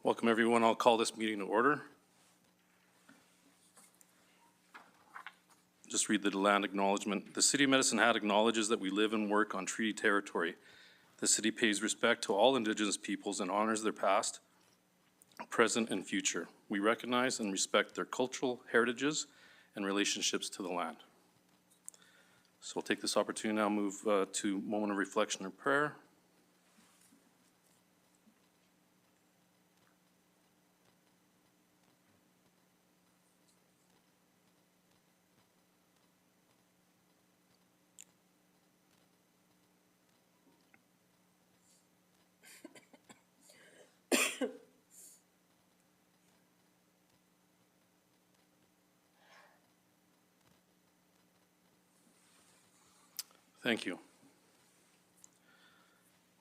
Welcome everyone. I'll call this meeting to order. Just read the land acknowledgement. The City of Medicine Hat acknowledges that we live and work on treaty territory. The city pays respect to all Indigenous peoples and honors their past, present, and future. We recognize and respect their cultural heritages and relationships to the land. So we'll take this opportunity now, move to moment of reflection and prayer. Thank you.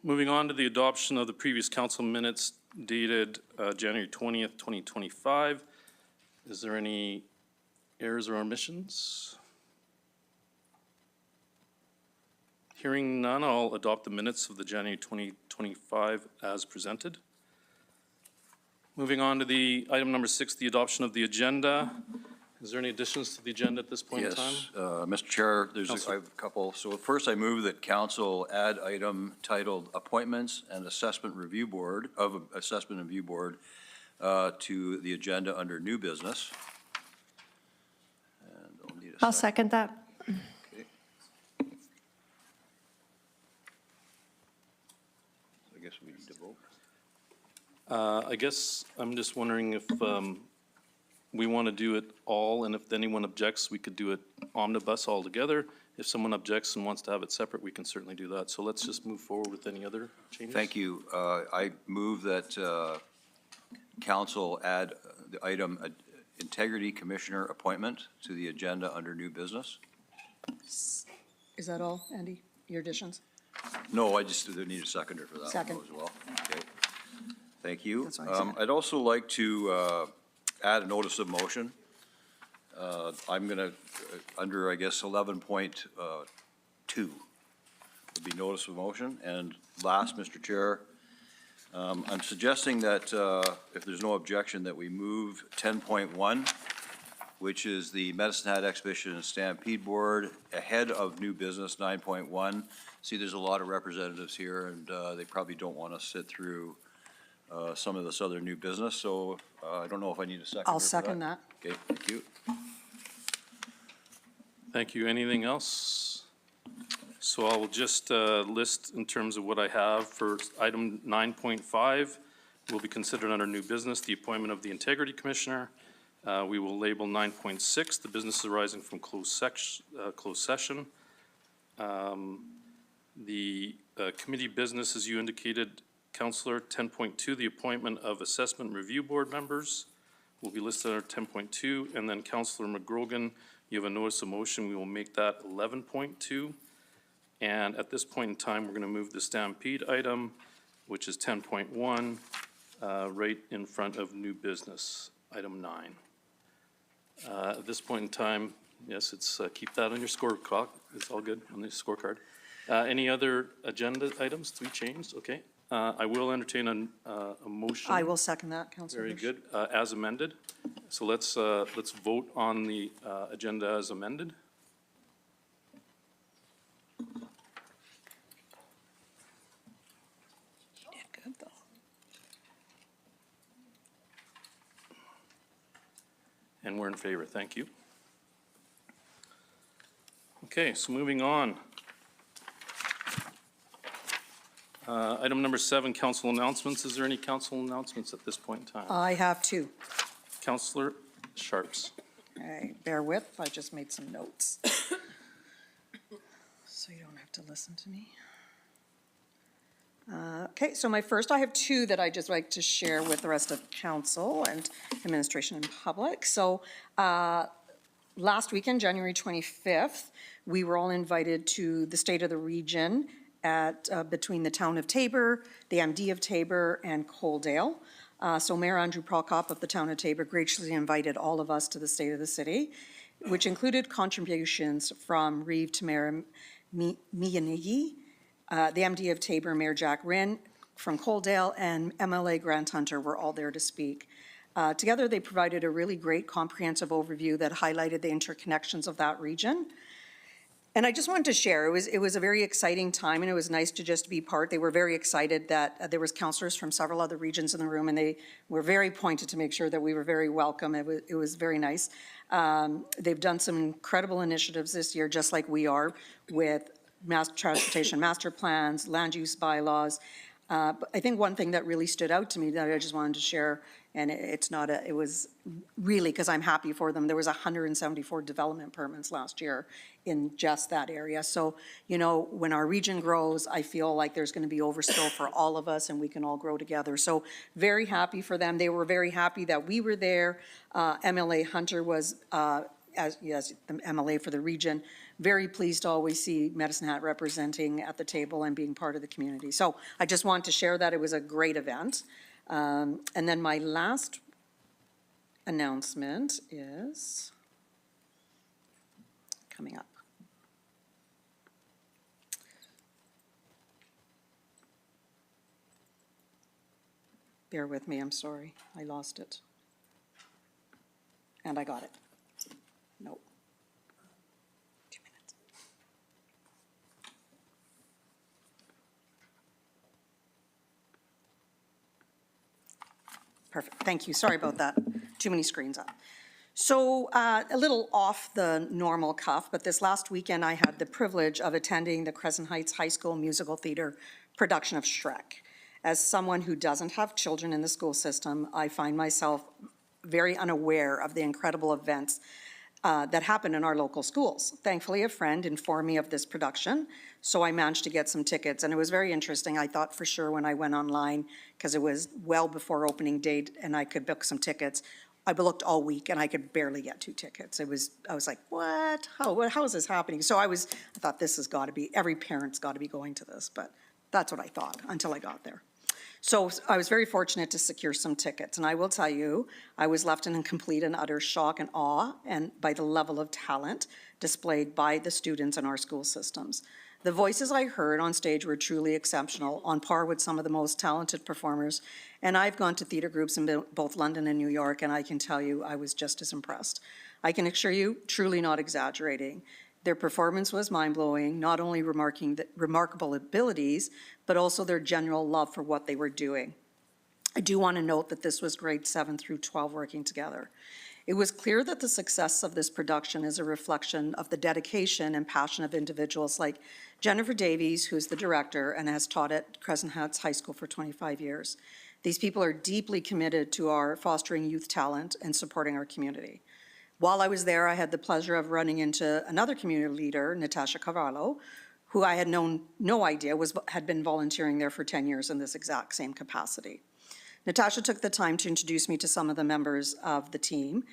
Moving on to the adoption of the previous council minutes dated January 20th, 2025. Is there any errors or omissions? Hearing none, I'll adopt the minutes of the January 2025 as presented. Moving on to the item number 6, the adoption of the agenda. Is there any additions to the agenda at this point in time? Yes, Mr. Chair, I have a couple. So first, I move that council add item titled Appointments and Assessment Review Board to the agenda under New Business. And I'll second that. Okay. I guess we need to vote. I guess I'm just wondering if we want to do it all, and if anyone objects, we could do it omnibus all together. If someone objects and wants to have it separate, we can certainly do that. So let's just move forward with any other changes. Thank you. I move that council add the item Integrity Commissioner Appointment to the agenda under New Business. Is that all, Andy? Your additions? No, I just need a seconder for that Second. one as well. Okay. Thank you. That's what I said. I'd also like to add a notice of motion. I'm going to, under, I guess, 11.2 would be notice of motion. And last, Mr. Chair, I'm suggesting that if there's no objection, that we move 10.1, which is the Medicine Hat Exhibition and Stampede Board, ahead of New Business 9.1. See, there's a lot of representatives here, and they probably don't want to sit through some of this other new business, so I don't know if I need a second. I'll second that. Okay, thank you. Thank you. Anything else? So I'll just list in terms of what I have for item 9.5 will be considered under new business, the appointment of the Integrity Commissioner. We will label 9.6, the business arising from closed session. The committee business, as you indicated, Councillor, 10.2, the appointment of Assessment Review Board members will be listed under 10.2, and then Councillor McGrogan, you have a notice of motion. We will make that 11.2, and at this point in time, we're going to move the Stampede item, which is 10.1, right in front of new business, item 9. At this point in time, yes, it's keep that on your scorecard. It's all good on the scorecard. Any other agenda items to be changed? Okay. I will entertain a motion. I will second that, Councillor. Very good. As amended. So let's vote on the agenda as amended. You did good, though. And we're in favor. Thank you. Okay, so moving on. Item number 7, council announcements. Is there any council announcements at this point in time? I have two. Councillor Sharps. Okay, bear with, I just made some notes. So you don't have to listen to me. Okay, so I have two that I just like to share with the rest of council and administration and public. So last weekend, January 25th, we were all invited to the State of the Region at between the town of Taber, the MD of Taber, and Coaldale. So Mayor Andrew Prokop of the town of Taber graciously invited all of us to the State of the City, which included contributions from Reeve to Mayor Miyanigi, the MD of Taber, Mayor Jack Rinn, from Coaldale and MLA Grant Hunter were all there to speak. Together, they provided a really great comprehensive overview that highlighted the interconnections of that region. And I just wanted to share, it was a very exciting time, and it was nice to just be part. They were very excited that there was councillors from several other regions in the room, and they were very pointed to make sure that we were very welcome. It was very nice. They've done some incredible initiatives this year, just like we are, with mass transportation master plans, land use bylaws. But I think one thing that really stood out to me that I just wanted to share, and it was really, because I'm happy for them, there was 174 development permits last year in just that area. So, you know, when our region grows, I feel like there's going to be overspill for all of us and we can all grow together. So very happy for them. They were very happy that we were there. MLA Hunter was, as the MLA for the region, very pleased to always see Medicine Hat representing at the table and being part of the community. So I just wanted to share that. It was a great event. And then my last announcement is coming up. Bear with me, I'm sorry. I lost it. And I got it. Nope. 2 minutes. Perfect, thank you. Sorry about that. Too many screens up. So a little off the normal cuff, but this last weekend I had the privilege of attending the Crescent Heights High School musical theater production of Shrek. As someone who doesn't have children in the school system, I find myself very unaware of the incredible events that happen in our local schools. Thankfully, a friend informed me of this production, so I managed to get some tickets, and it was very interesting. I thought for sure when I went online, because it was well before opening date and I could book some tickets, I looked all week and I could barely get 2 tickets. I was like, what? How is this happening? So I thought this has got to be, every parent's got to be going to this, but that's what I thought until I got there. So I was very fortunate to secure some tickets, and I will tell you, I was left in complete and utter shock and awe and by the level of talent displayed by the students in our school systems. The voices I heard on stage were truly exceptional, on par with some of the most talented performers, and I've gone to theater groups in both London and New York, and I can tell you I was just as impressed. I can assure you, truly not exaggerating. Their performance was mind-blowing, not only remarkable abilities, but also their general love for what they were doing. I do want to note that this was grades 7 through 12 working together. It was clear that the success of this production is a reflection of the dedication and passion of individuals like Jennifer Davies, who's the director and has taught at Crescent Heights High School for 25 years. These people are deeply committed to our fostering youth talent and supporting our community. While I was there, I had the pleasure of running into another community leader, Natasha Cavallo, who I had no idea had been volunteering there for 10 years in this exact same capacity. Natasha took the time to introduce me to some of the members of the team,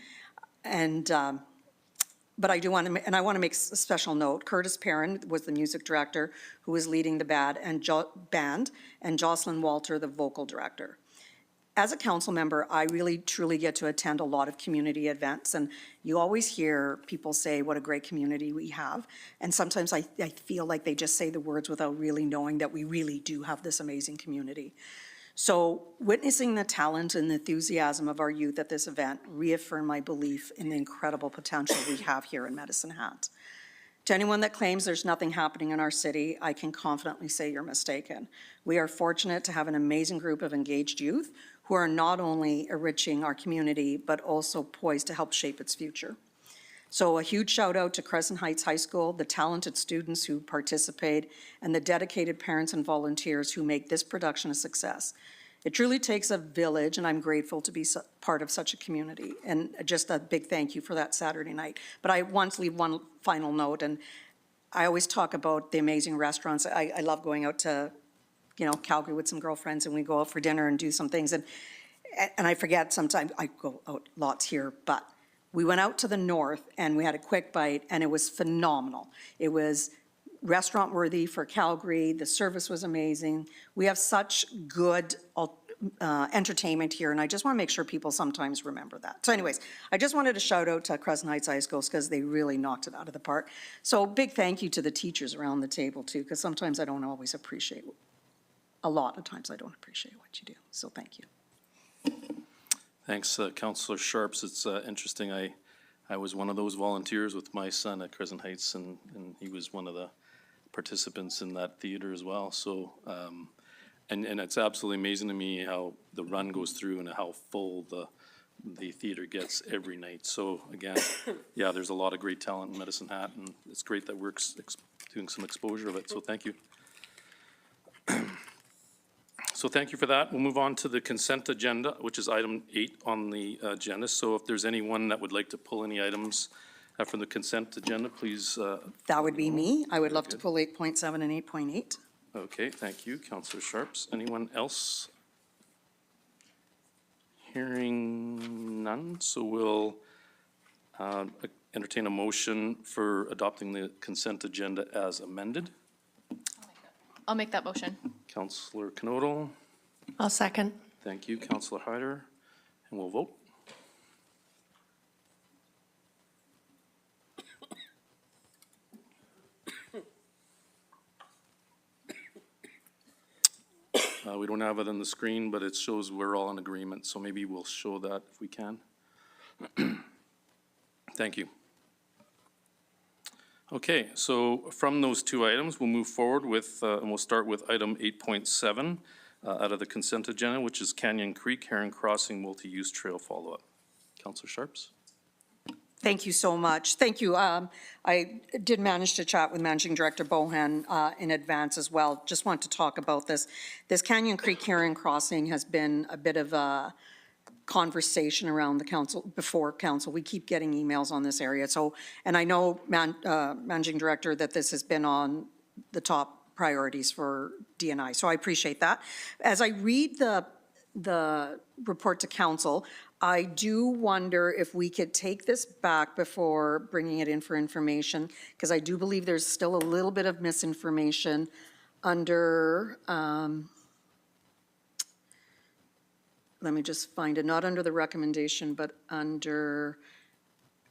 but I want to make a special note. Curtis Perrin was the music director who was leading the band, and Jocelyn Walter, the vocal director. As a council member, I really truly get to attend a lot of community events, and you always hear people say what a great community we have, and sometimes I feel like they just say the words without really knowing that we really do have this amazing community. So witnessing the talent and enthusiasm of our youth at this event reaffirmed my belief in the incredible potential we have here in Medicine Hat. To anyone that claims there's nothing happening in our city, I can confidently say you're mistaken. We are fortunate to have an amazing group of engaged youth who are not only enriching our community, but also poised to help shape its future. So a huge shout out to Crescent Heights High School, the talented students who participate, and the dedicated parents and volunteers who make this production a success. It truly takes a village, and I'm grateful to be part of such a community. And just a big thank you for that Saturday night. But I want to leave one final note, and I always talk about the amazing restaurants. I love going out to, Calgary with some girlfriends, and we go out for dinner and do some things. And I forget sometimes, I go out lots here, but we went out to the north and we had a quick bite, and it was phenomenal. It was restaurant worthy for Calgary. The service was amazing. We have such good entertainment here, and I just want to make sure people sometimes remember that. So anyways, I just wanted to shout out to Crescent Heights High School because they really knocked it out of the park. So big thank you to the teachers around the table too, because sometimes I don't always appreciate a lot of times I don't appreciate what you do. So thank you. Thanks, Councillor Sharps. It's interesting. I was one of those volunteers with my son at Crescent Heights, and he was one of the participants in that theater as well. So, and it's absolutely amazing to me how the run goes through and how full the theater gets every night. So again, yeah, there's a lot of great talent in Medicine Hat, and it's great that we're doing some exposure of it. So thank you. So thank you for that. We'll move on to the consent agenda, which is item 8 on the agenda. So if there's anyone that would like to pull any items from the consent agenda, please. That would be me. I would love to pull 8.7 and 8.8. Okay, thank you, Councillor Sharps. Anyone else? Hearing none, so we'll entertain a motion for adopting the consent agenda as amended. I'll make that motion. Councillor Knodel, I'll second. thank you. Councillor Hyder, and we'll vote. We don't have it on the screen, but it shows we're all in agreement, so maybe we'll show that if we can. Thank you. Okay, so from those two items, we'll move forward with, and we'll start with item 8.7 out of the consent agenda, which is Canyon Creek Heron Crossing Multi-Use Trail Follow-Up. Councillor Sharps? Thank you so much. Thank you. I did manage to chat with Managing Director Bohan in advance as well. Just want to talk about this. This Canyon Creek Heron Crossing has been a bit of a conversation around the council, before council. We keep getting emails on this area. So, and I know, Managing Director, that this has been on the top priorities for DNI. So I appreciate that. As I read the report to council, I do wonder if we could take this back before bringing it in for information, because I do believe there's still a little bit of misinformation under, let me just find it, not under the recommendation, but under,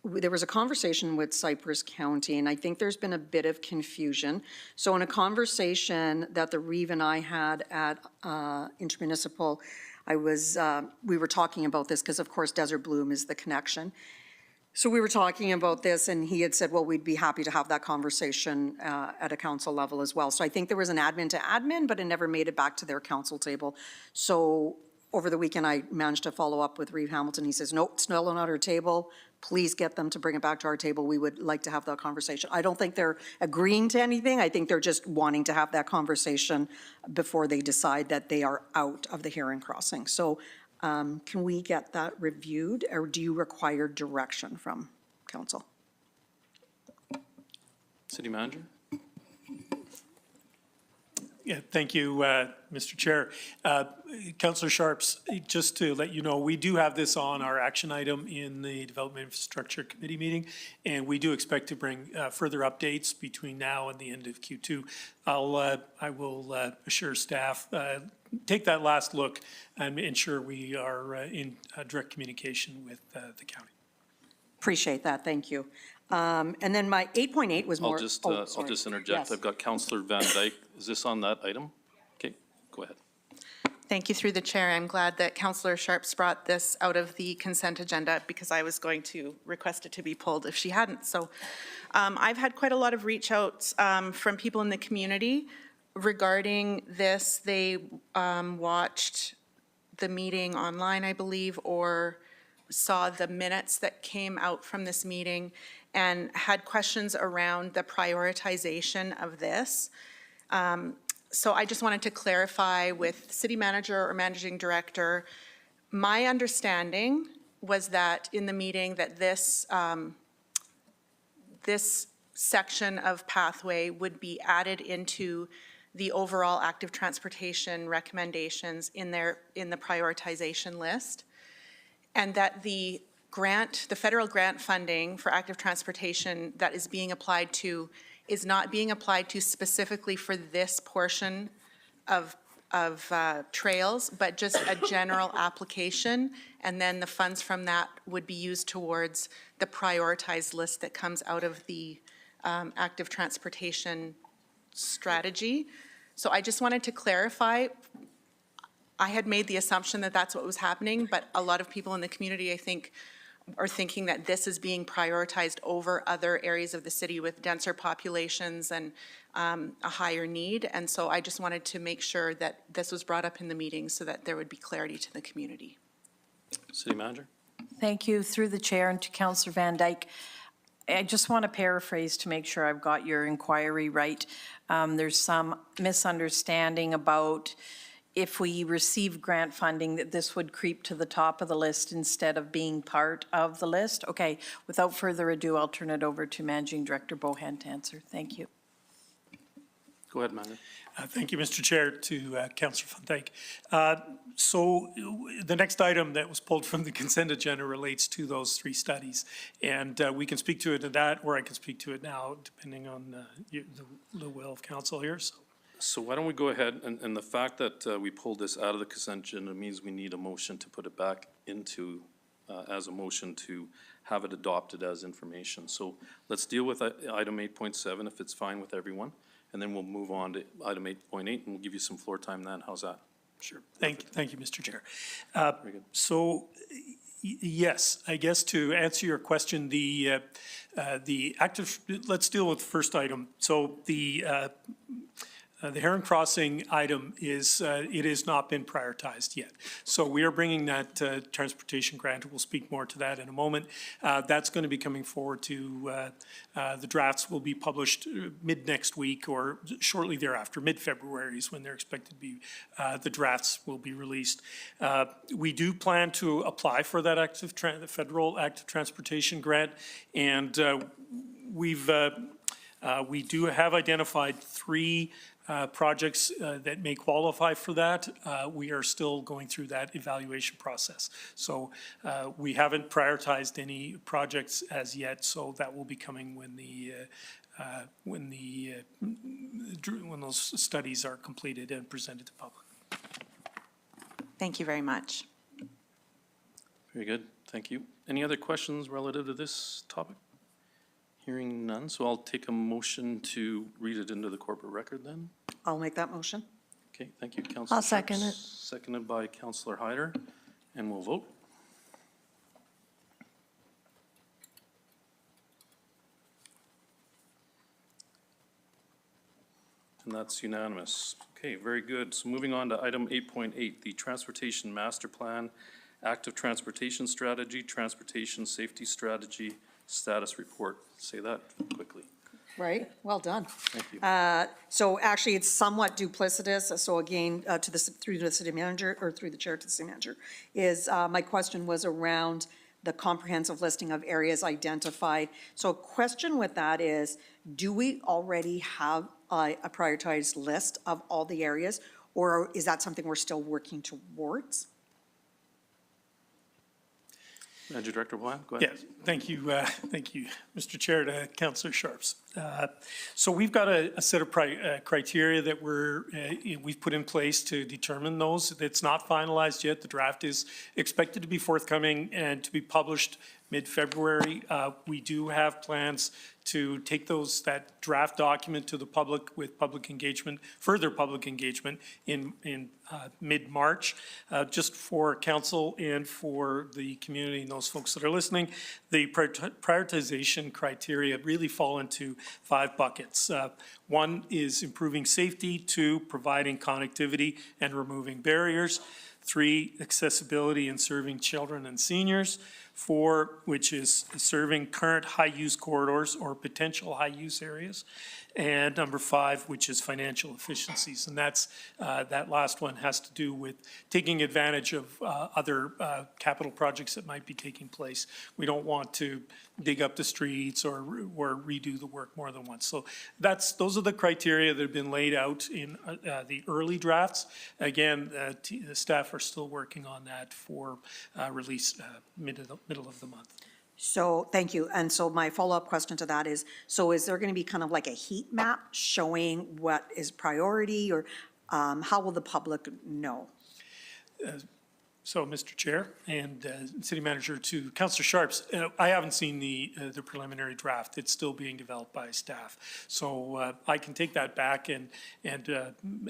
there was a conversation with Cypress County, and I think there's been a bit of confusion. So in a conversation that the Reeve and I had at intermunicipal, we were talking about this because, of course, Desert Bloom is the connection. So we were talking about this, and he had said, well, we'd be happy to have that conversation at a council level as well. So I think there was an admin to admin, but it never made it back to their council table. So over the weekend, I managed to follow up with Reeve Hamilton. He says, nope, it's still on our table. Please get them to bring it back to our table. We would like to have that conversation. I don't think they're agreeing to anything. I think they're just wanting to have that conversation before they decide that they are out of the Heron Crossing. So can we get that reviewed, or do you require direction from council? City Manager? Yeah, thank you, Mr. Chair. Councillor Sharps, just to let you know, we do have this on our action item in the Development Infrastructure Committee meeting, and we do expect to bring further updates between now and the end of Q2. I will assure staff, take that last look and ensure we are in direct communication with the county. Appreciate that, thank you. And then my 8.8 was more. I'll just interject. Yes. I've got Councillor Van Dyke. Is this on that item? Okay, go ahead. Thank you through the chair. I'm glad that Councillor Sharps brought this out of the consent agenda because I was going to request it to be pulled if she hadn't. So I've had quite a lot of reach outs from people in the community regarding this. They watched the meeting online, I believe, or saw the minutes that came out from this meeting and had questions around the prioritization of this. So I just wanted to clarify with city manager or managing director, my understanding was that in the meeting that this, this section of pathway would be added into the overall active transportation recommendations in the prioritization list, and that the grant, the federal grant funding for active transportation that is being applied to is not being applied to specifically for this portion of trails, but just a general application, and then the funds from that would be used towards the prioritized list that comes out of the active transportation strategy. So I just wanted to clarify, I had made the assumption that that's what was happening, but a lot of people in the community, I think, are thinking that this is being prioritized over other areas of the city with denser populations and a higher need. And so I just wanted to make sure that this was brought up in the meeting so that there would be clarity to the community. City Manager? Thank you. Through the chair and to Councillor Van Dyke, I just want to paraphrase to make sure I've got your inquiry right. There's some misunderstanding about if we receive grant funding, that this would creep to the top of the list instead of being part of the list. Okay, without further ado, I'll turn it over to Managing Director Bohan to answer. Thank you. Go ahead, Manager. Thank you, Mr. Chair, to Councillor Van Dyke. So the next item that was pulled from the consent agenda relates to those 3 studies. And we can speak to it at that, or I can speak to it now, depending on the will of council here. So why don't we go ahead, and the fact that we pulled this out of the consent agenda means we need a motion to put it back into, as a motion to have it adopted as information. So let's deal with item 8.7 if it's fine with everyone, and then we'll move on to item 8.8 and we'll give you some floor time then. How's that? Sure. Thank you, Mr. Chair. Very good. So, yes, I guess to answer your question, the active, let's deal with the first item. So the Heron Crossing item is, it has not been prioritized yet. So we are bringing that transportation grant. We'll speak more to that in a moment. That's going to be coming forward to, the drafts will be published mid next week or shortly thereafter. Mid-February is when they're expected to be, the drafts will be released. We do plan to apply for that the federal active transportation grant, and we do have identified 3 projects that may qualify for that. We are still going through that evaluation process. So we haven't prioritized any projects as yet, so that will be coming when those studies are completed and presented to public. Thank you very much. Very good. Thank you. Any other questions relative to this topic? Hearing none, so I'll take a motion to read it into the corporate record then. I'll make that motion. Okay, thank you, Councillor. I'll second Sharps. it. Seconded by Councillor Hyder, and we'll vote. And that's unanimous. Okay, very good. So moving on to item 8.8, the Transportation Master Plan, Active Transportation Strategy, Transportation Safety Strategy, Status Report. Say that quickly. Right, well done. Thank you. So actually, it's somewhat duplicitous, so again, through the city manager, or through the chair to the city manager, is, my question was around the comprehensive listing of areas identified. So a question with that is, do we already have a prioritized list of all the areas, or is that something we're still working towards? Manager Director Boyle, go ahead. Yes, thank you, Mr. Chair, to Councillor Sharps. So we've got a set of criteria that we've put in place to determine those. It's not finalized yet. The draft is expected to be forthcoming and to be published mid-February. We do have plans to take that draft document to the public with public engagement, further public engagement in mid-March. Just for council and for the community and those folks that are listening, the prioritization criteria really fall into 5 buckets. 1 is improving safety, 2, providing connectivity and removing barriers, 3, accessibility and serving children and seniors, 4, which is serving current high-use corridors or potential high-use areas, and number 5, which is financial efficiencies. And that's, that last one has to do with taking advantage of other capital projects that might be taking place. We don't want to dig up the streets or redo the work more than once. So those are the criteria that have been laid out in the early drafts. Again, the staff are still working on that for release middle of the month. So, thank you. And so my follow-up question to that is, so is there going to be kind of like a heat map showing what is priority, or how will the public know? So, Mr. Chair and City Manager, to Councillor Sharps, I haven't seen the preliminary draft. It's still being developed by staff. So I can take that back and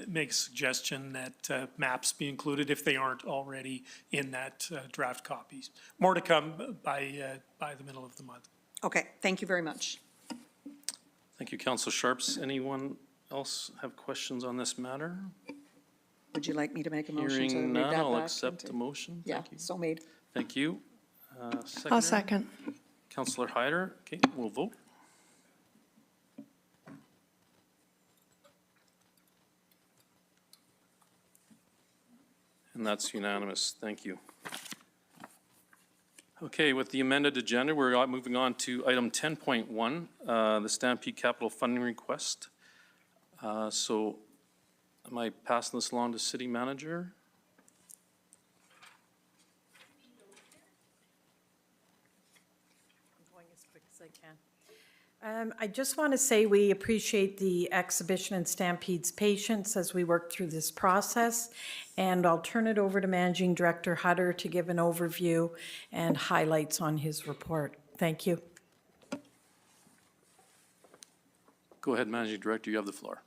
make a suggestion that maps be included if they aren't already in that draft copies. More to come by the middle of the month. Okay, thank you very much. Thank you, Councillor Sharps. Anyone else have questions on this matter? Would you like me to make a motion to Hearing read none, that I'll back accept into- the motion. Yeah, Thank you. so made. Thank you. I'll Seconder? second. Councillor Hyder. Okay, we'll vote. And that's unanimous. Thank you. Okay, with the amended agenda, we're moving on to item 10.1, the Stampede Capital Funding Request. So am I passing this along to City Manager? Going as quick as I can. I just want to say we appreciate the exhibition and Stampede's patience as we work through this process. And I'll turn it over to Managing Director Hutter to give an overview and highlights on his report. Thank you. Go ahead, Managing Director, you have the floor.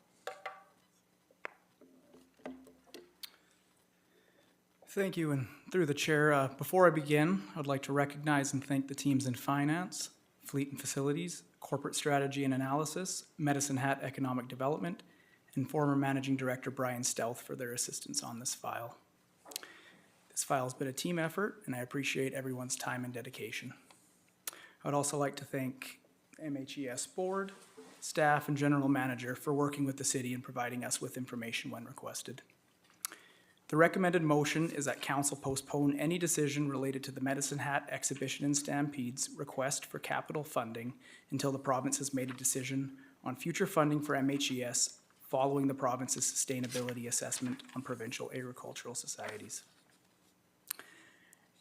Thank you, and through the chair, before I begin, I'd like to recognize and thank the teams in Finance, Fleet and Facilities, Corporate Strategy and Analysis, Medicine Hat Economic Development, and former Managing Director Brian Stealth for their assistance on this file. This file has been a team effort, and I appreciate everyone's time and dedication. I would also like to thank MHES Board, staff, and General Manager for working with the city and providing us with information when requested. The recommended motion is that council postpone any decision related to the Medicine Hat Exhibition and Stampede's request for capital funding until the province has made a decision on future funding for MHES following the province's sustainability assessment on provincial agricultural societies.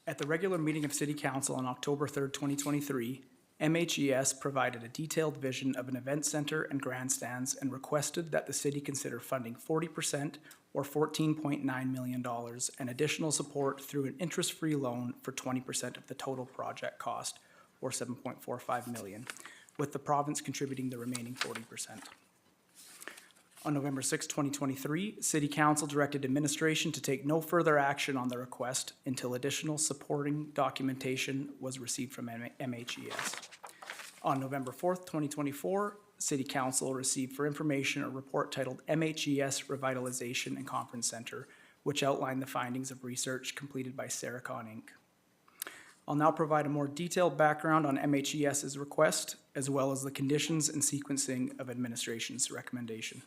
At the regular meeting of City Council on October 3rd, 2023, MHES provided a detailed vision of an event center and grandstands and requested that the city consider funding 40% or $14.9 million and additional support through an interest-free loan for 20% of the total project cost, or $7.45 million, with the province contributing the remaining 40%. On November 6, 2023, City Council directed administration to take no further action on the request until additional supporting documentation was received from MHES. On November 4th, 2024, City Council received for information a report titled MHES Revitalization and Conference Center, which outlined the findings of research completed by Sericon Inc. I'll now provide a more detailed background on MHES's request, as well as the conditions and sequencing of administration's recommendation.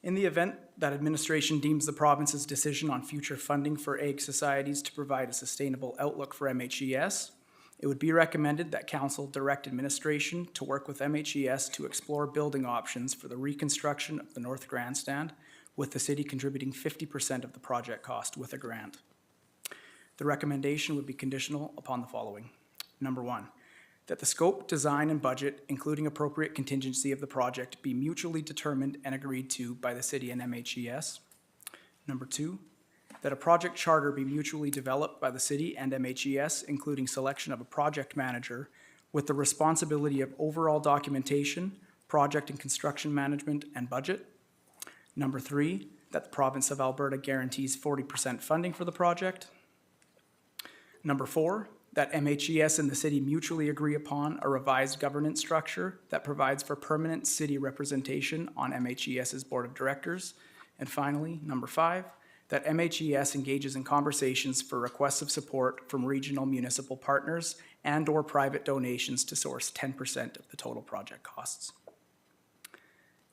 In the event that administration deems the province's decision on future funding for ag societies to provide a sustainable outlook for MHES, it would be recommended that council direct administration to work with MHES to explore building options for the reconstruction of the North Grandstand, with the city contributing 50% of the project cost with a grant. The recommendation would be conditional upon the following. Number one, that the scope, design, and budget, including appropriate contingency of the project, be mutually determined and agreed to by the city and MHES. Number two, that a project charter be mutually developed by the city and MHES, including selection of a project manager with the responsibility of overall documentation, project and construction management, and budget. Number three, that the province of Alberta guarantees 40% funding for the project. Number four, that MHES and the city mutually agree upon a revised governance structure that provides for permanent city representation on MHES's board of directors. And finally, number five, that MHES engages in conversations for requests of support from regional municipal partners and/or private donations to source 10% of the total project costs.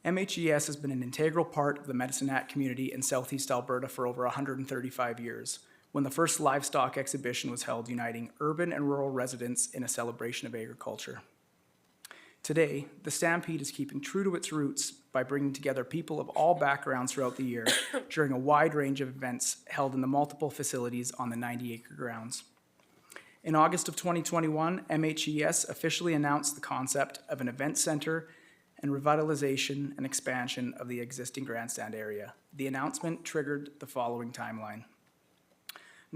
MHES has been an integral part of the Medicine Hat community in Southeast Alberta for over 135 years, when the first livestock exhibition was held, uniting urban and rural residents in a celebration of agriculture. Today, the Stampede is keeping true to its roots by bringing together people of all backgrounds throughout the year during a wide range of events held in the multiple facilities on the 90-acre grounds. In August of 2021, MHES officially announced the concept of an event center and revitalization and expansion of the existing grandstand area. The announcement triggered the following timeline.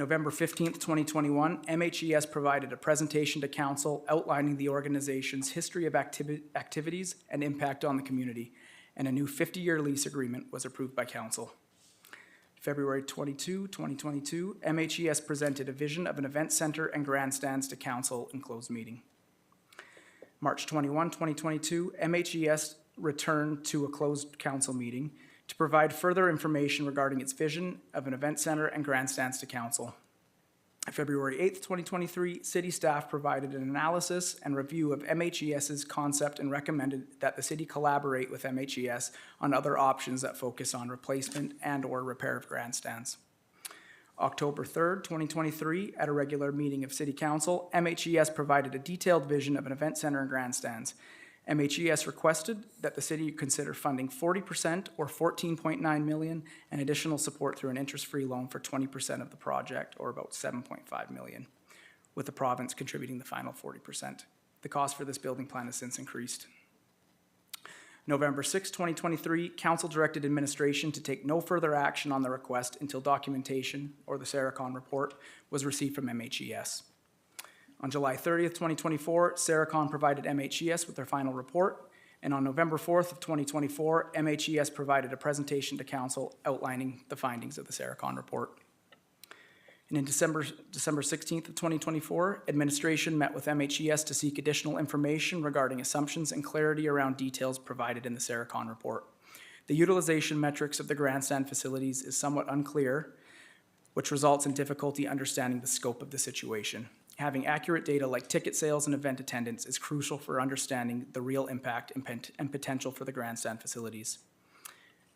November 15th, 2021, MHES provided a presentation to council outlining the organization's history of activities and impact on the community, and a new 50-year lease agreement was approved by council. February 22, 2022, MHES presented a vision of an event center and grandstands to council in closed meeting. March 21, 2022, MHES returned to a closed council meeting to provide further information regarding its vision of an event center and grandstands to council. February 8th, 2023, city staff provided an analysis and review of MHES's concept and recommended that the city collaborate with MHES on other options that focus on replacement and/or repair of grandstands. October 3rd, 2023, at a regular meeting of City Council, MHES provided a detailed vision of an event center and grandstands. MHES requested that the city consider funding 40% or $14.9 million and additional support through an interest-free loan for 20% of the project, or about $7.5 million, with the province contributing the final 40%. The cost for this building plan has since increased. November 6, 2023, Council directed administration to take no further action on the request until documentation, or the Saracon report, was received from MHES. On July 30th, 2024, Saracon provided MHES with their final report, and on November 4th of 2024, MHES provided a presentation to Council outlining the findings of the Saracon report. And in December 16th of 2024, administration met with MHES to seek additional information regarding assumptions and clarity around details provided in the Saracon report. The utilization metrics of the grandstand facilities is somewhat unclear, which results in difficulty understanding the scope of the situation. Having accurate data like ticket sales and event attendance is crucial for understanding the real impact and potential for the grandstand facilities.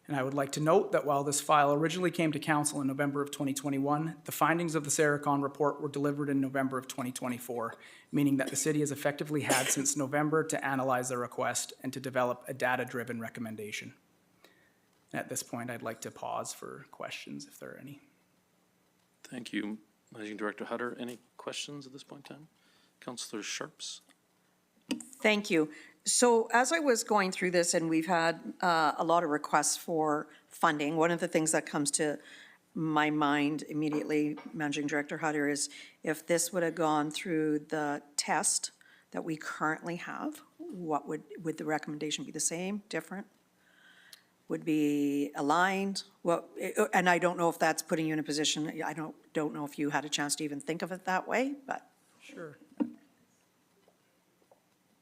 And I would like to note that while this file originally came to council in November of 2021, the findings of the Saracon report were delivered in November of 2024, meaning that the city has effectively had since November to analyze the request and to develop a data-driven recommendation. And at this point, I'd like to pause for questions if there are any. Thank you, Managing Director Hutter. Any questions at this point in time? Councillor Sharps? Thank you. So as I was going through this, and we've had a lot of requests for funding, one of the things that comes to my mind immediately, Managing Director Hutter, is if this would have gone through the test that we currently have, what would the recommendation be? The same, different? Would be aligned? Well, and I don't know if that's putting you in a position, I don't know if you had a chance to even think of it that way, but. Sure.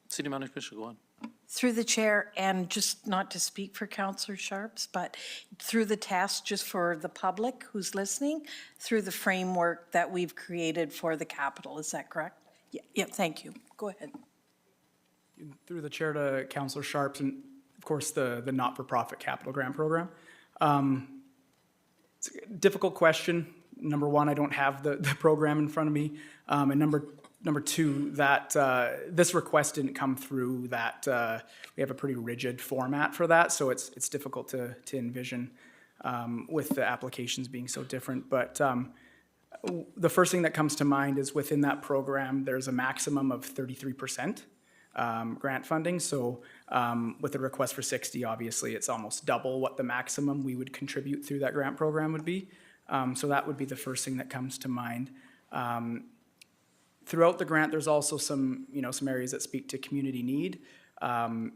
City Manager Bishop, go on. Through the chair, and just not to speak for Councillor Sharps, but through the task, just for the public who's listening, through the framework that we've created for the capital, is that correct? Yeah, thank you. Go ahead. Through the chair to Councillor Sharps, and of course the not-for-profit capital grant program. It's a difficult question. Number one, I don't have the program in front of me. And number two, that this request didn't come through that, we have a pretty rigid format for that, so it's difficult to envision with the applications being so different. But the first thing that comes to mind is within that program, there's a maximum of 33% grant funding. So with a request for 60, obviously, it's almost double what the maximum we would contribute through that grant program would be. So that would be the first thing that comes to mind. Throughout the grant, there's also some areas that speak to community need. In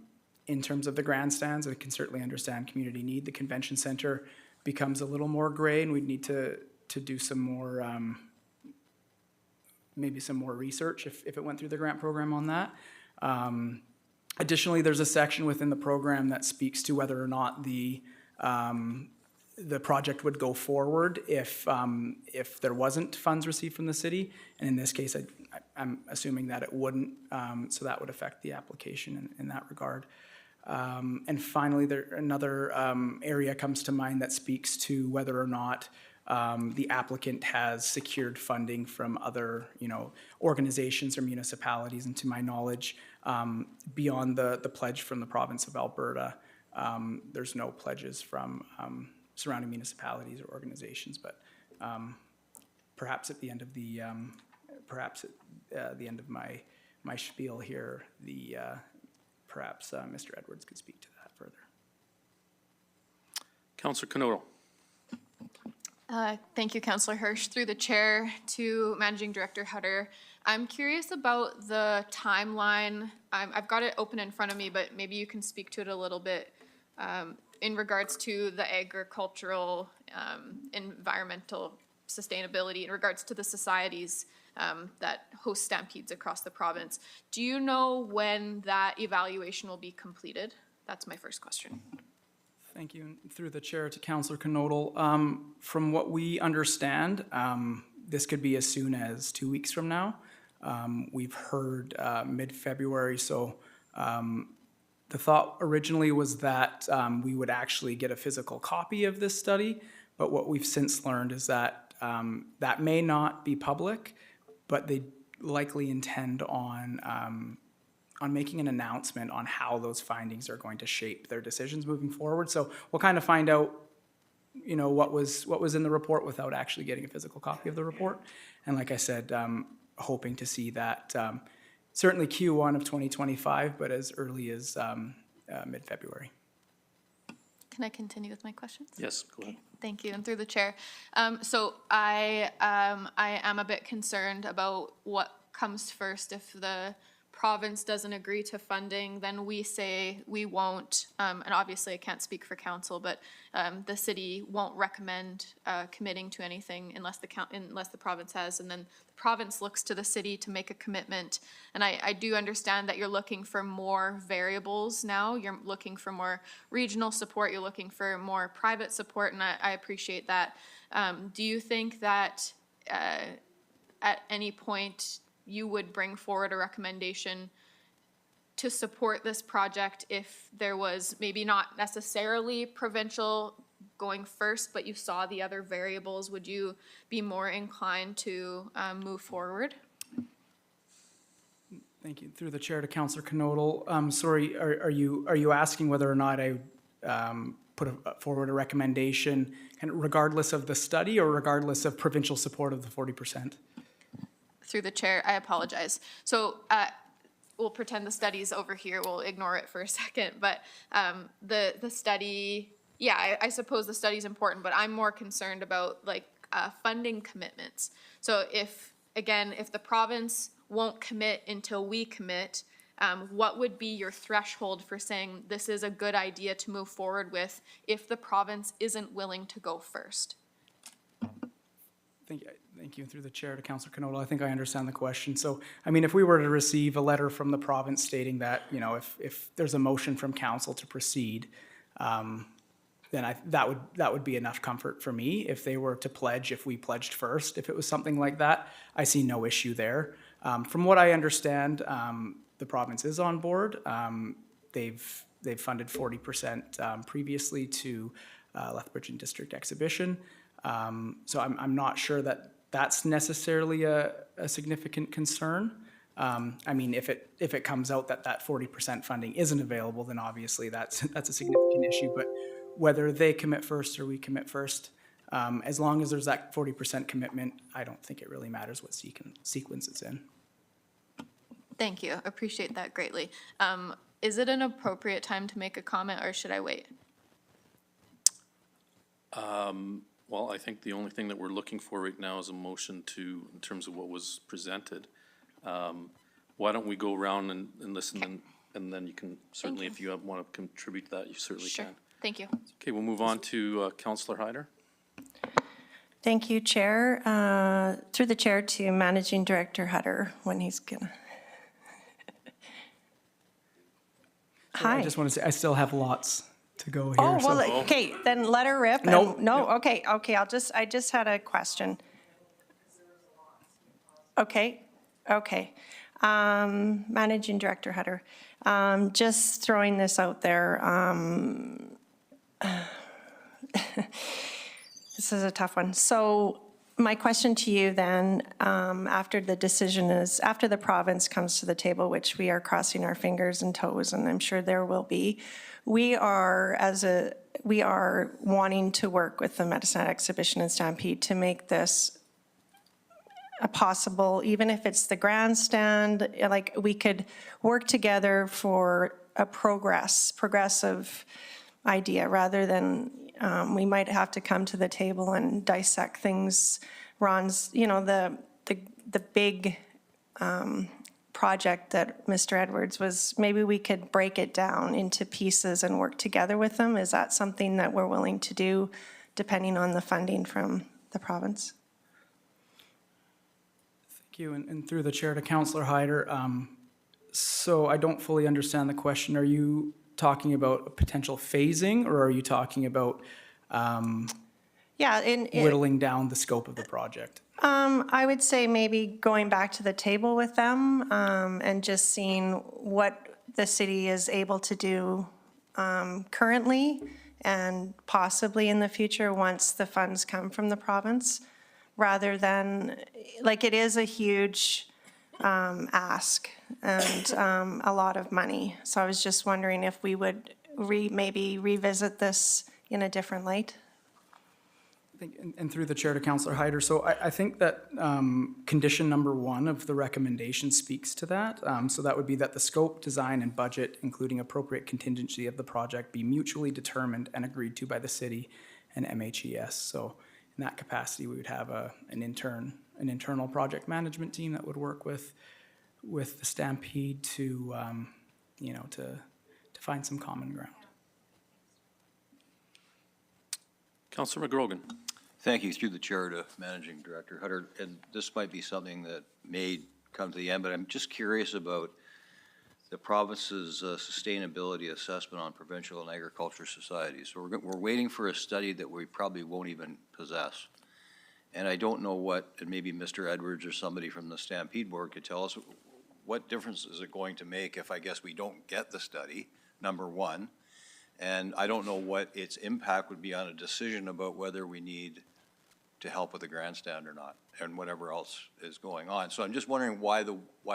terms of the grandstands, I can certainly understand community need. The convention center becomes a little more gray, and we'd need to do some more, maybe some more research if it went through the grant program on that. Additionally, there's a section within the program that speaks to whether or not the project would go forward if there wasn't funds received from the city. And in this case, I'm assuming that it wouldn't, so that would affect the application in that regard. And finally, another area comes to mind that speaks to whether or not the applicant has secured funding from other, organizations or municipalities. And to my knowledge, beyond the pledge from the province of Alberta, there's no pledges from surrounding municipalities or organizations. But perhaps at the end of the end of my spiel here, perhaps Mr. Edwards could speak to that further. Councillor Canoto. Thank you, Councillor Hirsch. Through the chair to Managing Director Hutter, I'm curious about the timeline. I've got it open in front of me, but maybe you can speak to it a little bit in regards to the agricultural, environmental sustainability, in regards to the societies that host stampedes across the province. Do you know when that evaluation will be completed? That's my first question. Thank you. And through the chair to Councillor Knodel, from what we understand, this could be as soon as 2 weeks from now. We've heard mid-February, so the thought originally was that we would actually get a physical copy of this study, but what we've since learned is that that may not be public, but they likely intend on making an announcement on how those findings are going to shape their decisions moving forward. So we'll kind of find out, you know, what was in the report without actually getting a physical copy of the report. And like I said, hoping to see that certainly Q1 of 2025, but as early as mid-February. Can I continue with my questions? Yes, go ahead. Thank you, and through the chair. So I am a bit concerned about what comes first. If the province doesn't agree to funding, then we say we won't, and obviously I can't speak for council, but the city won't recommend committing to anything unless the province has, and then the province looks to the city to make a commitment. And I do understand that you're looking for more variables now. You're looking for more regional support. You're looking for more private support, and I appreciate that. Do you think that at any point you would bring forward a recommendation to support this project if there was maybe not necessarily provincial going first, but you saw the other variables? Would you be more inclined to move forward? Thank you. Through the chair to Councillor Knodel. Sorry, are you asking whether or not I put forward a recommendation, and regardless of the study or regardless of provincial support of the 40%? Through the chair, I apologize. So we'll pretend the study's over here. We'll ignore it for a second. But the study, yeah, I suppose the study's important, but I'm more concerned about like funding commitments. So if the province won't commit until we commit, what would be your threshold for saying this is a good idea to move forward with if the province isn't willing to go first? Thank you. Through the chair to Councillor Knodel, I think I understand the question. So, I mean, if we were to receive a letter from the province stating that, you know, if there's a motion from council to proceed, then that would be enough comfort for me. If they were to pledge, if we pledged first, if it was something like that, I see no issue there. From what I understand, the province is on board. They've funded 40% previously to Lethbridge and District Exhibition. So I'm not sure that that's necessarily a significant concern. I mean, if it comes out that 40% funding isn't available, then obviously that's a significant issue. But whether they commit first or we commit first, as long as there's that 40% commitment, I don't think it really matters what sequence it's in. Thank you. Appreciate that greatly. Is it an appropriate time to make a comment, or should I wait? Well, I think the only thing that we're looking for right now is a motion in terms of what was presented. Why don't we go around and listen, and then you can certainly, if you want to contribute to that, you certainly Sure. can. Thank you. Okay, we'll move on to Councillor Hyder. Thank you, Chair. Through the chair to Managing Director Hutter when he's gonna. Hi. I just want to say, I still have lots to go here. Oh, well, so. okay, then let her rip. No. No, okay, I just had a question. Okay. Managing Director Hutter, just throwing this out there. This is a tough one. So my question to you then, after the province comes to the table, which we are crossing our fingers and toes, and I'm sure there will be, we are wanting to work with the Medicine Hat Exhibition and Stampede to make this a possible, even if it's the grandstand, like we could work together for a progressive idea, rather than, we might have to come to the table and dissect things. Ron's, the big project that Mr. Edwards was, maybe we could break it down into pieces and work together with them. Is that something that we're willing to do, depending on the funding from the province? Thank you, and through the chair to Councillor Hyder. So I don't fully understand the question. Are you talking about a potential phasing, or are you talking about Yeah, whittling down the scope of the project? I would say maybe going back to the table with them and just seeing what the city is able to do currently and possibly in the future once the funds come from the province, rather than, like, it is a huge ask and a lot of money. So I was just wondering if we would maybe revisit this in a different light. I think, and through the chair to Councillor Hyder, so I think that condition number 1 of the recommendation speaks to that. So that would be that the scope, design, and budget, including appropriate contingency of the project, be mutually determined and agreed to by the city and MHES. So in that capacity, we would have an internal project management team that would work with the Stampede to, to find some common ground. Councillor McGrogan. Thank you. Through the chair to Managing Director Hutter, and this might be something that may come to the end, but I'm just curious about the province's sustainability assessment on provincial and agriculture societies. So we're waiting for a study that we probably won't even possess. And I don't know what, and maybe Mr. Edwards or somebody from the Stampede Board could tell us, what difference is it going to make if I guess we don't get the study, number 1? And I don't know what its impact would be on a decision about whether we need to help with the grandstand or not, and whatever else is going on. So I'm just wondering why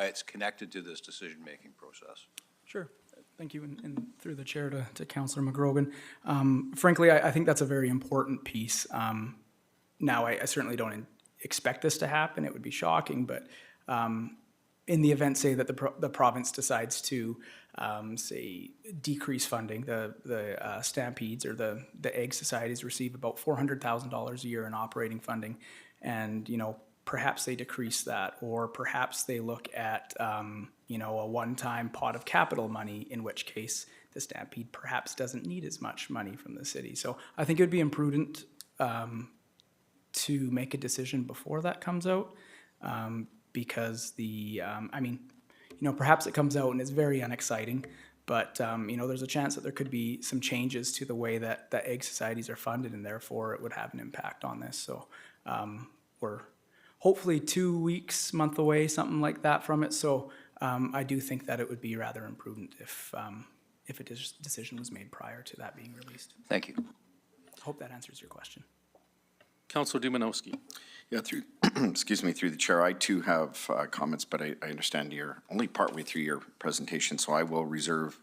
it's connected to this decision-making process. Sure. Thank you, and through the chair to Councillor McGrogan. Frankly, I think that's a very important piece. Now, I certainly don't expect this to happen. It would be shocking, but in the event, say, that the province decides to, say, decrease funding, the Stampedes or the egg societies receive about $400,000 a year in operating funding, and, perhaps they decrease that, or perhaps they look at, a one-time pot of capital money, in which case the Stampede perhaps doesn't need as much money from the city. So I think it would be imprudent to make a decision before that comes out, because perhaps it comes out and it's very unexciting, but, there's a chance that there could be some changes to the way that the egg societies are funded, and therefore it would have an impact on this. So we're hopefully 2 weeks, month away, something like that from it. So I do think that it would be rather imprudent if a decision was made prior to that being released. Thank you. Hope that answers your question. Councillor Dumanowski. Yeah, through the chair, I too have comments, but I understand you're only partway through your presentation, so I will reserve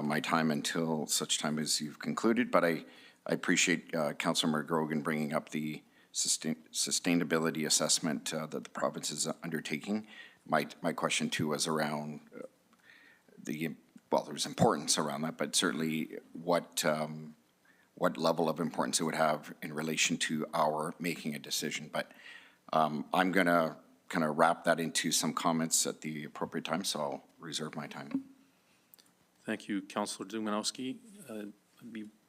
my time until such time as you've concluded. But I appreciate Councillor McGrogan bringing up the sustainability assessment that the province is undertaking. My question too was around there's importance around that, but certainly what level of importance it would have in relation to our making a decision. But I'm going to kind of wrap that into some comments at the appropriate time, so I'll reserve my time. Thank you, Councillor Dumanowski. I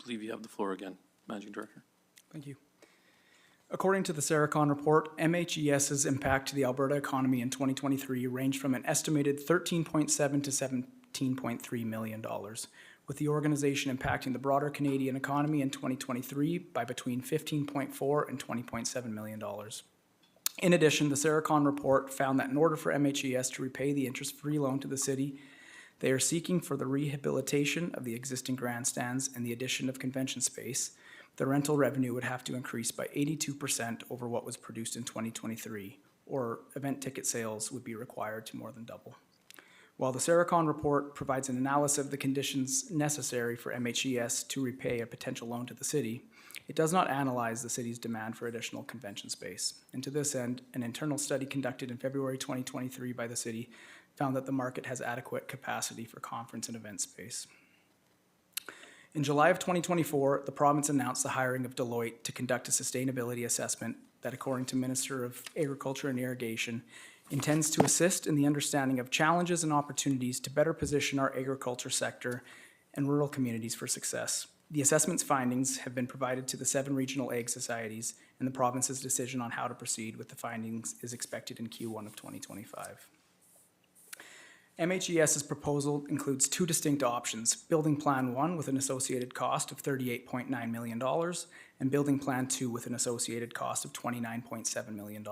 believe you have the floor again, Managing Director. Thank you. According to the Saracon report, MHES's impact to the Alberta economy in 2023 ranged from an estimated $13.7 to $17.3 million, with the organization impacting the broader Canadian economy in 2023 by between $15.4 and $20.7 million. In addition, the Saracon report found that in order for MHES to repay the interest-free loan to the city, they are seeking for the rehabilitation of the existing grandstands and the addition of convention space. The rental revenue would have to increase by 82% over what was produced in 2023, or event ticket sales would be required to more than double. While the Saracon report provides an analysis of the conditions necessary for MHES to repay a potential loan to the city, it does not analyze the city's demand for additional convention space. And to this end, an internal study conducted in February 2023 by the city found that the market has adequate capacity for conference and event space. In July of 2024, the province announced the hiring of Deloitte to conduct a sustainability assessment that, according to Minister of Agriculture and Irrigation, intends to assist in the understanding of challenges and opportunities to better position our agriculture sector and rural communities for success. The assessment's findings have been provided to the 7 regional ag societies, and the province's decision on how to proceed with the findings is expected in Q1 of 2025. MHES's proposal includes 2 distinct options: Building Plan 1 with an associated cost of $38.9 million and Building Plan 2 with an associated cost of $29.7 million.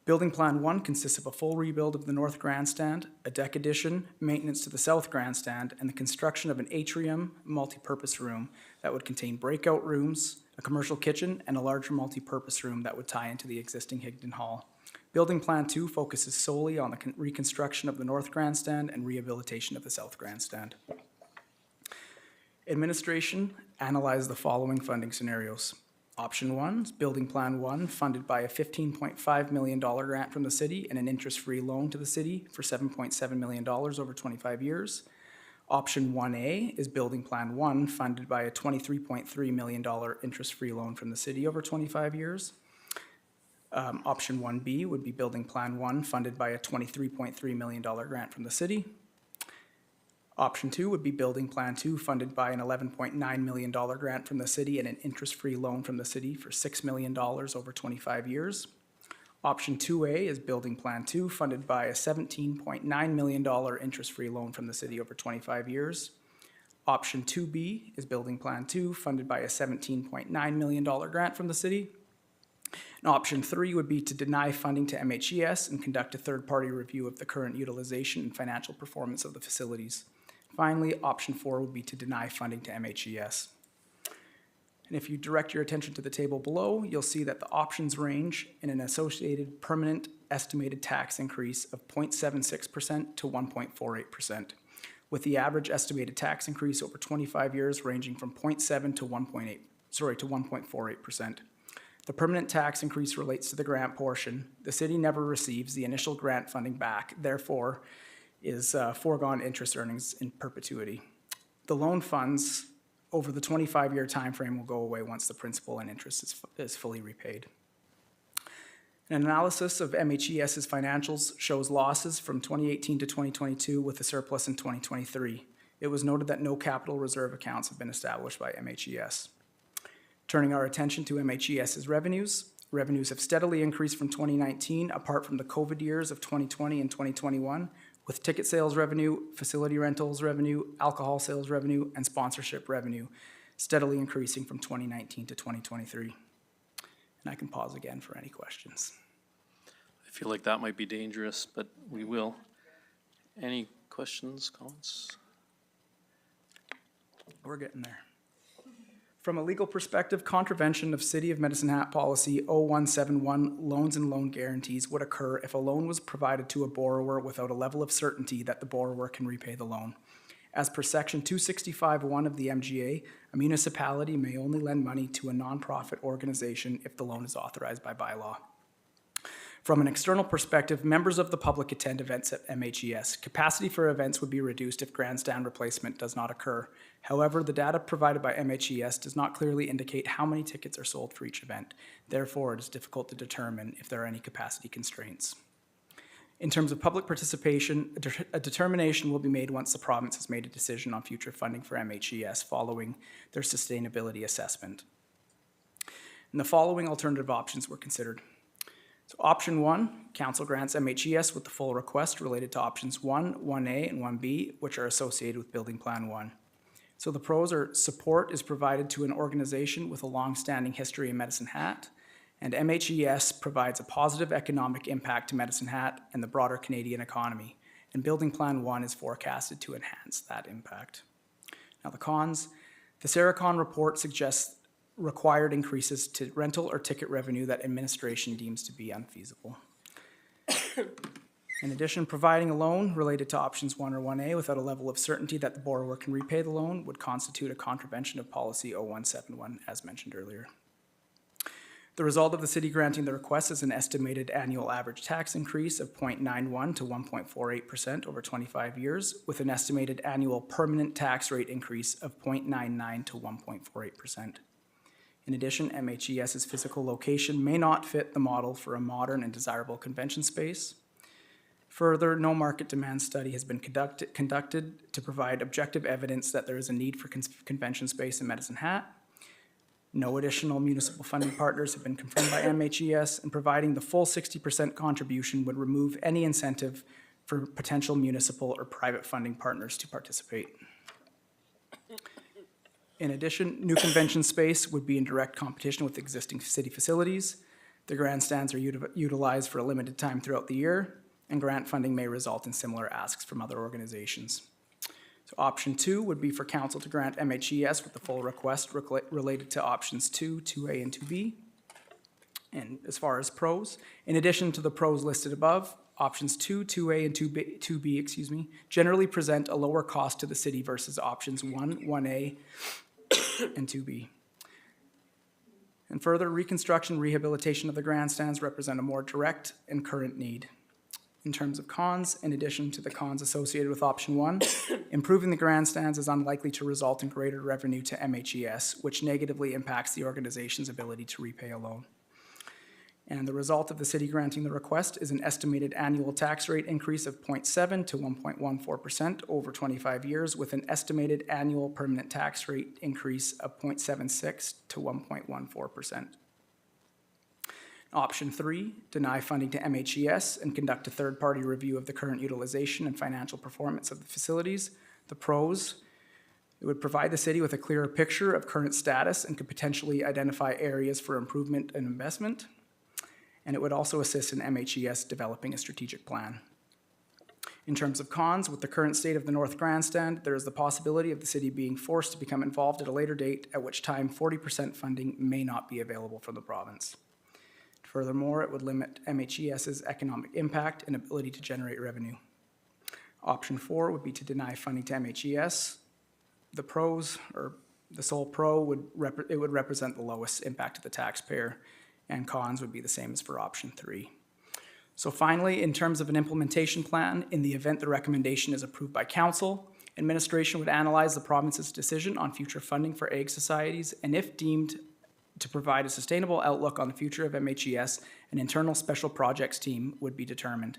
Building Plan 1 consists of a full rebuild of the north grandstand, a deck addition, maintenance to the south grandstand, and the construction of an atrium multi-purpose room that would contain breakout rooms, a commercial kitchen, and a larger multi-purpose room that would tie into the existing Higdon Hall. Building Plan 2 focuses solely on the reconstruction of the north grandstand and rehabilitation of the south grandstand. Administration analyzed the following funding scenarios. Option 1 is Building Plan 1, funded by a $15.5 million grant from the city and an interest-free loan to the city for $7.7 million over 25 years. Option 1A is Building Plan 1, funded by a $23.3 million interest-free loan from the city over 25 years. Option 1B would be Building Plan 1, funded by a $23.3 million grant from the city. Option 2 would be Building Plan 2, funded by an $11.9 million grant from the city and an interest-free loan from the city for $6 million over 25 years. Option 2A is Building Plan 2, funded by a $17.9 million interest-free loan from the city over 25 years. Option 2B is Building Plan 2, funded by a $17.9 million grant from the city. And option 3 would be to deny funding to MHES and conduct a third-party review of the current utilization and financial performance of the facilities. Finally, option 4 would be to deny funding to MHES. And if you direct your attention to the table below, you'll see that the options range in an associated permanent estimated tax increase of 0.76% to 1.48%, with the average estimated tax increase over 25 years ranging from 0.7 to 1.48%. The permanent tax increase relates to the grant portion. The city never receives the initial grant funding back, therefore is foregone interest earnings in perpetuity. The loan funds over the 25-year timeframe will go away once the principal and interest is fully repaid. An analysis of MHES's financials shows losses from 2018 to 2022 with a surplus in 2023. It was noted that no capital reserve accounts have been established by MHES. Turning our attention to MHES's revenues, revenues have steadily increased from 2019, apart from the COVID years of 2020 and 2021, with ticket sales revenue, facility rentals revenue, alcohol sales revenue, and sponsorship revenue steadily increasing from 2019 to 2023. And I can pause again for any questions. I feel like that might be dangerous, but we will. Any questions, comments? We're getting there. From a legal perspective, contravention of City of Medicine Hat Policy 0171 loans and loan guarantees would occur if a loan was provided to a borrower without a level of certainty that the borrower can repay the loan. As per Section 265(1) of the MGA, a municipality may only lend money to a nonprofit organization if the loan is authorized by bylaw. From an external perspective, members of the public attend events at MHES. Capacity for events would be reduced if grandstand replacement does not occur. However, the data provided by MHES does not clearly indicate how many tickets are sold for each event. Therefore, it is difficult to determine if there are any capacity constraints. In terms of public participation, a determination will be made once the province has made a decision on future funding for MHES following their sustainability assessment. And the following alternative options were considered. So option 1, council grants MHES with the full request related to options 1, 1A, and 1B, which are associated with Building Plan 1. So the pros are support is provided to an organization with a long-standing history in Medicine Hat, and MHES provides a positive economic impact to Medicine Hat and the broader Canadian economy, and Building Plan 1 is forecasted to enhance that impact. Now the cons, the Saracon report suggests required increases to rental or ticket revenue that administration deems to be unfeasible. In addition, providing a loan related to options 1 or 1A without a level of certainty that the borrower can repay the loan would constitute a contravention of policy 0171, as mentioned earlier. The result of the city granting the request is an estimated annual average tax increase of 0.91 to 1.48% over 25 years, with an estimated annual permanent tax rate increase of 0.99 to 1.48%. In addition, MHES's physical location may not fit the model for a modern and desirable convention space. Further, no market demand study has been conducted to provide objective evidence that there is a need for convention space in Medicine Hat. No additional municipal funding partners have been confirmed by MHES, and providing the full 60% contribution would remove any incentive for potential municipal or private funding partners to participate. In addition, new convention space would be in direct competition with existing city facilities. The grandstands are utilized for a limited time throughout the year, and grant funding may result in similar asks from other organizations. So option 2 would be for council to grant MHES with the full request related to options 2, 2A, and 2B. And as far as pros, in addition to the pros listed above, options 2, 2A, and 2B, generally present a lower cost to the city versus options 1, 1A, and 2B. And further, reconstruction, rehabilitation of the grandstands represent a more direct and current need. In terms of cons, in addition to the cons associated with option 1, improving the grandstands is unlikely to result in greater revenue to MHES, which negatively impacts the organization's ability to repay a loan. And the result of the city granting the request is an estimated annual tax rate increase of 0.7 to 1.14% over 25 years, with an estimated annual permanent tax rate increase of 0.76 to 1.14%. Option 3, deny funding to MHES and conduct a third-party review of the current utilization and financial performance of the facilities. The pros, it would provide the city with a clearer picture of current status and could potentially identify areas for improvement and investment. And it would also assist in MHES developing a strategic plan. In terms of cons, with the current state of the North Grandstand, there is the possibility of the city being forced to become involved at a later date, at which time 40% funding may not be available from the province. Furthermore, it would limit MHES's economic impact and ability to generate revenue. Option 4 would be to deny funding to MHES. The pros, or the sole pro, would represent the lowest impact to the taxpayer, and cons would be the same as for option 3. So finally, in terms of an implementation plan, in the event the recommendation is approved by council, administration would analyze the province's decision on future funding for ag societies, and if deemed to provide a sustainable outlook on the future of MHES, an internal special projects team would be determined.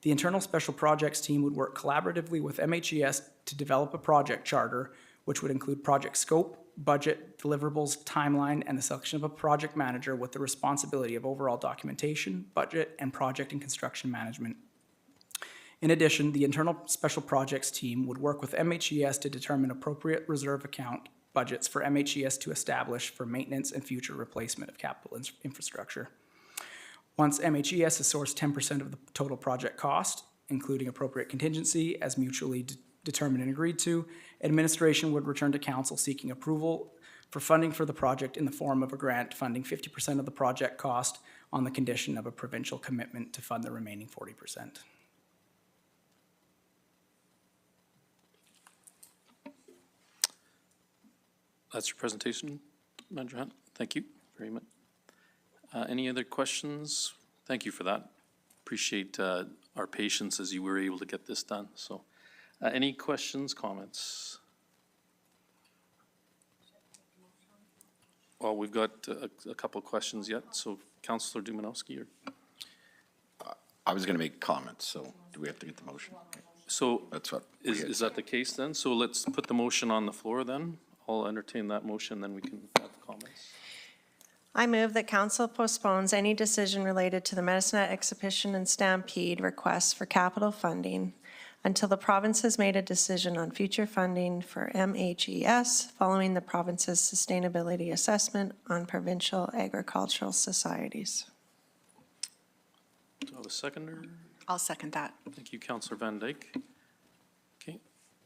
The internal special projects team would work collaboratively with MHES to develop a project charter, which would include project scope, budget, deliverables, timeline, and the selection of a project manager with the responsibility of overall documentation, budget, and project and construction management. In addition, the internal special projects team would work with MHES to determine appropriate reserve account budgets for MHES to establish for maintenance and future replacement of capital infrastructure. Once MHES has sourced 10% of the total project cost, including appropriate contingency as mutually determined and agreed to, administration would return to council seeking approval for funding for the project in the form of a grant funding 50% of the project cost on the condition of a provincial commitment to fund the remaining 40%. That's your presentation, Manager Hunt. Thank you very much. Any other questions? Thank you for that. Appreciate our patience as you were able to get this done. So, any questions, comments? Well, we've got a couple of questions yet. So, Councillor Dumanowski, or I was going to make comments, so do we have to get the motion? so That's what. is that the case then? So let's put the motion on the floor then. I'll entertain that motion, then we can have comments. I move that council postpones any decision related to the Medicine Hat Exhibition and Stampede requests for capital funding until the province has made a decision on future funding for MHES following the province's sustainability assessment on provincial agricultural societies. Do I have a seconder? I'll second that. Thank you, Councillor Van Dyke. Okay,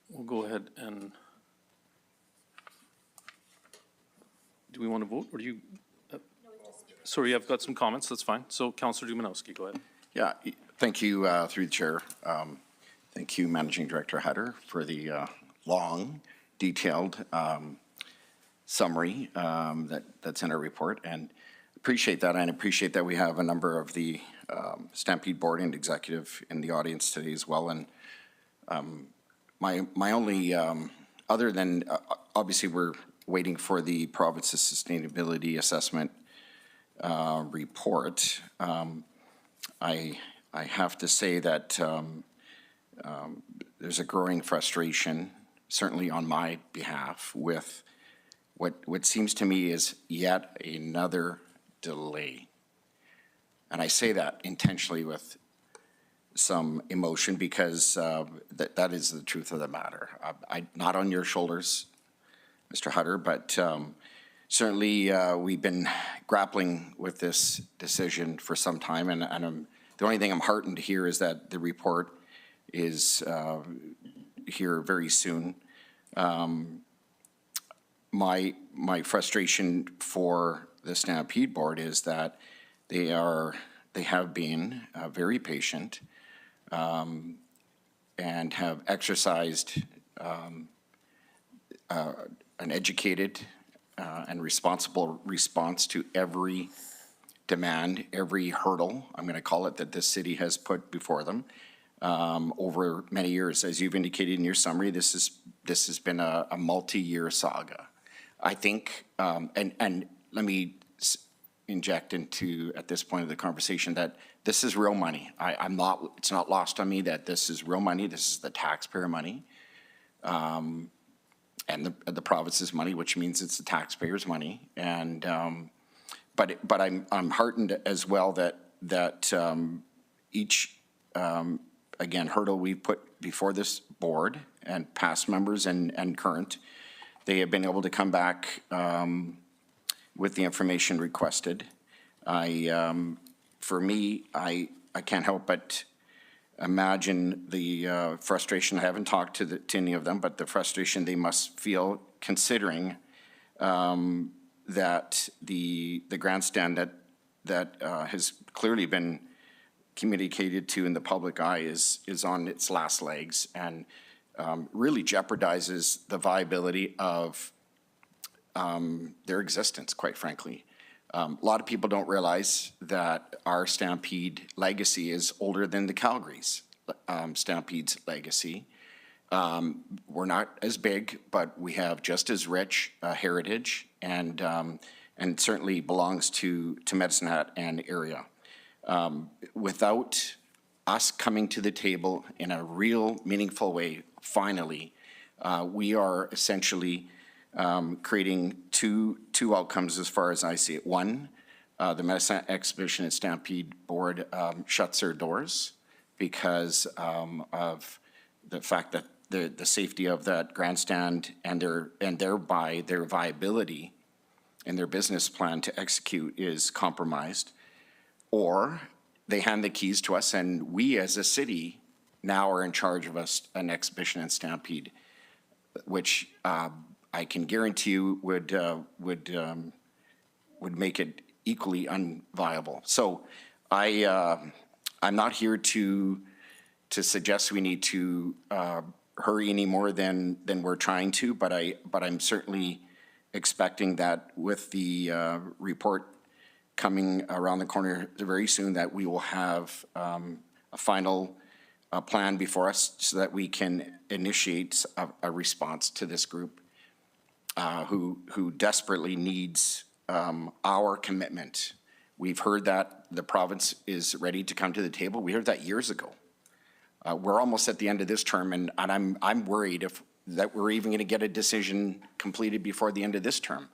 we'll go ahead and, do we want to vote, or do you? Sorry, I've got some comments, that's fine. So Councillor Dumanowski, go ahead. Yeah, thank you through the chair. Thank you, Managing Director Hutter, for the long, detailed summary that's in our report. And Appreciate that, and appreciate that we have a number of the Stampede Board and Executive in the audience today as well. And my only, other than, obviously, we're waiting for the province's sustainability assessment report. I have to say that there's a growing frustration, certainly on my behalf, with what seems to me is yet another delay. And I say that intentionally with some emotion because that is the truth of the matter. Not on your shoulders, Mr. Hutter, but certainly we've been grappling with this decision for some time, and the only thing I'm heartened to hear is that the report is here very soon. My frustration for the Stampede Board is that they have been very patient and have exercised an educated and responsible response to every demand, every hurdle, I'm going to call it, that this city has put before them over many years. As you've indicated in your summary, this has been a multi-year saga. I think, and let me inject into, at this point of the conversation, that this is real money. It's not lost on me that this is real money. This is the taxpayer money. And the province's money, which means it's the taxpayers' money. And but I'm heartened as well that each again hurdle we've put before this board and past members and current, they have been able to come back with the information requested. For me, I can't help but imagine the frustration. I haven't talked to any of them, but the frustration they must feel considering that the grandstand that has clearly been communicated to in the public eye is on its last legs and really jeopardizes the viability of their existence, quite frankly. A lot of people don't realize that our Stampede legacy is older than the Calgary's Stampede's legacy. We're not as big, but we have just as rich a heritage, and certainly belongs to Medicine Hat and area. Without us coming to the table in a real meaningful way, finally, we are essentially creating two outcomes as far as I see it. One, the Medicine Hat Exhibition and Stampede Board shuts their doors because of the fact that the safety of that grandstand and thereby their viability and their business plan to execute is compromised. Or they hand the keys to us and we as a city now are in charge of an exhibition and Stampede, which I can guarantee you would make it equally unviable. So I'm not here to suggest we need to hurry any more than we're trying to, but I'm certainly expecting that with the report coming around the corner very soon, that we will have a final plan before us so that we can initiate a response to this group who desperately needs our commitment. We've heard that the province is ready to come to the table. We heard that years ago. We're almost at the end of this term, and I'm worried that we're even going to get a decision completed before the end of this term.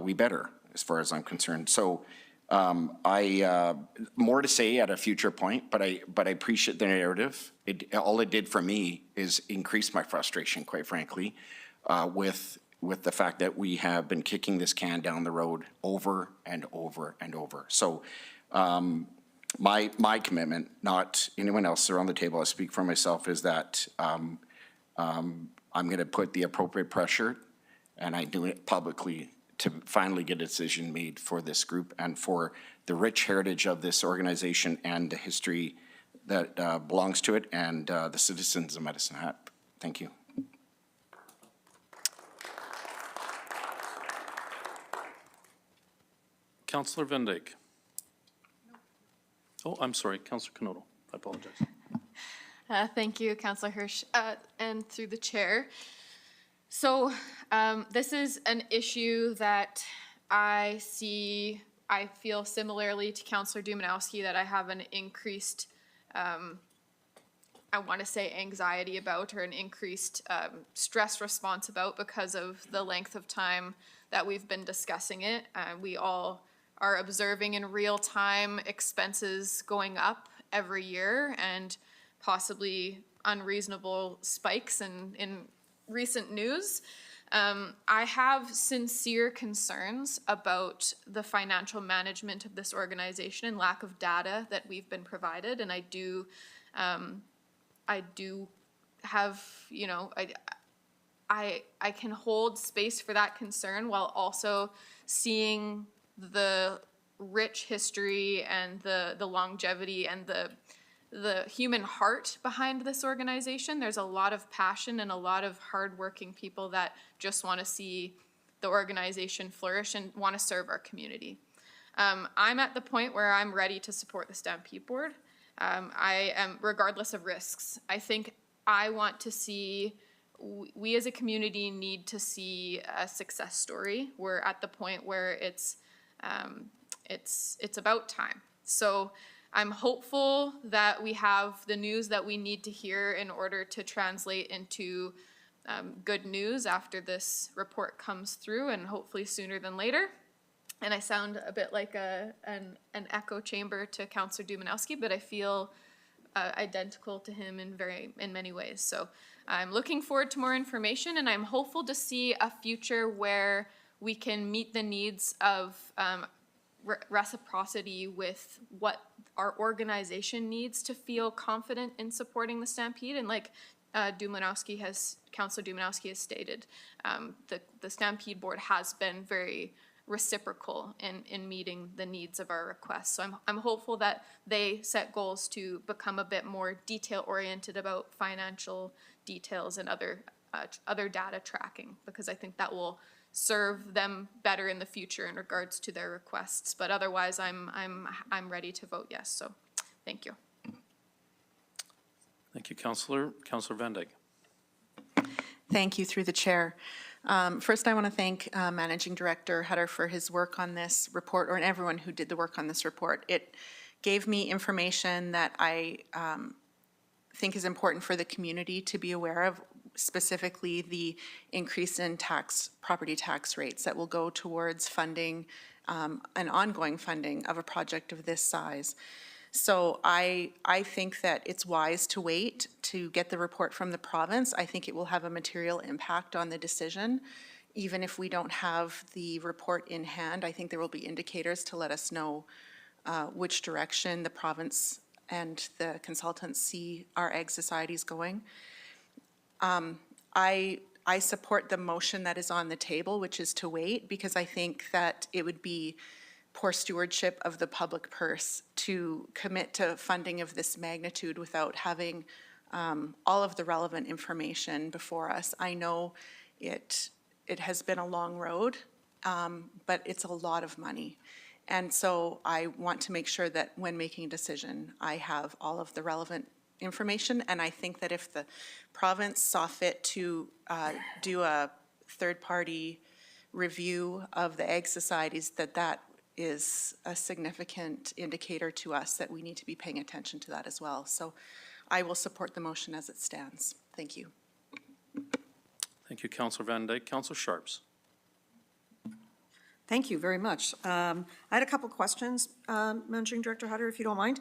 We better, as far as I'm concerned. So more to say at a future point, but I appreciate the narrative. All it did for me is increase my frustration, quite frankly, with the fact that we have been kicking this can down the road over and over and over. So my commitment, not anyone else around the table, I speak for myself, is that I'm going to put the appropriate pressure, and I do it publicly, to finally get a decision made for this group and for the rich heritage of this organization and the history that belongs to it and the citizens of Medicine Hat. Thank you. Counselor Van Dyke. Oh, I'm sorry, Counselor Canoto. I apologize. Thank you, Councillor Hirsch, and through the chair. So this is an issue that I feel similarly to Councillor Dumanowski, that I have an increased, I want to say anxiety about, or an increased stress response about, because of the length of time that we've been discussing it. We all are observing in real time expenses going up every year, and possibly unreasonable spikes in recent news. I have sincere concerns about the financial management of this organization and lack of data that we've been provided, and I do have, you know, I can hold space for that concern while also seeing the rich history and the longevity and the human heart behind this organization. There's a lot of passion and a lot of hardworking people that just want to see the organization flourish and want to serve our community. I'm at the point where I'm ready to support the Stampede Board. I am, regardless of risks. I think I want to see, we as a community need to see a success story. We're at the point where it's about time. So I'm hopeful that we have the news that we need to hear in order to translate into good news after this report comes through, and hopefully sooner than later. And I sound a bit like an echo chamber to Councillor Dumanowski, but I feel identical to him in many ways. So I'm looking forward to more information, and I'm hopeful to see a future where we can meet the needs of reciprocity with what our organization needs to feel confident in supporting the Stampede. And like Councillor Dumanowski has stated, the Stampede Board has been very reciprocal in meeting the needs of our requests. So I'm hopeful that they set goals to become a bit more detail-oriented about financial details and other data tracking, because I think that will serve them better in the future in regards to their requests. But otherwise, I'm ready to vote yes. So, thank you. Thank you, Counselor. Counselor Van Dyke. Thank you, through the chair. First, I want to thank Managing Director Hutter for his work on this report, and everyone who did the work on this report. It gave me information that I think is important for the community to be aware of, specifically the increase in property tax rates that will go towards funding, an ongoing funding of a project of this size. So I think that it's wise to wait to get the report from the province. I think it will have a material impact on the decision. Even if we don't have the report in hand, I think there will be indicators to let us know which direction the province and the consultants see our ag societies going. I support the motion that is on the table, which is to wait, because I think that it would be poor stewardship of the public purse to commit to funding of this magnitude without having all of the relevant information before us. I know it has been a long road, but it's a lot of money. And so I want to make sure that when making a decision, I have all of the relevant information. And I think that if the province saw fit to do a third-party review of the ag societies, that is a significant indicator to us that we need to be paying attention to that as well. So I will support the motion as it stands. Thank you. Thank you, Councillor Van Dyke. Councillor Sharps. Thank you very much. I had a couple questions, Managing Director Hutter, if you don't mind,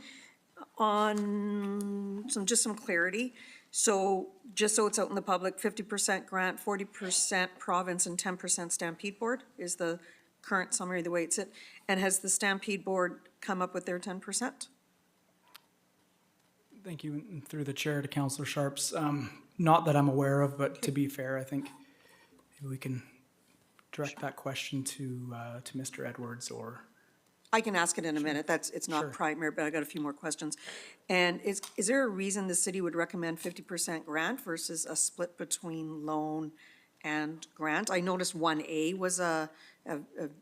on some clarity. So just so it's out in the public, 50% grant, 40% province, and 10% Stampede Board is the current summary, the way it's it. And has the Stampede Board come up with their 10%? Thank you, and through the chair to Councillor Sharps. Not that I'm aware of, but to be fair, I think maybe we can direct that question to Mr. Edwards or. I can ask it in a minute. It's not Sure. primary, but I got a few more questions. And is there a reason the city would recommend 50% grant versus a split between loan and grant. I noticed 1A was a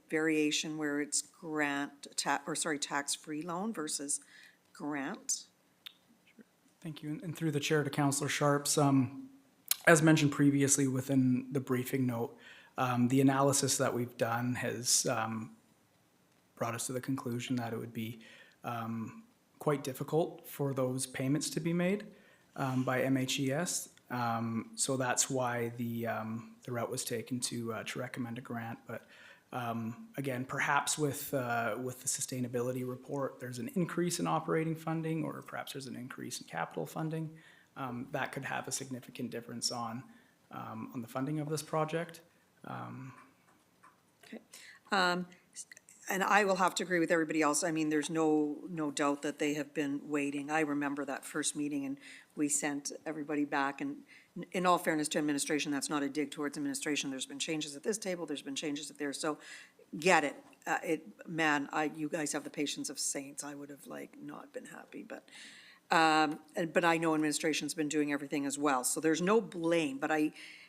variation where it's tax-free loan versus grant. Thank you. And through the chair to Councillor Sharps, as mentioned previously within the briefing note, the analysis that we've done has brought us to the conclusion that it would be quite difficult for those payments to be made by MHES. So that's why the route was taken to recommend a grant. But again, perhaps with the sustainability report, there's an increase in operating funding, or perhaps there's an increase in capital funding. That could have a significant difference on the funding of this project. Okay. And I will have to agree with everybody else. I mean, there's no doubt that they have been waiting. I remember that first meeting, and we sent everybody back. And in all fairness to administration, that's not a dig towards administration. There's been changes at this table, there's been changes at there, so get it. You guys have the patience of saints. I would have not been happy, but I know administration's been doing everything as well, so there's no blame. But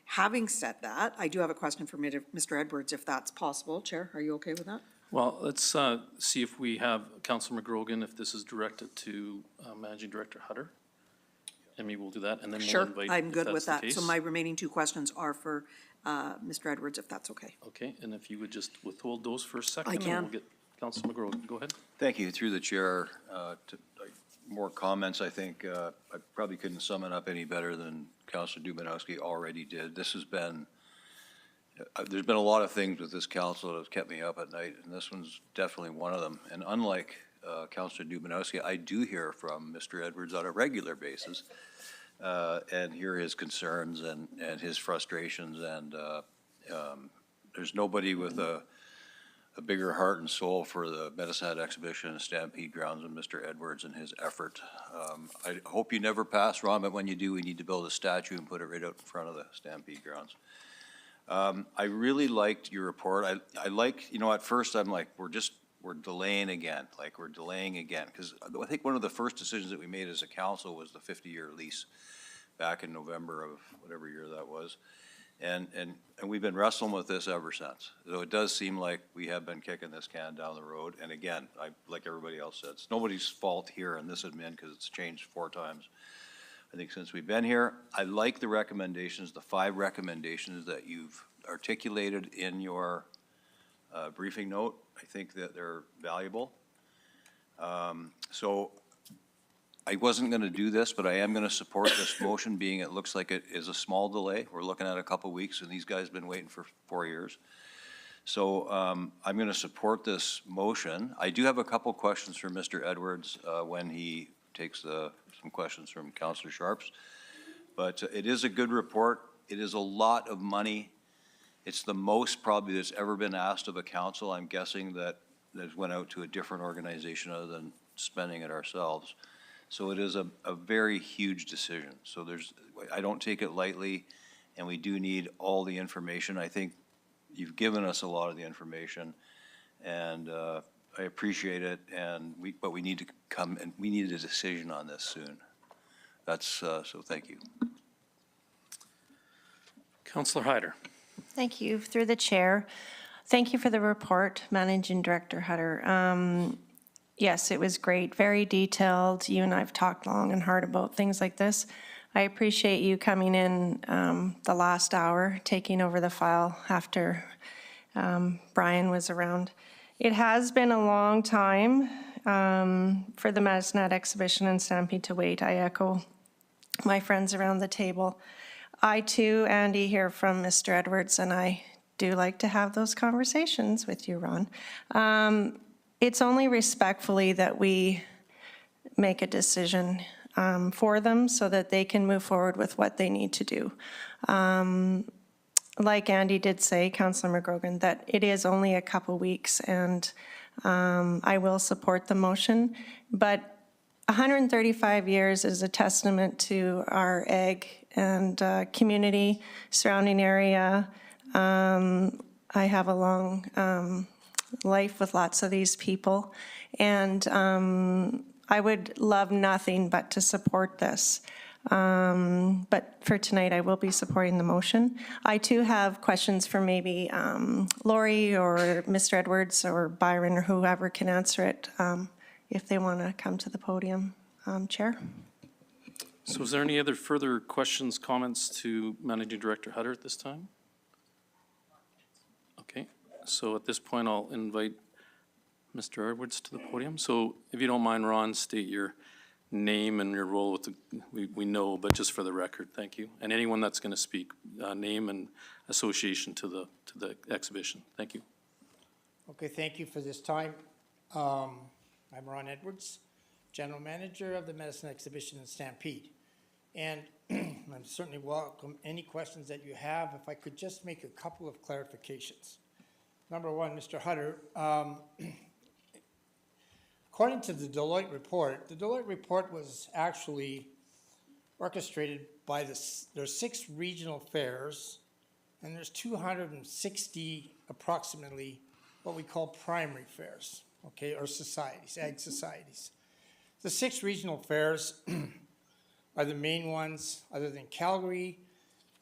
having said that, I do have a question for Mr. Edwards, if that's possible. Chair, are you okay with that? Well, let's see if we have Councilor McGrogan, if this is directed to Managing Director Hutter. And maybe we'll do that, and then we'll Sure, invite, I'm if good that's with the that. case. So my remaining two questions are for Mr. Edwards, if that's okay. Okay, and if you would just withhold those for a second. I And can. we'll get Councilor McGrogan. Go ahead. Thank you. Through the chair, more comments, I think. I probably couldn't sum it up any better than Councilor Dubanowski already did. This has been, there's been a lot of things with this council that have kept me up at night, and this one's definitely one of them. And unlike Councilor Dubanowski, I do hear from Mr. Edwards on a regular basis and hear his concerns and his frustrations. And there's nobody with a bigger heart and soul for the Medicine Hat exhibition and Stampede grounds than Mr. Edwards and his effort. I hope you never pass, Ron, but when you do, we need to build a statue and put it right out in front of the Stampede grounds. I really liked your report. I like, at first I'm like, we're delaying again, because I think one of the first decisions that we made as a council was the 50-year lease back in November of whatever year that was. And we've been wrestling with this ever since. So it does seem like we have been kicking this can down the road. And again, like everybody else said, it's nobody's fault here in this admin because it's changed 4 times, I think, since we've been here. I like the recommendations, the 5 recommendations that you've articulated in your briefing note. I think that they're valuable. So I wasn't going to do this, but I am going to support this motion, being it looks like it is a small delay. We're looking at a couple weeks, and these guys have been waiting for 4 years. So I'm going to support this motion. I do have a couple questions for Mr. Edwards when he takes some questions from Councilor Sharps. But it is a good report. It is a lot of money. It's the most probably that's ever been asked of a council. I'm guessing that went out to a different organization other than spending it ourselves. So it is a very huge decision. So I don't take it lightly, and we do need all the information. I think you've given us a lot of the information, and I appreciate it. But we need to come, and we need a decision on this soon. So thank you. Councilor Hyder. Thank you. Through the chair, thank you for the report, Managing Director Hutter. Yes, it was great, very detailed. You and I have talked long and hard about things like this. I appreciate you coming in the last hour, taking over the file after Brian was around. It has been a long time for the Medicine Hat exhibition and Stampede to wait. I echo my friends around the table. I too, Andy, hear from Mr. Edwards, and I do like to have those conversations with you, Ron. It's only respectfully that we make a decision for them so that they can move forward with what they need to do. Like Andy did say, Councillor McGrogan, that it is only a couple weeks, and I will support the motion. But 135 years is a testament to our ag and community, surrounding area. I have a long life with lots of these people, and I would love nothing but to support this. But for tonight, I will be supporting the motion. I too have questions for maybe Lori or Mr. Edwards or Byron or whoever can answer it if they want to come to the podium. Chair? So is there any other further questions, comments to Managing Director Hutter at this time? Okay, so at this point, I'll invite Mr. Edwards to the podium. So if you don't mind, Ron, state your name and your role with the, we know, but just for the record, thank you. And anyone that's going to speak, name and association to the exhibition. Thank you. Okay, thank you for this time. I'm Ron Edwards, General Manager of the Medicine Exhibition in Stampede. And I'm certainly welcome any questions that you have. If I could just make a couple of clarifications. Number one, Mr. Hutter, according to the Deloitte report was actually orchestrated by there's 6 regional fairs, and there's 260 approximately what we call primary fairs, okay, or societies, ag societies. The 6 regional fairs are the main ones, other than Calgary.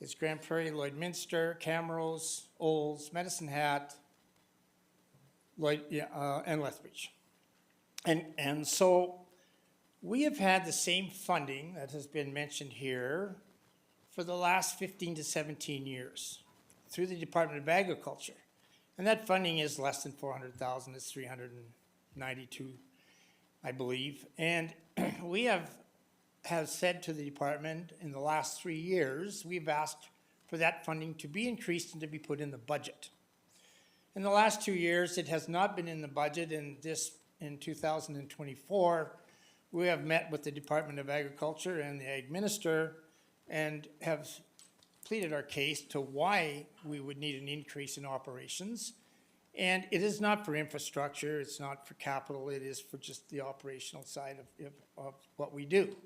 It's Grand Prairie, Lloydminster, Camrose, Olds, Medicine Hat, and Lethbridge. And so we have had the same funding that has been mentioned here for the last 15 to 17 years through the Department of Agriculture. And that funding is less than 400,000, it's 392, I believe. And we have said to the department in the last 3 years, we've asked for that funding to be increased and to be put in the budget. In the last 2 years, it has not been in the budget, and in 2024, we have met with the Department of Agriculture and the Ag Minister and have pleaded our case to why we would need an increase in operations. And it is not for infrastructure, it's not for capital, it is for just the operational side of what we do.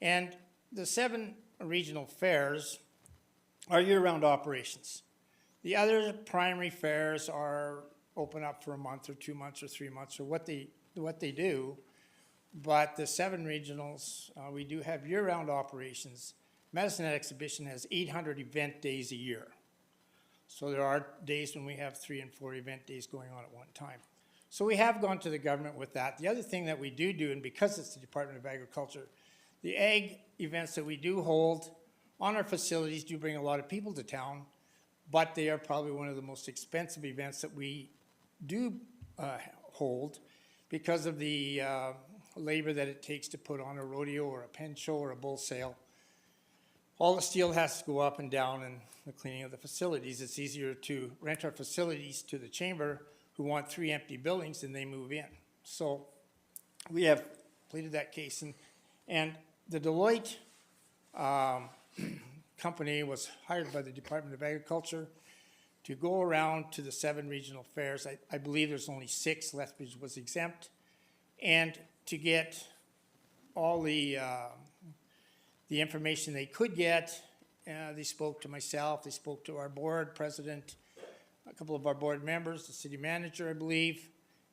And the 7 regional fairs are year-round operations. The other primary fairs are open up for a month or 2 months or 3 months or what they do. But the 7 regionals, we do have year-round operations. Medicine Exhibition has 800 event days a year. So there are days when we have 3 and 4 event days going on at one time. So we have gone to the government with that. The other thing that we do, and because it's the Department of Agriculture, the ag events that we do hold on our facilities do bring a lot of people to town, but they are probably one of the most expensive events that we do hold because of the labor that it takes to put on a rodeo or a pen show or a bull sale. All the steel has to go up and down and the cleaning of the facilities. It's easier to rent our facilities to the chamber who want 3 empty buildings and they move in. So we have pleaded that case. And the Deloitte company was hired by the Department of Agriculture to go around to the 7 regional fairs. I believe there's only 6, Lethbridge was exempt, and to get all the information they could get. They spoke to myself, they spoke to our board president, a couple of our board members, the city manager, I believe,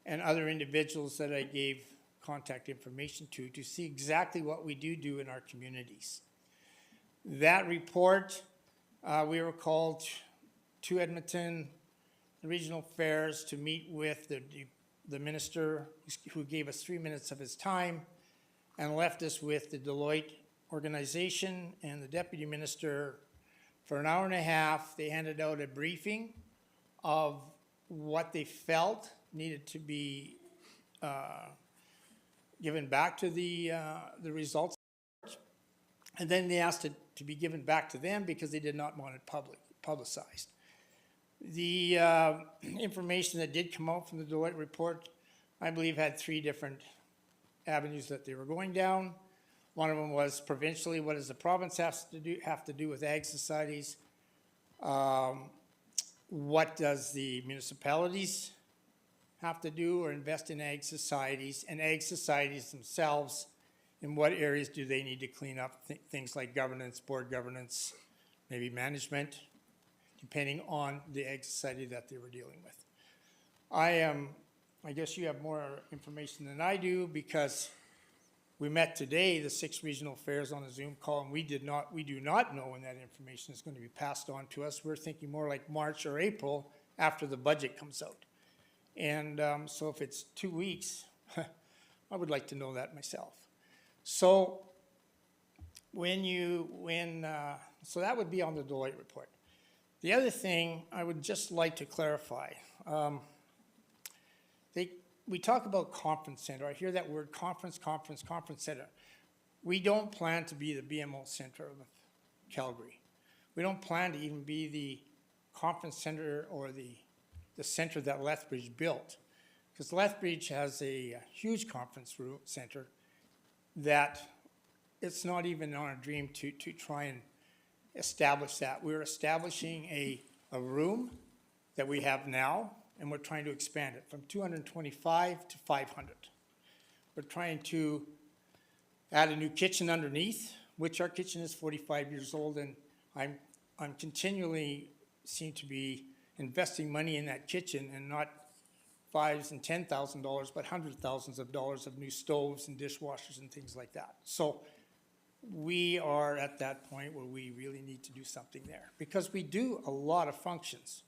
and other individuals that I gave contact information to see exactly what we do in our communities. That report, we were called to Edmonton, the regional fairs, to meet with the minister who gave us 3 minutes of his time and left us with the Deloitte organization and the deputy minister for an hour and a half. They handed out a briefing of what they felt needed to be given back to the results. And then they asked it to be given back to them because they did not want it publicized. The information that did come out from the Deloitte report, I believe, had 3 different avenues that they were going down. One of them was provincially, what does the province have to do with ag societies? What does the municipalities have to do or invest in ag societies, and ag societies themselves, in what areas do they need to clean up? Things like governance, board governance, maybe management, depending on the ag society that they were dealing with. I guess you have more information than I do because We met today, the 6 regional fairs on a Zoom call, and we do not know when that information is going to be passed on to us. We're thinking more like March or April after the budget comes out. And so if it's 2 weeks, I would like to know that myself. So so that would be on the Deloitte report. The other thing I would just like to clarify, we talk about conference center. I hear that word conference center. We don't plan to be the BMO center of Calgary. We don't plan to even be the conference center or the center that Lethbridge built. Because Lethbridge has a huge conference room center that it's not even on our dream to try and establish that. We're establishing a room that we have now, and we're trying to expand it from 225 to 500. We're trying to add a new kitchen underneath, which our kitchen is 45 years old, and I'm continually seem to be investing money in that kitchen, and not $5,000 and $10,000, but hundreds of thousands of dollars of new stoves and dishwashers and things like that. So we are at that point where we really need to do something there, because we do a lot of functions.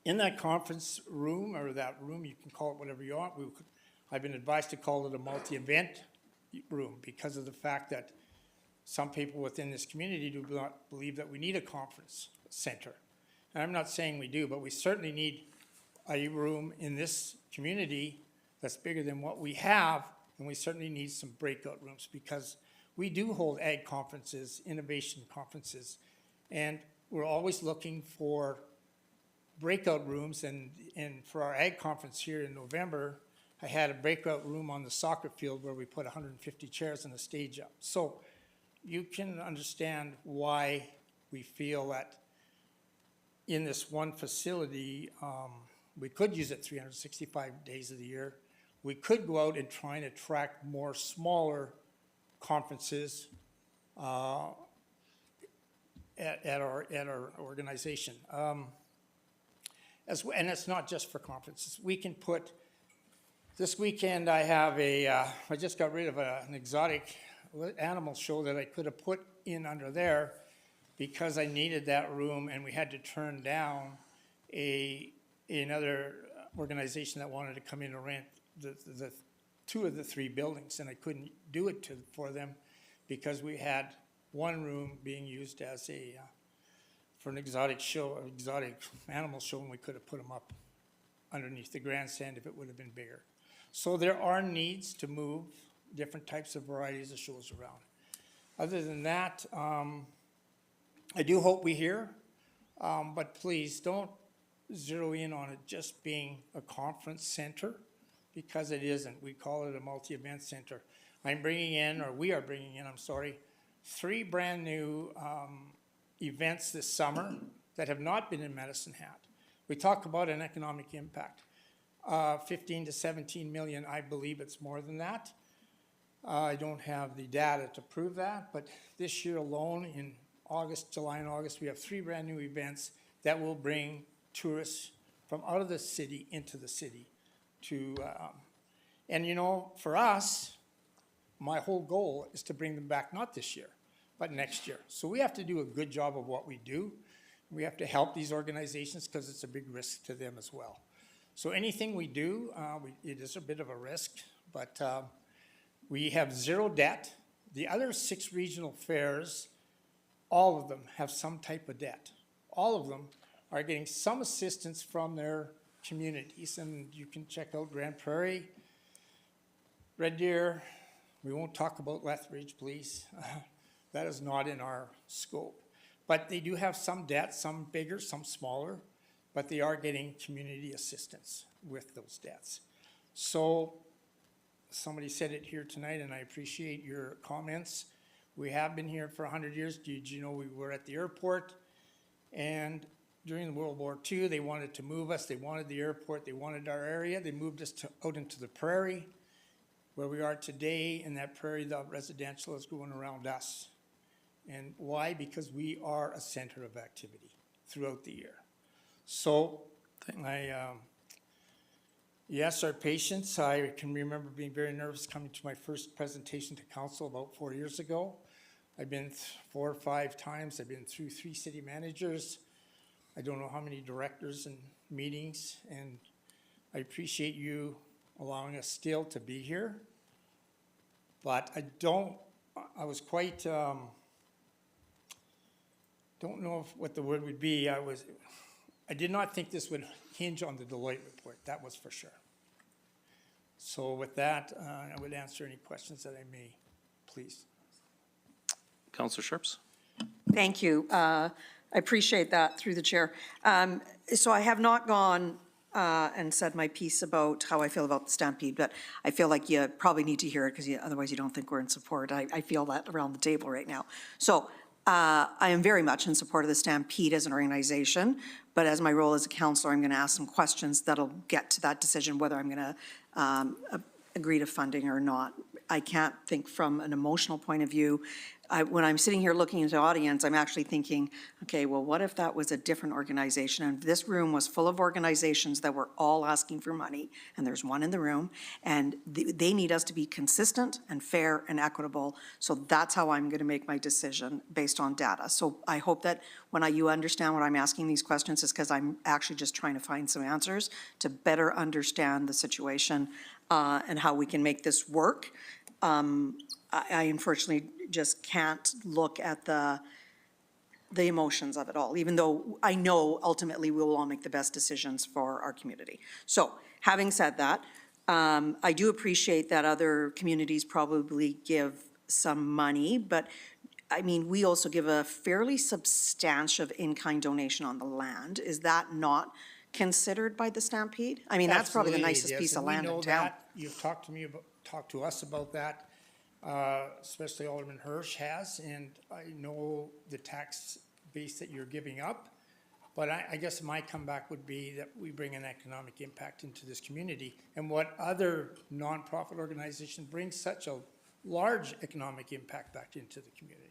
In that conference room, or that room, you can call it whatever you want, I've been advised to call it a multi-event room because of the fact that some people within this community do not believe that we need a conference center. And I'm not saying we do, but we certainly need a room in this community that's bigger than what we have, and we certainly need some breakout rooms, because we do hold ag conferences, innovation conferences, and we're always looking for breakout rooms, and for our ag conference here in November, I had a breakout room on the soccer field where we put 150 chairs and a stage up. So you can understand why we feel that in this one facility, we could use it 365 days of the year. We could go out and try and attract more smaller conferences at our organization. And it's not just for conferences. We can put, this weekend I have I just got rid of an exotic animal show that I could have put in under there because I needed that room, and we had to turn down another organization that wanted to come in and rent the 2 of the 3 buildings, and I couldn't do it for them because we had one room being used as for an exotic animal show, and we could have put them up underneath the grandstand if it would have been bigger. So there are needs to move different types of varieties of shows around. Other than that, I do hope we hear, but please don't zero in on it just being a conference center, because it isn't. We call it a multi-event center. we are bringing in, 3 brand new events this summer that have not been in Medicine Hat. We talk about an economic impact. 15 to 17 million, I believe it's more than that. I don't have the data to prove that, but this year alone, in July and August, we have 3 brand new events that will bring tourists from out of the city into the city to, and you know, for us, my whole goal is to bring them back, not this year, but next year. So we have to do a good job of what we do. We have to help these organizations because it's a big risk to them as well. So anything we do, it is a bit of a risk, but we have 0 debt. The other 6 regional fairs, all of them have some type of debt. All of them are getting some assistance from their communities, and you can check out Grand Prairie, Red Deer. We won't talk about Lethbridge, please. That is not in our scope. But they do have some debt, some bigger, some smaller, but they are getting community assistance with those debts. So somebody said it here tonight, and I appreciate your comments. We have been here for 100 years. Did you know we were at the airport? And during World War II, they wanted to move us. They wanted the airport. They wanted our area. They moved us out into the prairie. Where we are today, in that prairie, the residential is going around us. And why? Because we are a center of activity throughout the year. So Yes, our patience. I can remember being very nervous coming to my first presentation to council about 4 years ago. I've been 4 or 5 times. I've been through 3 city managers. I don't know how many directors and meetings, and I appreciate you allowing us still to be here. But I was quite, don't know what the word would be. I did not think this would hinge on the Deloitte report, that was for sure. So with that, I would answer any questions that I may, please. Counselor Sharps? Thank you. I appreciate that through the chair. So I have not gone and said my piece about how I feel about the Stampede, but I feel like you probably need to hear it because otherwise you don't think we're in support. I feel that around the table right now. So I am very much in support of the Stampede as an organization, but as my role as a counselor, I'm going to ask some questions that'll get to that decision whether I'm going to agree to funding or not. I can't think from an emotional point of view. When I'm sitting here looking into the audience, I'm actually thinking, okay, well, what if that was a different organization? And this room was full of organizations that were all asking for money, and there's one in the room, and they need us to be consistent and fair and equitable. So that's how I'm going to make my decision based on data. So I hope that when you understand what I'm asking these questions is because I'm actually just trying to find some answers to better understand the situation and how we can make this work. I unfortunately just can't look at the emotions of it all, even though I know ultimately we will all make the best decisions for our community. So having said that, I do appreciate that other communities probably give some money, but I mean, we also give a fairly substantive in-kind donation on the land. Is that not considered by the Stampede? I mean, that's probably the Absolutely it nicest is, piece of and we land in know town. that. You've talked to us about that, especially Alderman Hirsch has, and I know the tax base that you're giving up. But I guess my comeback would be that we bring an economic impact into this community. And what other nonprofit organization brings such a large economic impact back into the community?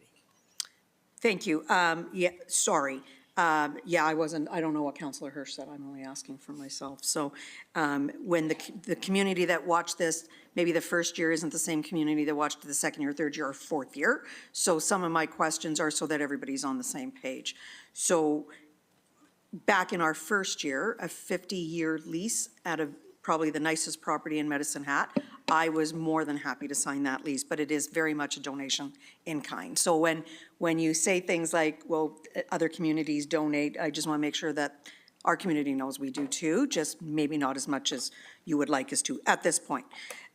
Thank you. Yeah, sorry. Yeah, I don't know what Councillor Hirsch said. I'm only asking for myself. So when the community that watched this, maybe the first year isn't the same community that watched the second year, third year, or fourth year. So some of my questions are so that everybody's on the same page. So back in our first year, a 50-year lease at probably the nicest property in Medicine Hat, I was more than happy to sign that lease, but it is very much a donation in kind. So when you say things like, well, other communities donate, I just want to make sure that our community knows we do too, just maybe not as much as you would like us to at this point.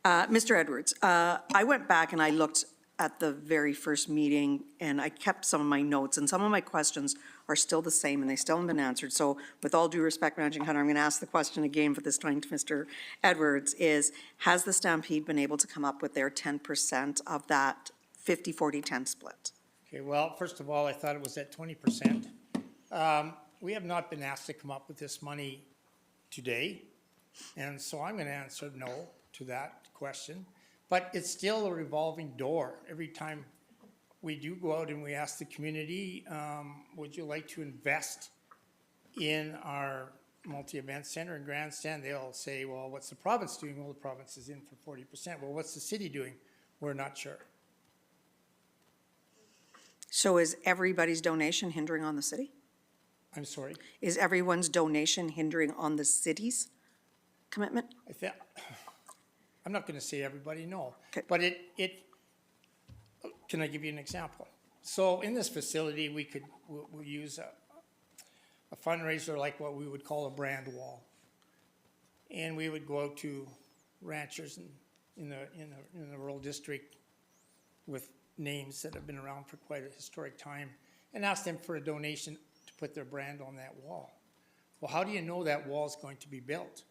Mr. Edwards, I went back and I looked at the very first meeting and I kept some of my notes and some of my questions are still the same and they still haven't been answered. So with all due respect, Managing Hunter, I'm going to ask the question again for this time to Mr. Edwards has the Stampede been able to come up with their 10% of that 50-40-10 split? Okay, well, first of all, I thought it was at 20%. We have not been asked to come up with this money today, and so I'm going to answer no to that question. But it's still a revolving door. Every time we do go out and we ask the community, would you like to invest in our multi-event center and grandstand? They'll say, well, what's the province doing? Well, the province is in for 40%. Well, what's the city doing? We're not sure. So is everybody's donation hindering on the city? I'm sorry? Is everyone's donation hindering on the city's commitment? I'm not going to say everybody, no. Okay. But can I give you an example? So in this facility, we'll use a fundraiser like what we would call a brand wall. And we would go out to ranchers in the rural district with names that have been around for quite a historic time and ask them for a donation to put their brand on that wall. Well, how do you know that wall is going to be built?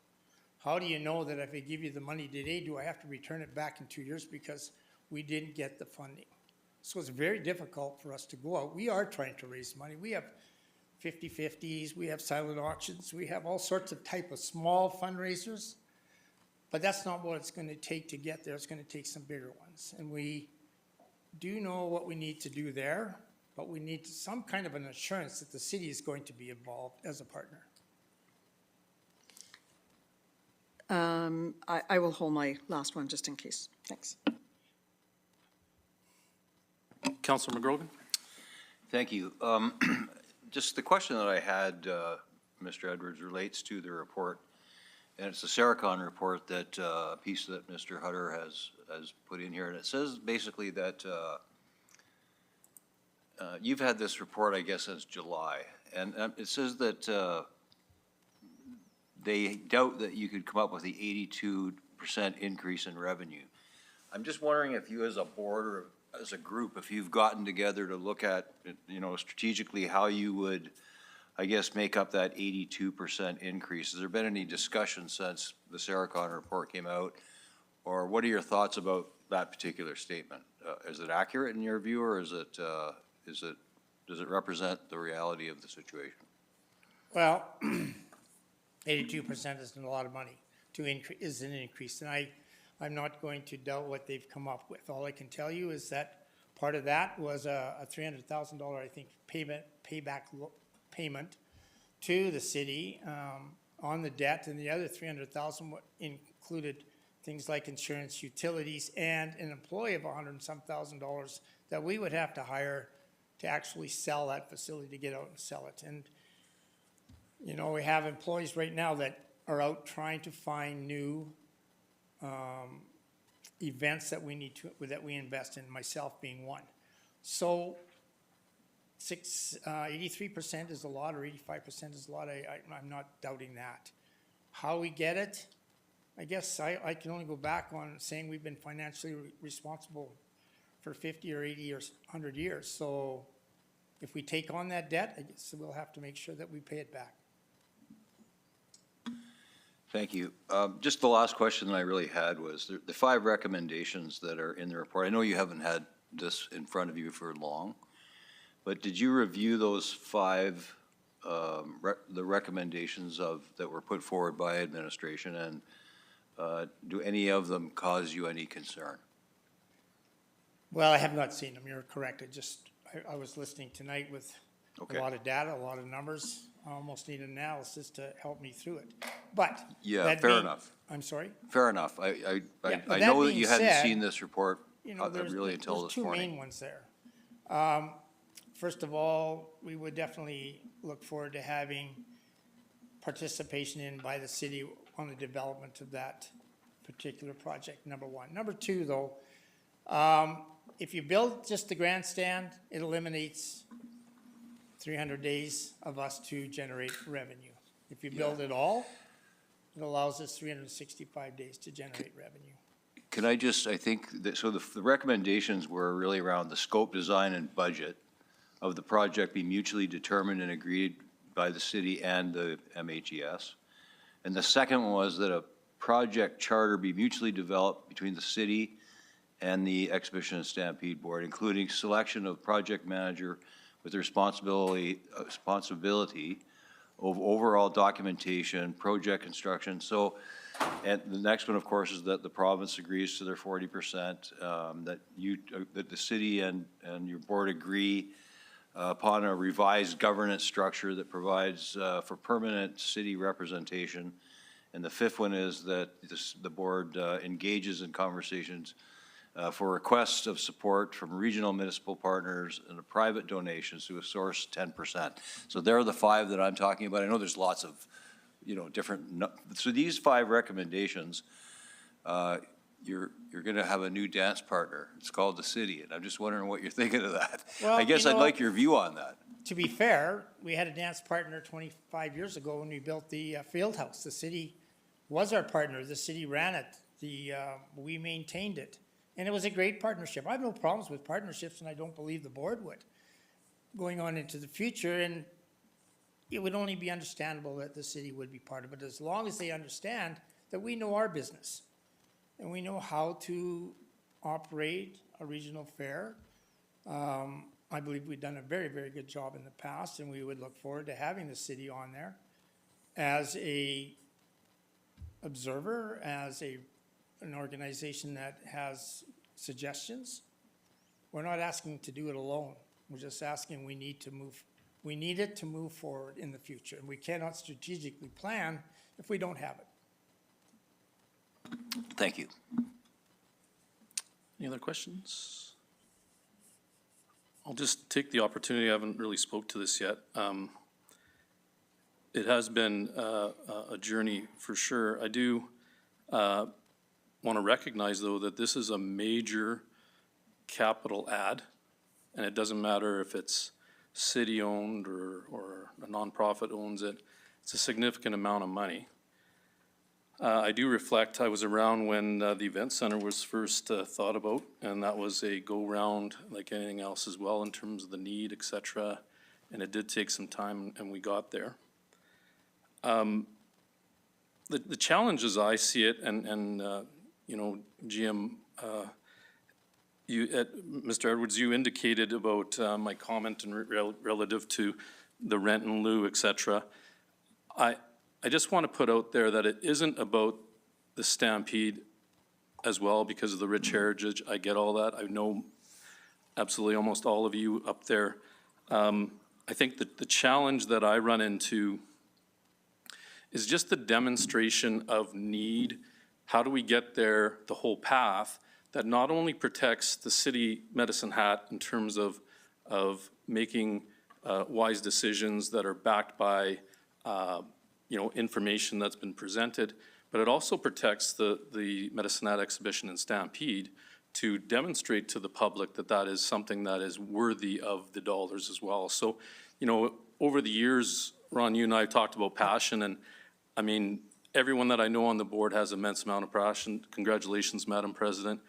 How do you know that if I give you the money today, do I have to return it back in 2 years because we didn't get the funding? So it's very difficult for us to go out. We are trying to raise money. We have 50-50s, we have silent auctions, we have all sorts of type of small fundraisers, but that's not what it's going to take to get there. It's going to take some bigger ones. And we do know what we need to do there, but we need some kind of an assurance that the city is going to be involved as a partner. I will hold my last one just in case. Thanks. Councilor McGrogan? Thank you. Just the question that I had, Mr. Edwards, relates to the report, and it's the Saracon report that, piece that Mr. Hutter has put in here, and it says basically that you've had this report, I guess, since July, and it says that they doubt that you could come up with the 82% increase in revenue. I'm just wondering if you as a board or as a group, if you've gotten together to look at, strategically how you would, I guess, make up that 82% increase. Has there been any discussion since the Saracon report came out? Or what are your thoughts about that particular statement? Is it accurate in your view, or does it represent the reality of the situation? Well, 82% isn't a lot of money is an increase, and I'm not going to doubt what they've come up with. All I can tell you is that part of that was a $300,000, I think, payment to the city on the debt, and the other $300,000 included things like insurance, utilities, and an employee of $100 and some thousand that we would have to hire to actually sell that facility, to get out and sell it. And we have employees right now that are out trying to find new events that we invest in, myself being one. So 83% is a lot, or 85% is a lot. I'm not doubting that. How we get it, I guess I can only go back on saying we've been financially responsible for 50 or 80 or 100 years. So if we take on that debt, I guess we'll have to make sure that we pay it back. Thank you. Just the last question that I really had was the 5 recommendations that are in the report. I know you haven't had this in front of you for long, but did you review those 5, the recommendations that were put forward by administration, and do any of them cause you any concern? Well, I have not seen them. You're correct. I was listening tonight with Okay. a lot of data, a lot of numbers. I almost need analysis to help me through it. But Yeah, that fair being- enough. I'm sorry? Fair enough. I Yeah, but know that that being you hadn't said, seen this report There's really until this two morning. main ones there. First of all, we would definitely look forward to having participation by the city on the development of that particular project, number one. Number two, though, if you build just the grandstand, it eliminates 300 days of us to generate revenue. If you build it all, it allows us 365 days to generate revenue. Can I think that, so the recommendations were really around the scope, design, and budget of the project be mutually determined and agreed by the city and the MHES. And the second one was that a project charter be mutually developed between the city and the Exhibition and Stampede Board, including selection of project manager with the responsibility of overall documentation, project construction. So, and the next one, of course, is that the province agrees to their 40%, that the city and your board agree upon a revised governance structure that provides for permanent city representation. And the fifth one is that the board engages in conversations for requests of support from regional municipal partners and private donations to a source 10%. So there are the 5 that I'm talking about. I know there's lots of, different, so these 5 recommendations, you're going to have a new dance partner. It's called the city, and I'm just wondering what you're thinking of that. Well, I guess I'd like your view on that. To be fair, we had a dance partner 25 years ago when we built the field house. The city was our partner. The city ran it. We maintained it. And it was a great partnership. I have no problems with partnerships, and I don't believe the board would, going on into the future. And it would only be understandable that the city would be part of it, as long as they understand that we know our business and we know how to operate a regional fair. I believe we've done a very, very good job in the past, and we would look forward to having the city on there as a observer, as an organization that has suggestions. We're not asking to do it alone. We're just asking we need it to move forward in the future. And we cannot strategically plan if we don't have it. Thank you. Any other questions? I'll just take the opportunity, I haven't really spoke to this yet. It has been a journey for sure. I do want to recognize, though, that this is a major capital add, and it doesn't matter if it's city-owned or a nonprofit owns it. It's a significant amount of money. I do reflect, I was around when the event center was first thought about, and that was a go-round like anything else as well in terms of the need, et cetera. And it did take some time, and we got there. The challenge as I see it, and you know, GM, Mr. Edwards, you indicated about my comment relative to the rent and lieu, et cetera. I just want to put out there that it isn't about the Stampede as well because of the rich heritage. I get all that. I know absolutely almost all of you up there. I think that the challenge that I run into is just the demonstration of need. How do we get there, the whole path, that not only protects the city Medicine Hat in terms of making wise decisions that are backed by you know, information that's been presented, but it also protects the Medicine Hat exhibition and Stampede to demonstrate to the public that that is something that is worthy of the dollars as well. So, you know, over the years, Ron, you and I have talked about passion, and I mean, everyone that I know on the board has immense amount of passion. Congratulations, Madam President.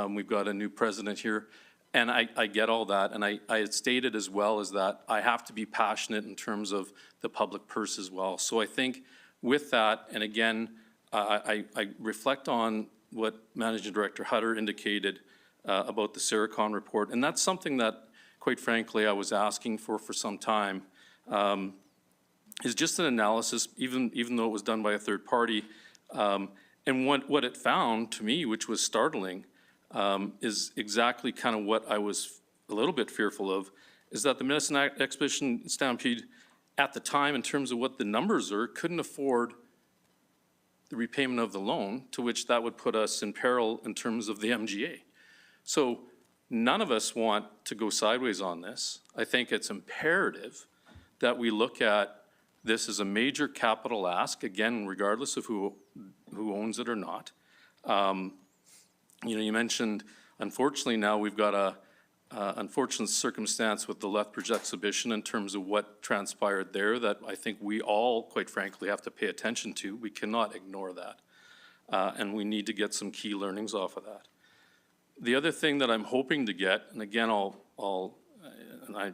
We've got a new president here. And I get all that, and I had stated as well as that I have to be passionate in terms of the public purse as well. So I think with that, and again, I reflect on what Managing Director Hutter indicated about the Sericon report, and that's something that, quite frankly, I was asking for some time, is just an analysis, even though it was done by a third party, and what it found to me, which was startling, is exactly kind of what I was a little bit fearful of, is that the Medicine Hat Exhibition Stampede at the time, in terms of what the numbers are, couldn't afford the repayment of the loan, to which that would put us in peril in terms of the MGA. So none of us want to go sideways on this. I think it's imperative that we look at this as a major capital ask, again, regardless of who owns it or not. You know, you mentioned, unfortunately now we've got a unfortunate circumstance with the Lethbridge exhibition in terms of what transpired there that I think we all, quite frankly, have to pay attention to. We cannot ignore that. And we need to get some key learnings off of that. The other thing that I'm hoping to get, and again, I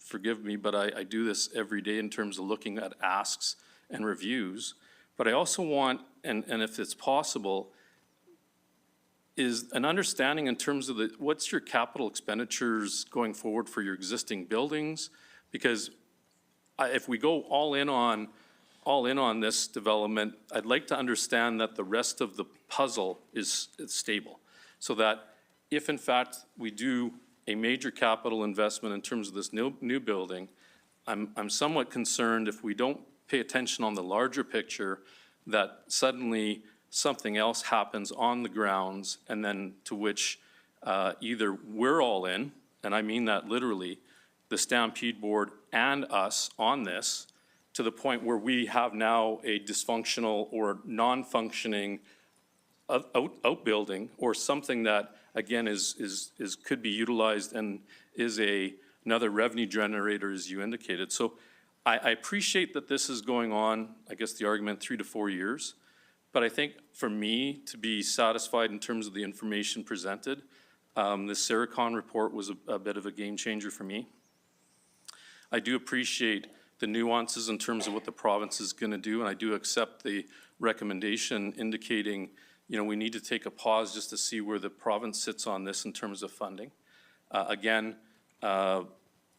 forgive me, but I do this every day in terms of looking at asks and reviews, but I also want, and if it's possible, is an understanding in terms of what's your capital expenditures going forward for your existing buildings? Because if we go all in on this development, I'd like to understand that the rest of the puzzle is stable, so that if in fact we do a major capital investment in terms of this new building, I'm somewhat concerned if we don't pay attention on the larger picture, that suddenly something else happens on the grounds, and then to which either we're all in, and I mean that literally, the Stampede Board and us on this, to the point where we have now a dysfunctional or non-functioning outbuilding, or something that, again, could be utilized and is another revenue generator, as you indicated. So I appreciate that this is going on, I guess the argument, 3 to 4 years. But I think for me to be satisfied in terms of the information presented, the Sericon report was a bit of a game changer for me. I do appreciate the nuances in terms of what the province is going to do, and I do accept the recommendation indicating, you know, we need to take a pause just to see where the province sits on this in terms of funding. Again,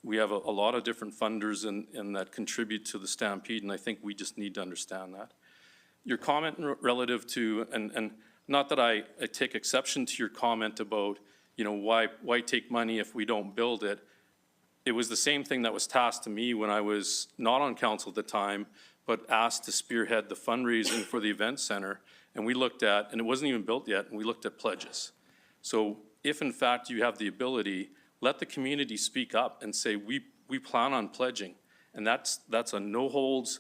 we have a lot of different funders in that contribute to the Stampede, and I think we just need to understand that. Your comment relative to, and not that I take exception to your comment about, you know, why take money if we don't build it? It was the same thing that was tasked to me when I was not on council at the time, but asked to spearhead the fundraising for the event center. and we looked at, and it wasn't even built yet, and we looked at pledges. So if in fact you have the ability, let the community speak up and say, we plan on pledging. And that's a no holds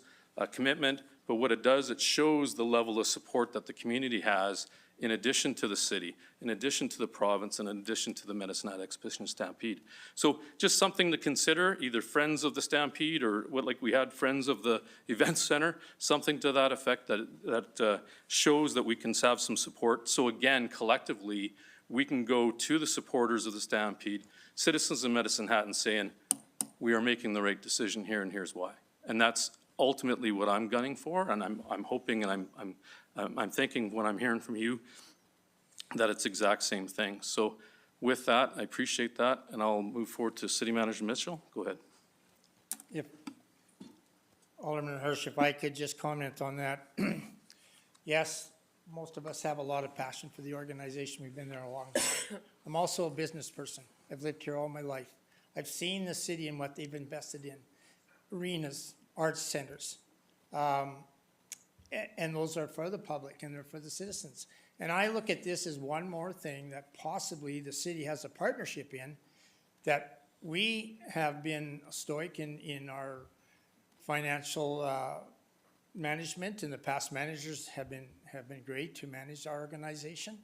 commitment, but what it does, it shows the level of support that the community has in addition to the city, in addition to the province, and in addition to the Medicine Hat Exhibition Stampede. So just something to consider, either friends of the Stampede or what, like we had friends of the event center, something to that effect that shows that we can have some support. So again, collectively, we can go to the supporters of the Stampede, citizens of Medicine Hat, and saying, we are making the right decision here and here's why. And that's ultimately what I'm gunning for, and I'm hoping and I'm thinking when I'm hearing from you that it's exact same thing. So with that, I appreciate that, and I'll move forward to City Manager Mitchell. Go ahead. If, Alderman Hirsch, if I could just comment on that. Yes, most of us have a lot of passion for the organization. We've been there a long time. I'm also a business person. I've lived here all my life. I've seen the city and what they've invested in. Arenas, arts centers. And those are for the public and they're for the citizens. And I look at this as one more thing that possibly the city has a partnership in, that we have been stoic in our financial management, and the past managers have been great to manage our organization.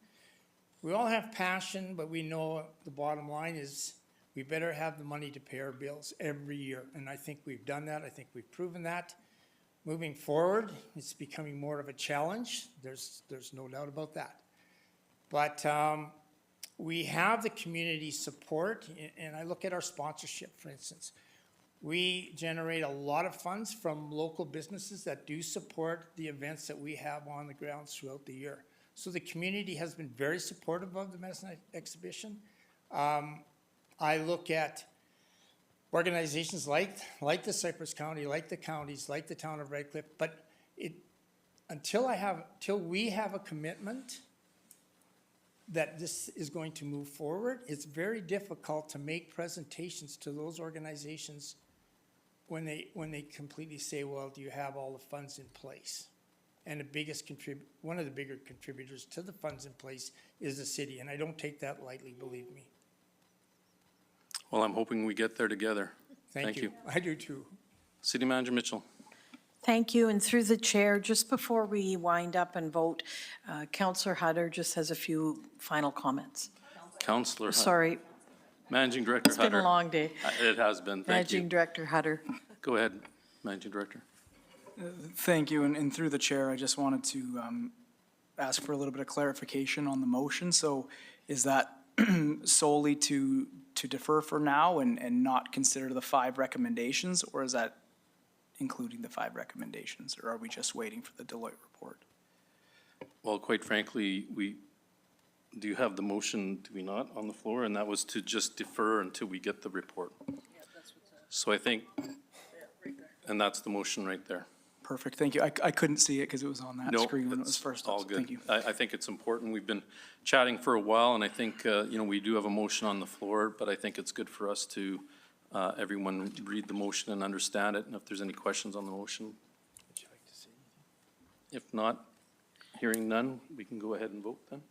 We all have passion, but we know the bottom line is we better have the money to pay our bills every year. And I think we've done that. I think we've proven that. Moving forward, it's becoming more of a challenge. There's no doubt about that. But we have the community support, and I look at our sponsorship, for instance. We generate a lot of funds from local businesses that do support the events that we have on the grounds throughout the year. So the community has been very supportive of the Medicine Hat Exhibition. I look at organizations like the Cypress County, like the counties, like the town of Redcliffe, but until we have a commitment that this is going to move forward, it's very difficult to make presentations to those organizations when they completely say, well, do you have all the funds in place? And one of the bigger contributors to the funds in place is the city, and I don't take that lightly, believe me. Well, I'm hoping we get there together. Thank you. I do too. City Manager Mitchell. Thank you, and through the chair, just before we wind up and vote, Councillor Hutter just has a few final comments. Councillor Hutter. Sorry. Managing Director It's Hutter. been a long day. It has been, thank you. Managing Director Hutter. Go ahead, Managing Director. Thank you, and through the chair, I just wanted to ask for a little bit of clarification on the motion. So is that solely to defer for now and not consider the 5 recommendations, or is that including the 5 recommendations, or are we just waiting for the Deloitte report? Well, quite frankly, we do have the motion, do we not, on the floor? And that was to just defer until we get the report. So I think, and that's the motion right there. Perfect, thank you. I couldn't see it because it was on that screen when it was first up. All So good. thank you. I think it's important. We've been chatting for a while, and I think, we do have a motion on the floor, but I think it's good for us to, everyone read the motion and understand it, and if there's any questions on the motion. Would you like to say anything? If not, hearing none, we can go ahead and vote then.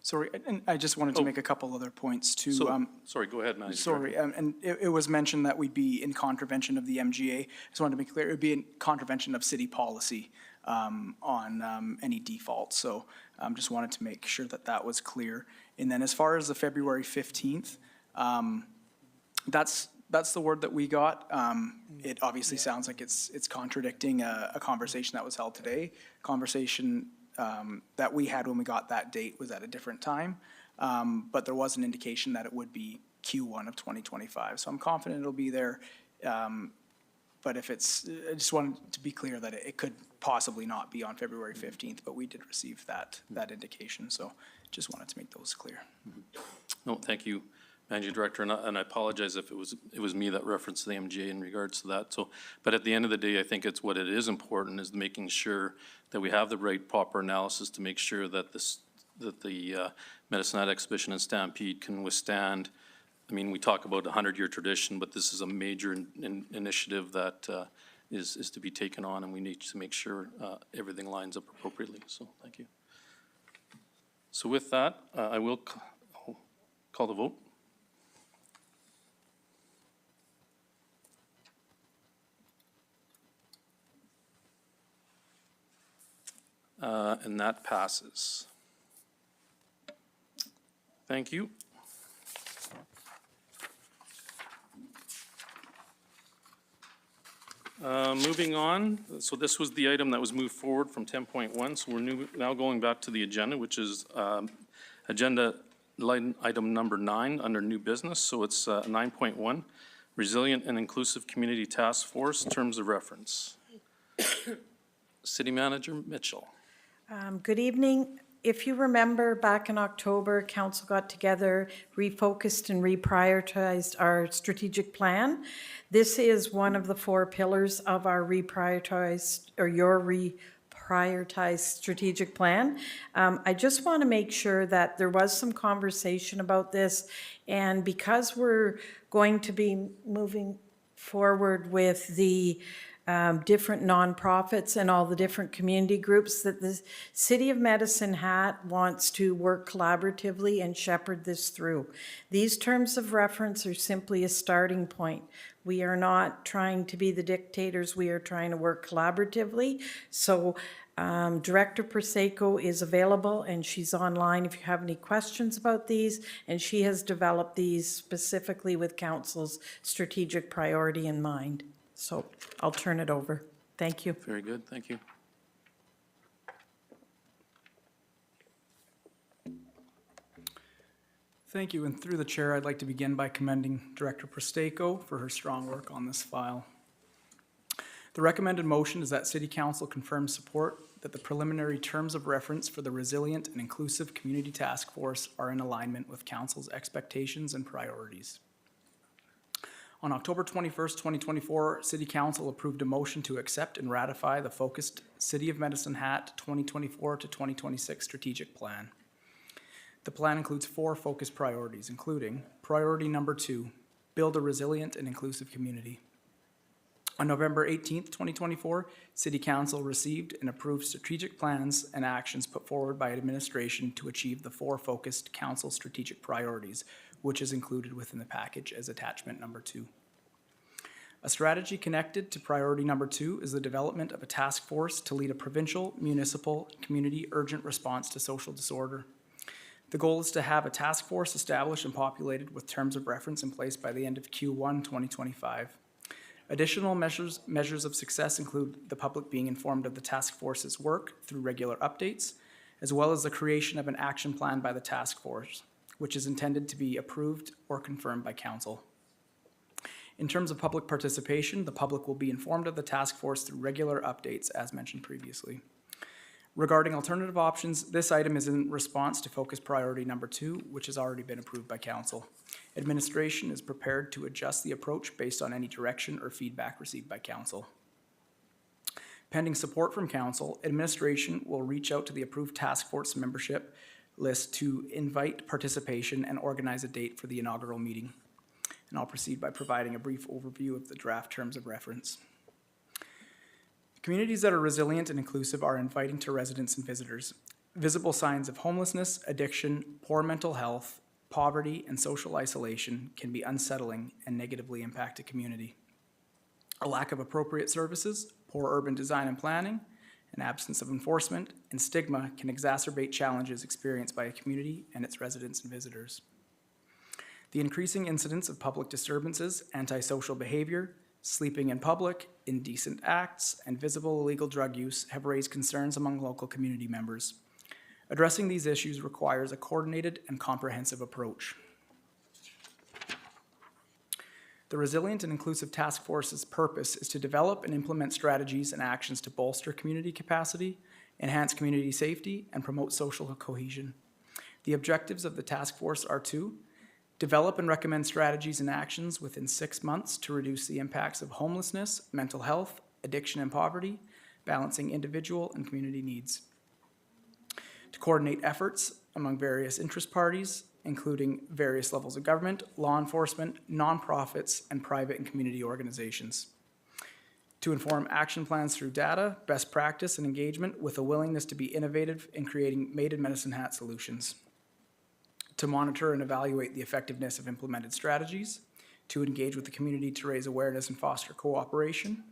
Sorry, and I just wanted to make a couple other points too. So, sorry, go ahead, Manager. Sorry, and it was mentioned that we'd be in contravention of the MGA. Just wanted to make clear, it would be in contravention of city policy on any default. So just wanted to make sure that that was clear. And then as far as the February 15th, that's the word that we got. It obviously sounds like it's contradicting a conversation that was held today. Conversation that we had when we got that date was at a different time, but there was an indication that it would be Q1 of 2025. So I'm confident it'll be there. But if it's, I just wanted to be clear that it could possibly not be on February 15th, but we did receive that indication. So just wanted to make those clear. No, thank you, Managing Director, and I apologize if it was me that referenced the MGA in regards to that. So, but at the end of the day, I think it's what it is important is making sure that we have the right proper analysis to make sure that the Medicine Hat Exhibition and Stampede can withstand. I mean, we talk about a 100-year tradition, but this is a major initiative that is to be taken on, and we need to make sure everything lines up appropriately, so thank you. So with that, I will call the vote. And that passes. Thank you. Moving on, so this was the item that was moved forward from 10.1, so we're now going back to the agenda, which is agenda item number 9 under new business, so it's 9.1, Resilient and Inclusive Community Task Force, Terms of Reference. City Manager Mitchell. Good evening. If you remember, back in October, council got together, refocused and reprioritized our strategic plan. This is one of the 4 pillars of our reprioritized, or your reprioritized strategic plan. I just want to make sure that there was some conversation about this, and because we're going to be moving forward with the different nonprofits and all the different community groups, that the City of Medicine Hat wants to work collaboratively and shepherd this through. These terms of reference are simply a starting point. We are not trying to be the dictators. We are trying to work collaboratively. So Director Prosecco is available, and she's online if you have any questions about these, and she has developed these specifically with council's strategic priority in mind. So I'll turn it over. Thank you. Very good, thank you. Thank you, and through the chair, I'd like to begin by commending Director Prosecco for her strong work on this file. The recommended motion is that City Council confirm support that the preliminary terms of reference for the Resilient and Inclusive Community Task Force are in alignment with Council's expectations and priorities. On October 21st, 2024, City Council approved a motion to accept and ratify the focused City of Medicine Hat 2024 to 2026 strategic plan. The plan includes 4 focused priorities, including priority number 2, build a resilient and inclusive community. On November 18th, 2024, City Council received and approved strategic plans and actions put forward by administration to achieve the 4 focused council strategic priorities, which is included within the package as attachment number 2. A strategy connected to priority number 2 is the development of a task force to lead a provincial, municipal, community urgent response to social disorder. The goal is to have a task force established and populated with terms of reference in place by the end of Q1 2025. Additional measures of success include the public being informed of the task force's work through regular updates, as well as the creation of an action plan by the task force, which is intended to be approved or confirmed by council. In terms of public participation, the public will be informed of the task force through regular updates, as mentioned previously. Regarding alternative options, this item is in response to focus priority number 2, which has already been approved by council. Administration is prepared to adjust the approach based on any direction or feedback received by council. Pending support from council, administration will reach out to the approved task force membership list to invite participation and organize a date for the inaugural meeting. And I'll proceed by providing a brief overview of the draft terms of reference. Communities that are resilient and inclusive are inviting to residents and visitors. Visible signs of homelessness, addiction, poor mental health, poverty, and social isolation can be unsettling and negatively impact a community. A lack of appropriate services, poor urban design and planning, an absence of enforcement, and stigma can exacerbate challenges experienced by a community and its residents and visitors. The increasing incidence of public disturbances, antisocial behavior, sleeping in public, indecent acts, and visible illegal drug use have raised concerns among local community members. Addressing these issues requires a coordinated and comprehensive approach. The Resilient and Inclusive Task Force's purpose is to develop and implement strategies and actions to bolster community capacity, enhance community safety, and promote social cohesion. The objectives of the task force are to develop and recommend strategies and actions within 6 months to reduce the impacts of homelessness, mental health, addiction and poverty, balancing individual and community needs. To coordinate efforts among various interest parties, including various levels of government, law enforcement, nonprofits, and private and community organizations. to inform action plans through data, best practice, and engagement with a willingness to be innovative in creating Made in Medicine Hat solutions, to monitor and evaluate the effectiveness of implemented strategies, to engage with the community to raise awareness and foster cooperation.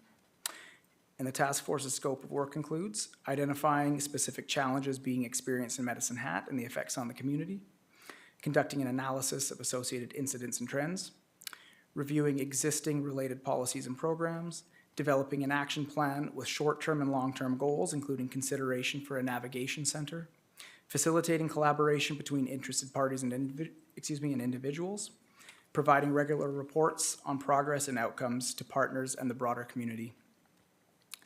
And the task force's scope of work includes identifying specific challenges being experienced in Medicine Hat and the effects on the community, conducting an analysis of associated incidents and trends, reviewing existing related policies and programs, developing an action plan with short-term and long-term goals, including consideration for a navigation center, facilitating collaboration between interested parties and individuals, providing regular reports on progress and outcomes to partners and the broader community.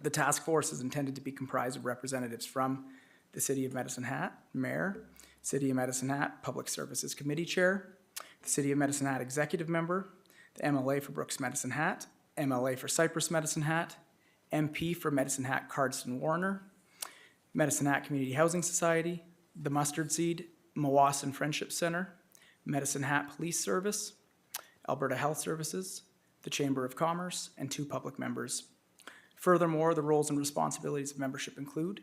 The task force is intended to be comprised of representatives from the City of Medicine Hat, Mayor, City of Medicine Hat Public Services Committee Chair, the City of Medicine Hat Executive Member, the MLA for Brooks Medicine Hat, MLA for Cypress Medicine Hat, MP for Medicine Hat Cardston Warner, Medicine Hat Community Housing Society, the Mustard Seed, Mawassan Friendship Center, Medicine Hat Police Service, Alberta Health Services, the Chamber of Commerce, and 2 public members. Furthermore, the roles and responsibilities of membership include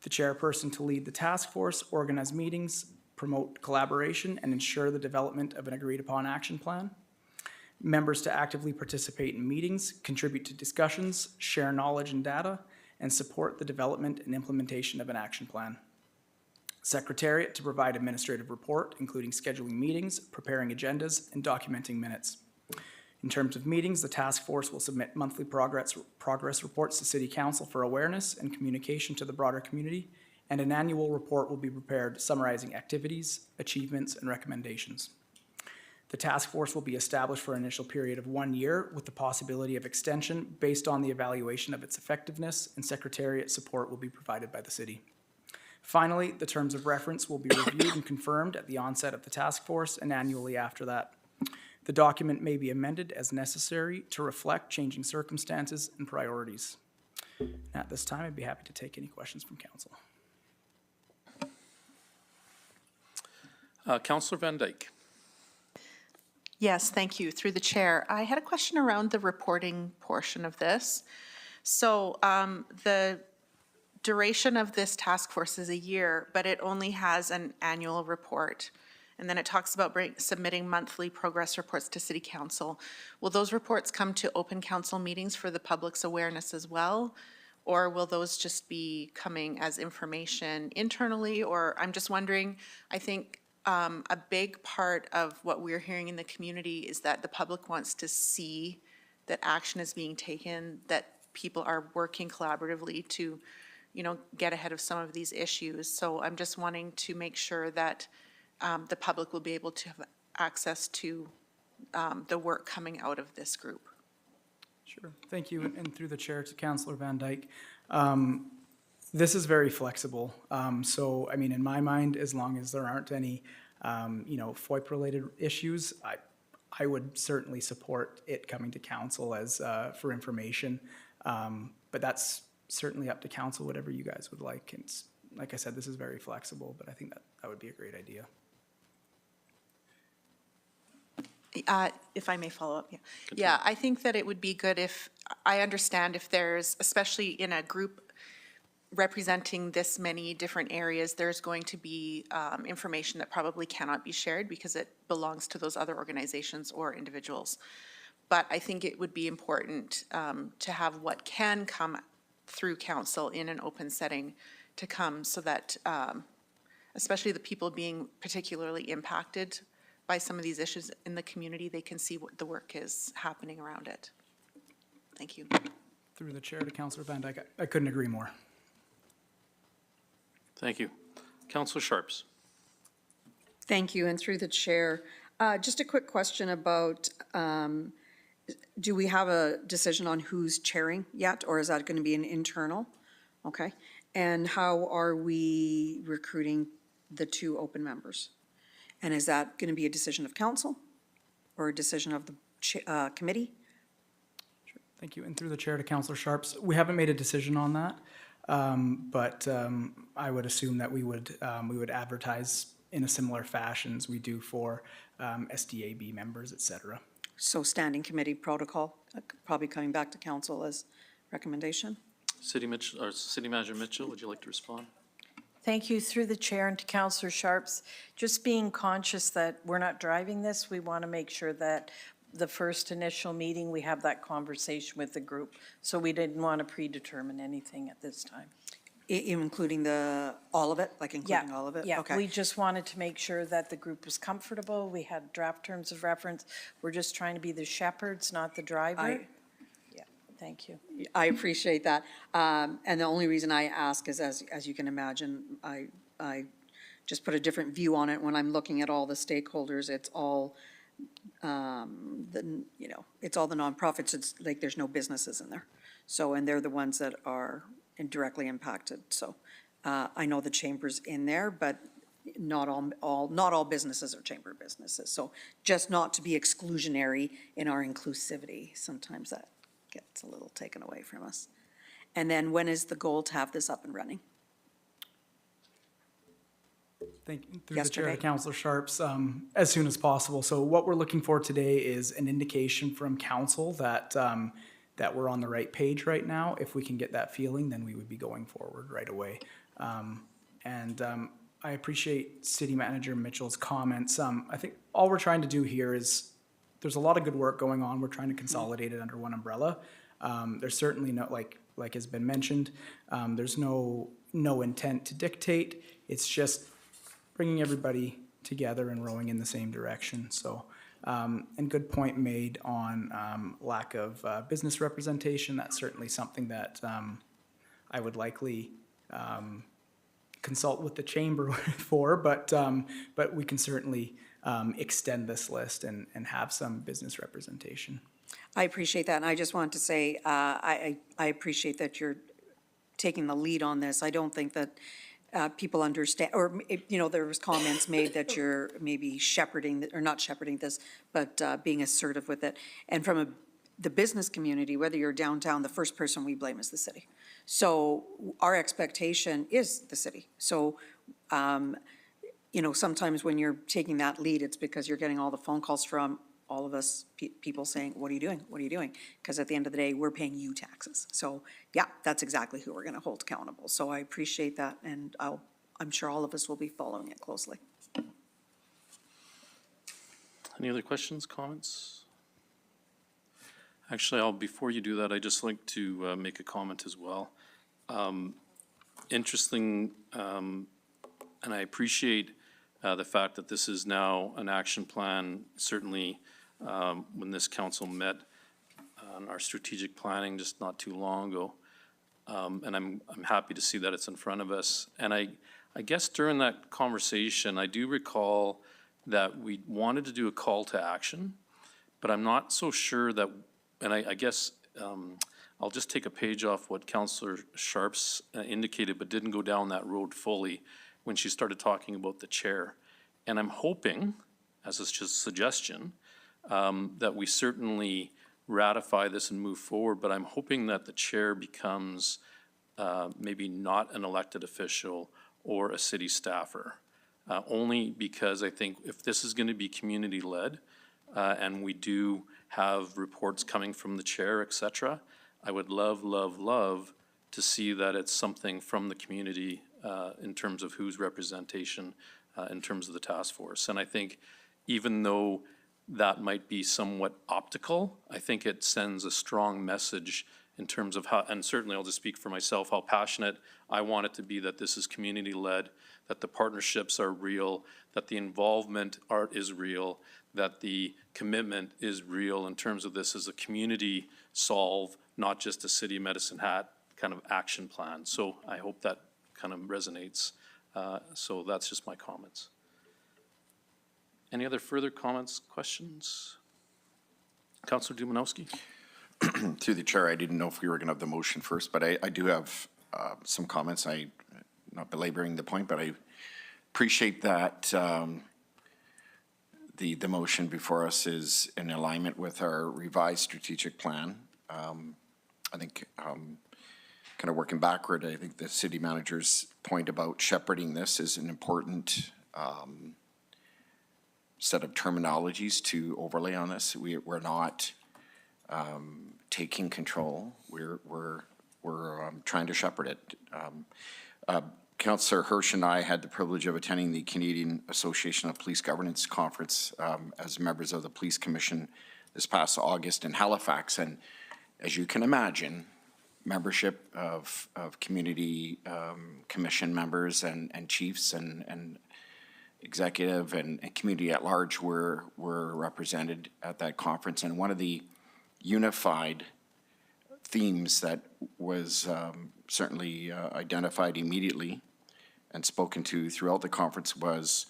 the chairperson to lead the task force, organize meetings, promote collaboration, and ensure the development of an agreed-upon action plan. Members to actively participate in meetings, contribute to discussions, share knowledge and data, and support the development and implementation of an action plan. Secretariat to provide administrative report, including scheduling meetings, preparing agendas, and documenting minutes. In terms of meetings, the task force will submit monthly progress reports to City Council for awareness and communication to the broader community, and an annual report will be prepared summarizing activities, achievements, and recommendations. The task force will be established for an initial period of 1 year with the possibility of extension based on the evaluation of its effectiveness, and Secretariat support will be provided by the City. Finally, the terms of reference will be reviewed and confirmed at the onset of the task force and annually after that. The document may be amended as necessary to reflect changing circumstances and priorities. At this time, I'd be happy to take any questions from council. Councillor Van Dyke. Yes, thank you. Through the chair, I had a question around the reporting portion of this. So the duration of this task force is a year, but it only has an annual report. And then it talks about submitting monthly progress reports to City Council. Will those reports come to open council meetings for the public's awareness as well? Or will those just be coming as information internally? Or I'm just wondering, I think a big part of what we're hearing in the community is that the public wants to see that action is being taken, that people are working collaboratively to, get ahead of some of these issues. So I'm just wanting to make sure that the public will be able to have access to the work coming out of this group. Sure, thank you, and through the chair to Councillor Van Dyke. This is very flexible. So, I mean, in my mind, as long as there aren't any, FOIP-related issues, I would certainly support it coming to council as for information. But that's certainly up to council, whatever you guys would like. It's, like I said, this is very flexible, but I think that would be a great idea. If I may follow up, yeah. Yeah, I think that it would be good if, I understand if there's, especially in a group representing this many different areas, there's going to be information that probably cannot be shared because it belongs to those other organizations or individuals. But I think it would be important to have what can come through council in an open setting to come so that, especially the people being particularly impacted by some of these issues in the community, they can see what the work is happening around it. Thank you. Through the chair to Councillor Van Dyke, I couldn't agree more. Thank you. Councillor Sharps. Thank you, and through the chair, just a quick question about, do we have a decision on who's chairing yet, or is that going to be an internal? Okay, and how are we recruiting the 2 open members? And is that going to be a decision of council or a decision of the committee? Sure. Thank you, and through the chair to Councillor Sharps, we haven't made a decision on that, but I would assume that we would advertise in a similar fashion as we do for SDAB members, et cetera. So standing committee protocol, probably coming back to council as recommendation. City Manager Mitchell, would you like to respond? Thank you through the chair and to Councillor Sharps. Just being conscious that we're not driving this, we want to make sure that the first initial meeting, we have that conversation with the group. So we didn't want to predetermine anything at this time. Including all of it, like including all of it? Yeah, Okay. we just wanted to make sure that the group was comfortable. We had draft terms of reference. We're just trying to be the shepherds, not the driver. Yeah, thank you. I appreciate that. And the only reason I ask is, as you can imagine, I just put a different view on it. When I'm looking at all the stakeholders, it's all, it's all the nonprofits. It's like there's no businesses in there. So, and they're the ones that are indirectly impacted. So I know the chamber's in there, but not all businesses are chamber businesses. So just not to be exclusionary in our inclusivity. Sometimes that gets a little taken away from us. And then when is the goal to have this up and running? Thank you. Through the chair Yesterday. to Councillor Sharps, as soon as possible. So what we're looking for today is an indication from council that, that we're on the right page right now. If we can get that feeling, then we would be going forward right away. I appreciate City Manager Mitchell's comments. I think all we're trying to do here is, there's a lot of good work going on. We're trying to consolidate it under one umbrella. There's certainly no, like has been mentioned, there's no intent to dictate. It's just bringing everybody together and rowing in the same direction. So, and good point made on lack of business representation. That's certainly something that I would likely consult with the chamber for, but we can certainly extend this list and have some business representation. I appreciate that, and I just want to say, I appreciate that you're taking the lead on this. I don't think that people understand, or, there was comments made that you're maybe shepherding, or not shepherding this, but being assertive with it. And from the business community, whether you're downtown, the first person we blame is the city. So our expectation is the city. So, sometimes when you're taking that lead, it's because you're getting all the phone calls from all of us, people saying, what are you doing? What are you doing? Because at the end of the day, we're paying you taxes. So, yeah, that's exactly who we're going to hold accountable. So I appreciate that, and I'm sure all of us will be following it closely. Any other questions, comments? Actually, before you do that, I'd just like to make a comment as well. Interesting, and I appreciate the fact that this is now an action plan. Certainly, when this council met on our strategic planning just not too long ago, and I'm happy to see that it's in front of us. And I guess during that conversation, I do recall that we wanted to do a call to action, but I'm not so sure that, and I guess I'll just take a page off what Councillor Sharps indicated, but didn't go down that road fully when she started talking about the chair. And I'm hoping, as a suggestion, that we certainly ratify this and move forward, but I'm hoping that the chair becomes maybe not an elected official or a city staffer. Only because I think if this is going to be community-led, and we do have reports coming from the chair, et cetera, I would love to see that it's something from the community in terms of whose representation in terms of the task force. And I think even though that might be somewhat optical, I think it sends a strong message in terms of how, and certainly I'll just speak for myself, how passionate I want it to be that this is community-led, that the partnerships are real, that the involvement is real, that the commitment is real in terms of this as a community solve, not just a City of Medicine Hat kind of action plan. So I hope that kind of resonates. So that's just my comments. Any other further comments, questions? Councillor Dumanowski? Through the chair, I didn't know if we were going to have the motion first, but I do have some comments. Not belaboring the point, but I appreciate that the motion before us is in alignment with our revised strategic plan. I think kind of working backward, I think the city manager's point about shepherding this is an important set of terminologies to overlay on this. We're not taking control. We're trying to shepherd it. Councillor Hirsch and I had the privilege of attending the Canadian Association of Police Governance Conference as members of the Police Commission this past August in Halifax. And as you can imagine, membership of community commission members and chiefs and executive and community at large were represented at that conference. And one of the unified themes that was certainly identified immediately and spoken to throughout the conference was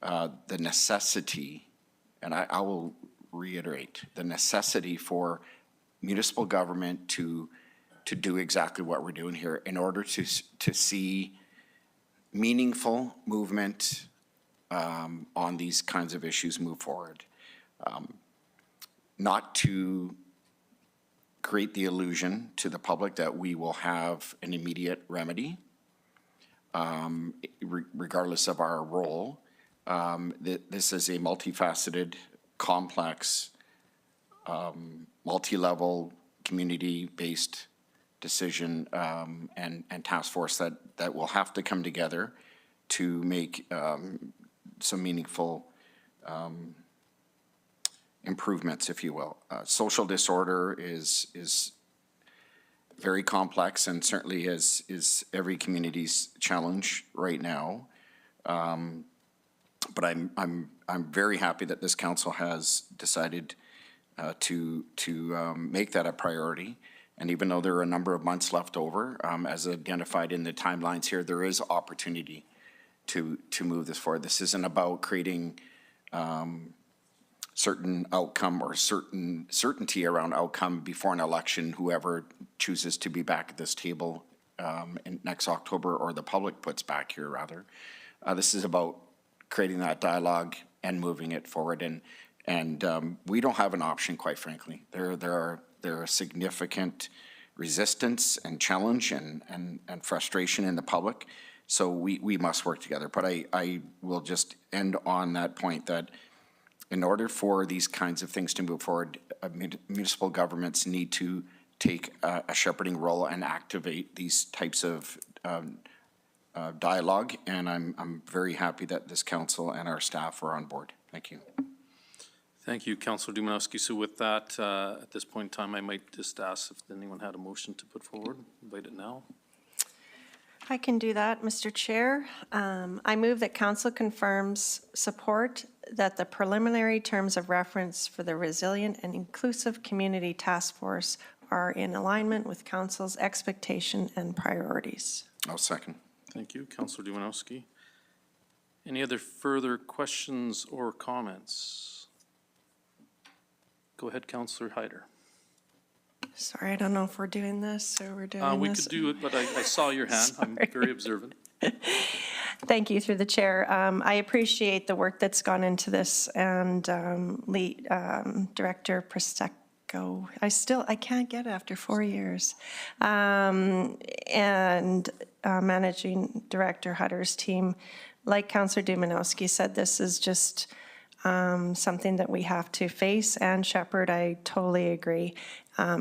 the necessity, and I will reiterate, the necessity for municipal government to do exactly what we're doing here in order to see meaningful movement on these kinds of issues move forward. Not to create the illusion to the public that we will have an immediate remedy, regardless of our role. This is a multifaceted, complex, multi-level, community-based decision and task force that will have to come together to make some meaningful improvements, if you will. Social disorder is very complex and certainly is every community's challenge right now. But I'm very happy that this council has decided to make that a priority. And even though there are a number of months left over, as identified in the timelines here, there is opportunity to move this forward. This isn't about creating certain outcome or certainty around outcome before an election, whoever chooses to be back at this table in next October, or the public puts back here rather. This is about creating that dialogue and moving it forward. And we don't have an option, quite frankly. There are significant resistance and challenge and frustration in the public. So we must work together. But I will just end on that point that in order for these kinds of things to move forward, municipal governments need to take a shepherding role and activate these types of dialogue. And I'm very happy that this council and our staff are on board. Thank you. Thank you, Councillor Dumanowski. So with that, at this point in time, I might just ask if anyone had a motion to put forward. Invite it now. I can do that, Mr. Chair. I move that council confirms support that the preliminary terms of reference for the Resilient and Inclusive Community Task Force are in alignment with council's expectation and priorities. I'll second. Thank you, Councillor Dumanowski. Any other further questions or comments? Go ahead, Councillor Hyder. Sorry, I don't know if we're doing this or we're doing We this. could do it, but I saw your hand. I'm very observant. Thank you, through the chair. I appreciate the work that's gone into this, and Director Prosecco, I can't get it after 4 years. And Managing Director Hutter's team, like Councillor Dumanowski said, this is just something that we have to face and shepherd. I totally agree.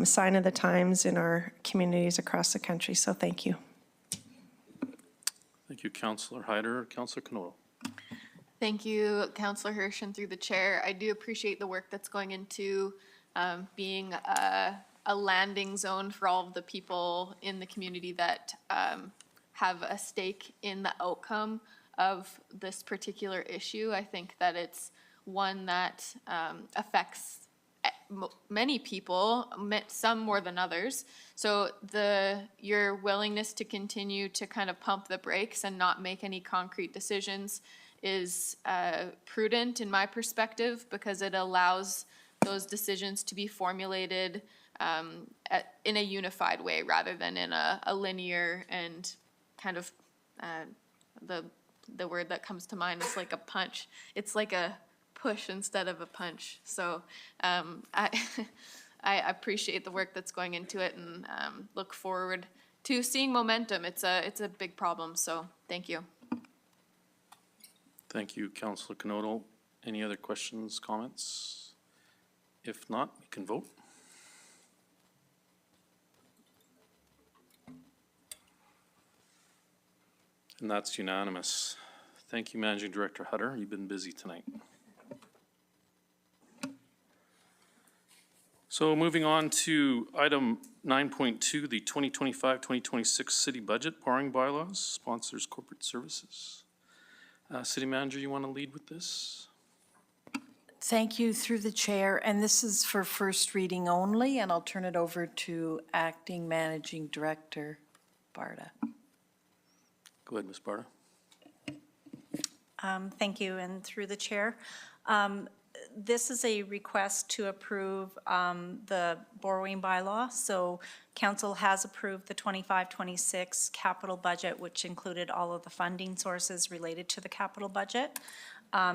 Sign of the times in our communities across the country, so thank you. Thank you, Councillor Hyder. Councillor Knoll. Thank you, Councillor Hirsch, and through the chair. I do appreciate the work that's going into being a landing zone for all of the people in the community that have a stake in the outcome of this particular issue. I think that it's one that affects many people, some more than others. So your willingness to continue to kind of pump the brakes and not make any concrete decisions is prudent in my perspective, because it allows those decisions to be formulated in a unified way rather than in a linear and kind of the word that comes to mind is like a punch. It's like a push instead of a punch. So I appreciate the work that's going into it, and look forward to seeing momentum. It's a big problem, so thank you. Thank you, Councillor Knodel. Any other questions, comments? If not, we can vote. And that's unanimous. Thank you, Managing Director Hutter. You've been busy tonight. So moving on to item 9.2, the 2025-2026 city budget borrowing bylaws, sponsors corporate services. City Manager, you want to lead with this? Thank you through the chair, and this is for first reading only, and I'll turn it over to Acting Managing Director Barta. Go ahead, Ms. Barta. Thank you, and through the chair. This is a request to approve the borrowing bylaw. So council has approved the 25-26 capital budget, which included all of the funding sources related to the capital budget.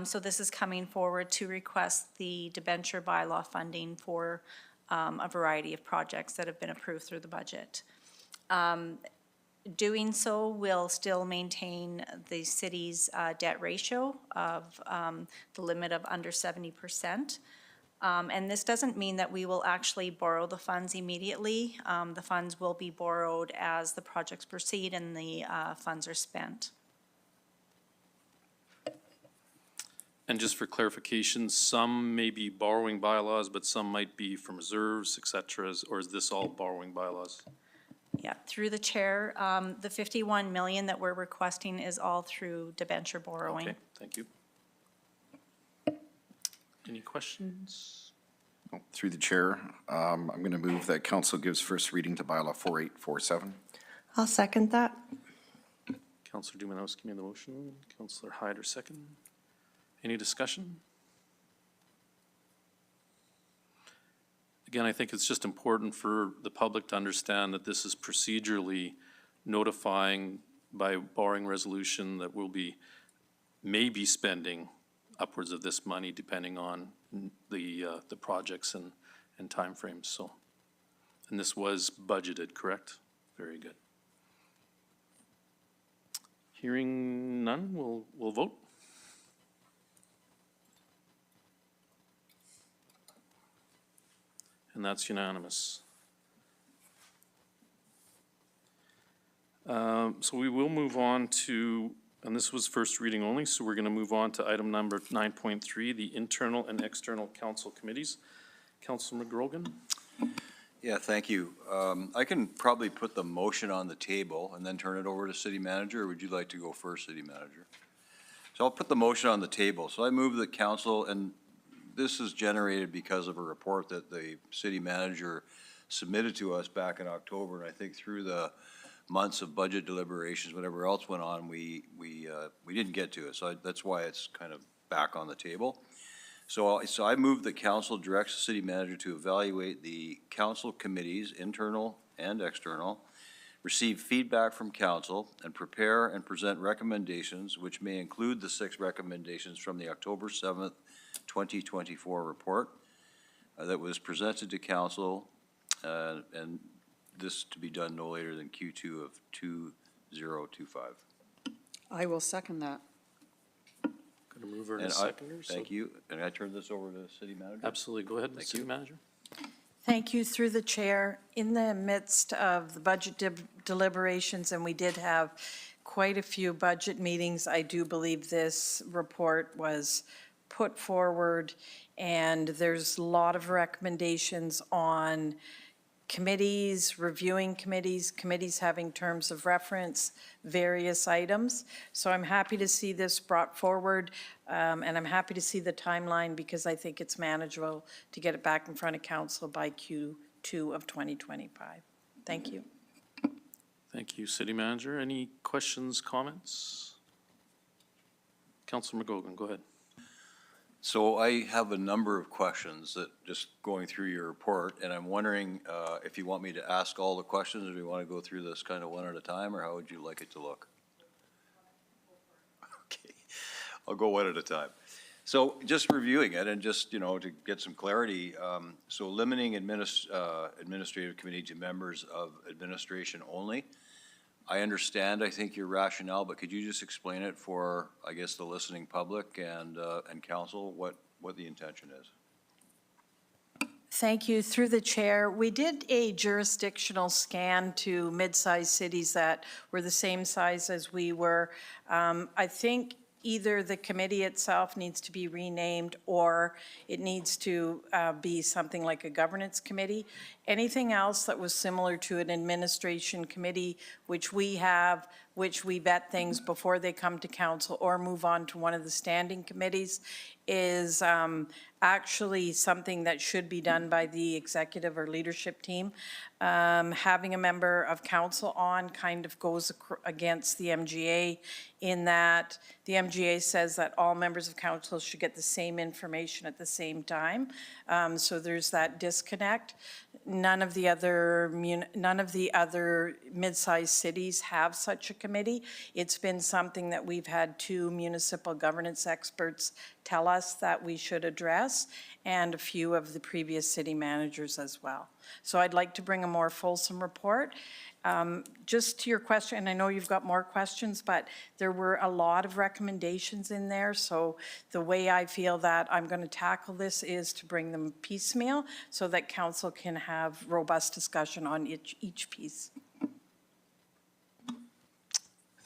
So this is coming forward to request the debenture bylaw funding for a variety of projects that have been approved through the budget. Doing so will still maintain the city's debt ratio of the limit of under 70%. And this doesn't mean that we will actually borrow the funds immediately. The funds will be borrowed as the projects proceed and the funds are spent. And just for clarification, some may be borrowing bylaws, but some might be from reserves, et cetera, or is this all borrowing bylaws? Yeah, through the chair, the 51 million that we're requesting is all through debenture borrowing. Okay, thank you. Any questions? Oh, through the chair, I'm going to move that council gives first reading to bylaw 4847. I'll second that. Councillor Dumanowski made the motion, Councillor Hyder second. Any discussion? Again, I think it's just important for the public to understand that this is procedurally notifying by borrowing resolution that we'll be, may be spending upwards of this money depending on the projects and timeframes, so. And this was budgeted, correct? Very good. Hearing none, we'll vote. And that's unanimous. So we will move on to, and this was first reading only, so we're gonna move on to item number 9.3, the internal and external council committees. Councilor McGrogan? Yeah, thank you. I can probably put the motion on the table and then turn it over to city manager, or would you like to go first, city manager? So I'll put the motion on the table. So I move the council, and this is generated because of a report that the city manager submitted to us back in October, and I think through the months of budget deliberations, whatever else went on, we didn't get to it. So that's why it's kind of back on the table. So I move that council directs the city manager to evaluate the council committees, internal and external, receive feedback from council, and prepare and present recommendations, which may include the 6 recommendations from the October 7th, 2024 report that was presented to council, and this to be done no later than Q2 of 2025. I will second that. Got a mover and a seconder. Thank you. And I turn this over to the city manager? Absolutely. Go ahead, Thank city you. manager. Thank you through the chair. In the midst of the budget deliberations, and we did have quite a few budget meetings, I do believe this report was put forward, and there's a lot of recommendations on committees, reviewing committees, committees having terms of reference, various items. So I'm happy to see this brought forward, and I'm happy to see the timeline because I think it's manageable to get it back in front of council by Q2 of 2025. Thank you. Thank you, city manager. Any questions, comments? Councilor McGogan, go ahead. So I have a number of questions that just going through your report, and I'm wondering if you want me to ask all the questions, or do you want to go through this kind of one at a time, or how would you like it to look? Okay, I'll go one at a time. So just reviewing it and just, you know, to get some clarity, so limiting administrative committee to members of administration only. I understand, I think, your rationale, but could you just explain it for, I guess, the listening public and council, what the intention is? Thank you. Through the chair, we did a jurisdictional scan to mid-sized cities that were the same size as we were. I think either the committee itself needs to be renamed or it needs to be something like a governance committee. Anything else that was similar to an administration committee, which we have, which we vet things before they come to council or move on to one of the standing committees, is actually something that should be done by the executive or leadership team. Having a member of council on kind of goes against the MGA in that the MGA says that all members of council should get the same information at the same time. So there's that disconnect. None of the other mid-sized cities have such a committee. It's been something that we've had 2 municipal governance experts tell us that we should address, and a few of the previous city managers as well. So I'd like to bring a more fulsome report. Just to your question, and I know you've got more questions, but there were a lot of recommendations in there. So the way I feel that I'm going to tackle this is to bring them piecemeal so that council can have robust discussion on each piece.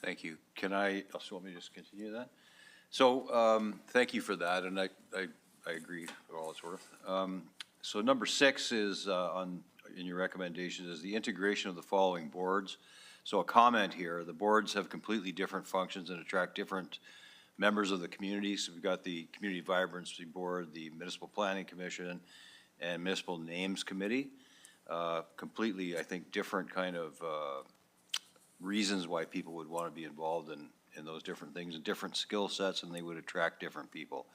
Thank you. Can I, also want me to just continue that? So thank you for that, and I agree for all it's worth. So number 6 is in your recommendations is the integration of the following boards. So a comment here, the boards have completely different functions and attract different members of the community. So we've got the Community Vibrancy Board, the Municipal Planning Commission, and Municipal Names Committee. Completely, I think, different kind of reasons why people would want to be involved in those different things and different skill sets, and they would attract different people.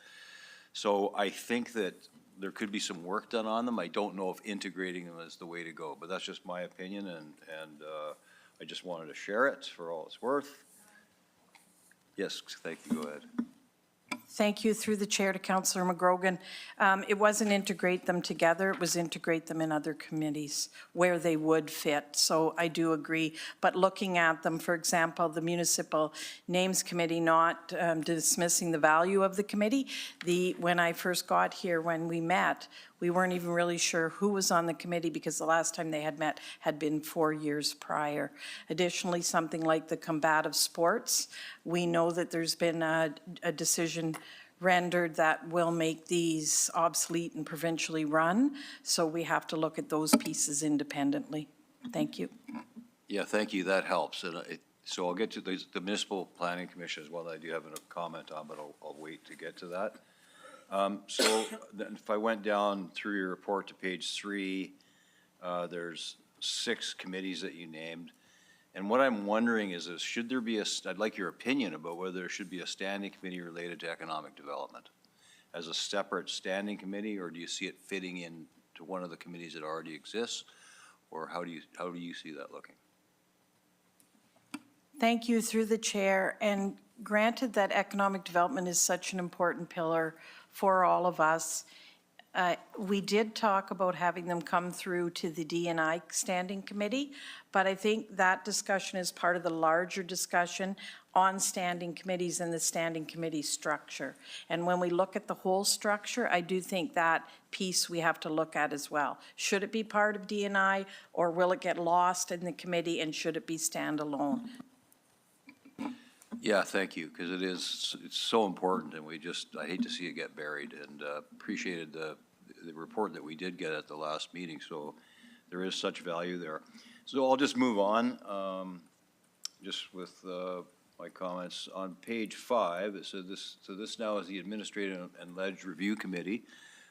So I think that there could be some work done on them. I don't know if integrating them is the way to go, but that's just my opinion, and I just wanted to share it for all it's worth. Yes, thank you, go ahead. Thank you, through the chair, to Councillor McGrogan. It wasn't integrate them together, it was integrate them in other committees where they would fit. So I do agree. But looking at them, for example, the Municipal Names Committee, not dismissing the value of the committee. When I first got here, when we met, we weren't even really sure who was on the committee because the last time they had met had been 4 years prior. Additionally, something like the combative sports, we know that there's been a decision rendered that will make these obsolete and provincially run. So we have to look at those pieces independently. Thank you. Yeah, thank you, that helps. And so I'll get to the Municipal Planning Commission as well, that I do have a comment on, but I'll wait to get to that. So then if I went down through your report to page 3, there's 6 committees that you named. And what I'm wondering is should there be I'd like your opinion about whether there should be a standing committee related to economic development as a separate standing committee, or do you see it fitting in to one of the committees that already exists? Or how do you see that looking? Thank you, through the chair. And granted that economic development is such an important pillar for all of us, we did talk about having them come through to the D&I Standing Committee, but I think that discussion is part of the larger discussion on standing committees and the standing committee structure. And when we look at the whole structure, I do think that piece we have to look at as well. Should it be part of D&I, or will it get lost in the committee, and should it be standalone? Yeah, thank you, because it's so important, and I hate to see it get buried, and appreciated the report that we did get at the last meeting, so there is such value there. So I'll just move on, just with my comments. On page 5, it said this now is the Administrative and Ledge Review Committee,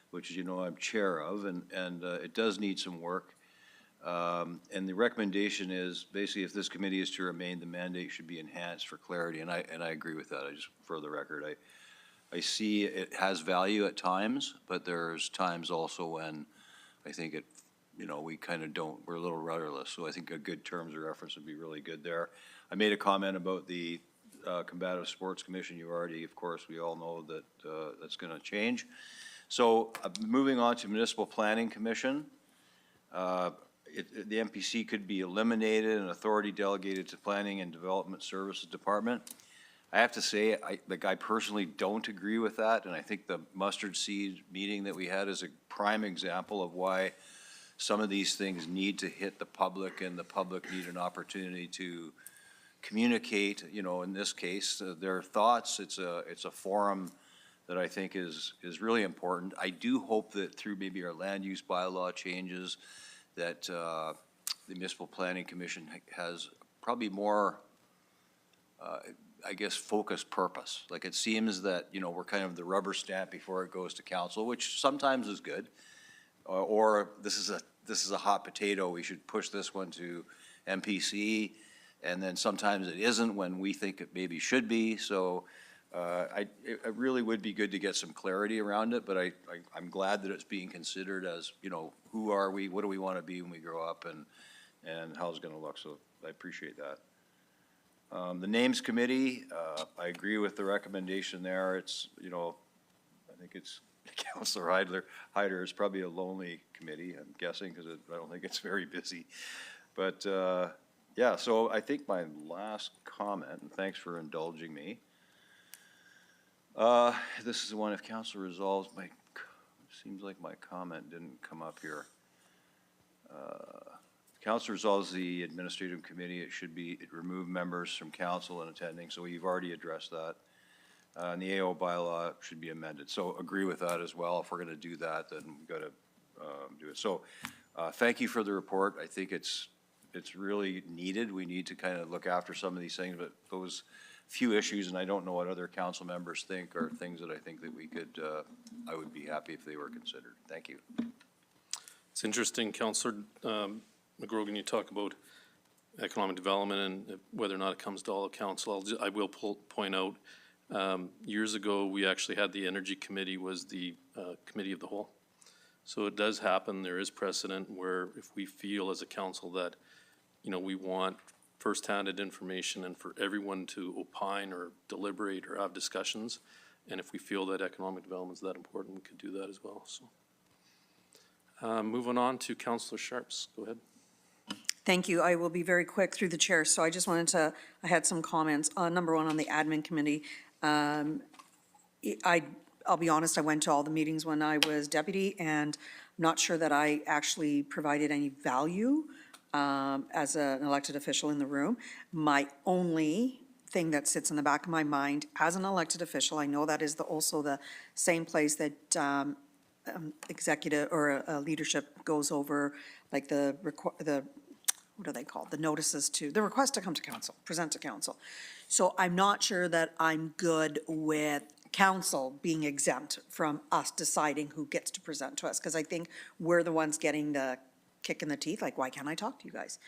which, as you know, I'm chair of, and it does need some work. And the recommendation is basically, if this committee is to remain, the mandate should be enhanced for clarity, and I agree with that. I just, for the record, I see it has value at times, but there's times also when I think we kind of we're a little rudderless, so I think a good terms of reference would be really good there. I made a comment about the Combative Sports Commission. You already, of course, we all know that that's going to change. So moving on to Municipal Planning Commission. The MPC could be eliminated and authority delegated to Planning and Development Services Department. I have to say, I personally don't agree with that, and I think the mustard seed meeting that we had is a prime example of why some of these things need to hit the public, and the public need an opportunity to communicate, you know, in this case, their thoughts. It's a forum that I think is really important. I do hope that through maybe our land use bylaw changes, that the Municipal Planning Commission has probably more, I guess, focused purpose. Like, it seems that, you know, we're kind of the rubber stamp before it goes to council, which sometimes is good. Or this is a hot potato, we should push this one to MPC, and then sometimes it isn't when we think it maybe should be. So it really would be good to get some clarity around it, but I'm glad that it's being considered as, you know, who are we, what do we want to be when we grow up, and how it's going to look. So I appreciate that. The Names Committee, I agree with the recommendation there. It's, you know, I think it's Councillor Hyder is probably a lonely committee, I'm guessing, because I don't think it's very busy. But, yeah, so I think my last comment, and thanks for indulging me. This is the one, if council resolves, seems like my comment didn't come up here. Council resolves the administrative committee, it remove members from council and attending, so you've already addressed that. And the AO bylaw should be amended. So agree with that as well. If we're going to do that, then we've got to do it. So thank you for the report. I think it's really needed. We need to kind of look after some of these things, but those few issues, and I don't know what other council members think, are things that I think that we could, I would be happy if they were considered. Thank you. It's interesting, Councillor McGrogan, you talk about economic development and whether or not it comes to all of council. I will point out, years ago, we actually had the Energy Committee was the committee of the whole. So it does happen, there is precedent where if we feel as a council that, you know, we want first-handed information and for everyone to opine or deliberate or have discussions, and if we feel that economic development is that important, we could do that as well, so. Moving on to Councillor Sharps, go ahead. Thank you. I will be very quick through the chair. So I just wanted to, I had some comments. Number one, on the admin committee. I'll be honest, I went to all the meetings when I was deputy, and I'm not sure that I actually provided any value as an elected official in the room. My only thing that sits in the back of my mind as an elected official, I know that is also the same place that executive or leadership goes over, like the what are they called? The notices to, the request to come to council, present to council. So I'm not sure that I'm good with council being exempt from us deciding who gets to present to us, because I think we're the ones getting the kick in the teeth, like, why can't I talk to you guys?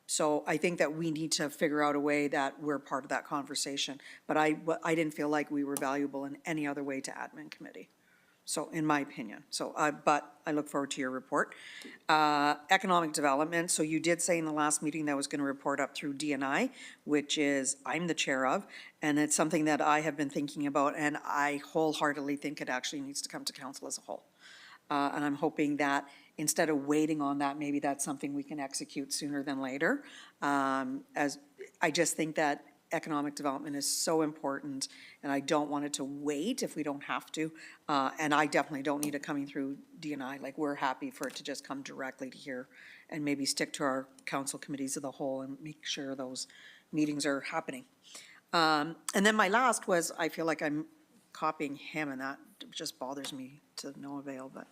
So I think that we need to figure out a way that we're part of that conversation. But I didn't feel like we were valuable in any other way to admin committee. So in my opinion, so, but I look forward to your report. Economic development, so you did say in the last meeting that was going to report up through D&I, which is, I'm the chair of, and it's something that I have been thinking about, and I wholeheartedly think it actually needs to come to council as a whole. And I'm hoping that instead of waiting on that, maybe that's something we can execute sooner than later. As I just think that economic development is so important, and I don't want it to wait if we don't have to. And I definitely don't need it coming through D&I. Like, we're happy for it to just come directly to here and maybe stick to our council committees of the whole and make sure those meetings are happening. And then my last was, I feel like I'm copying him, and that just bothers me to no avail, but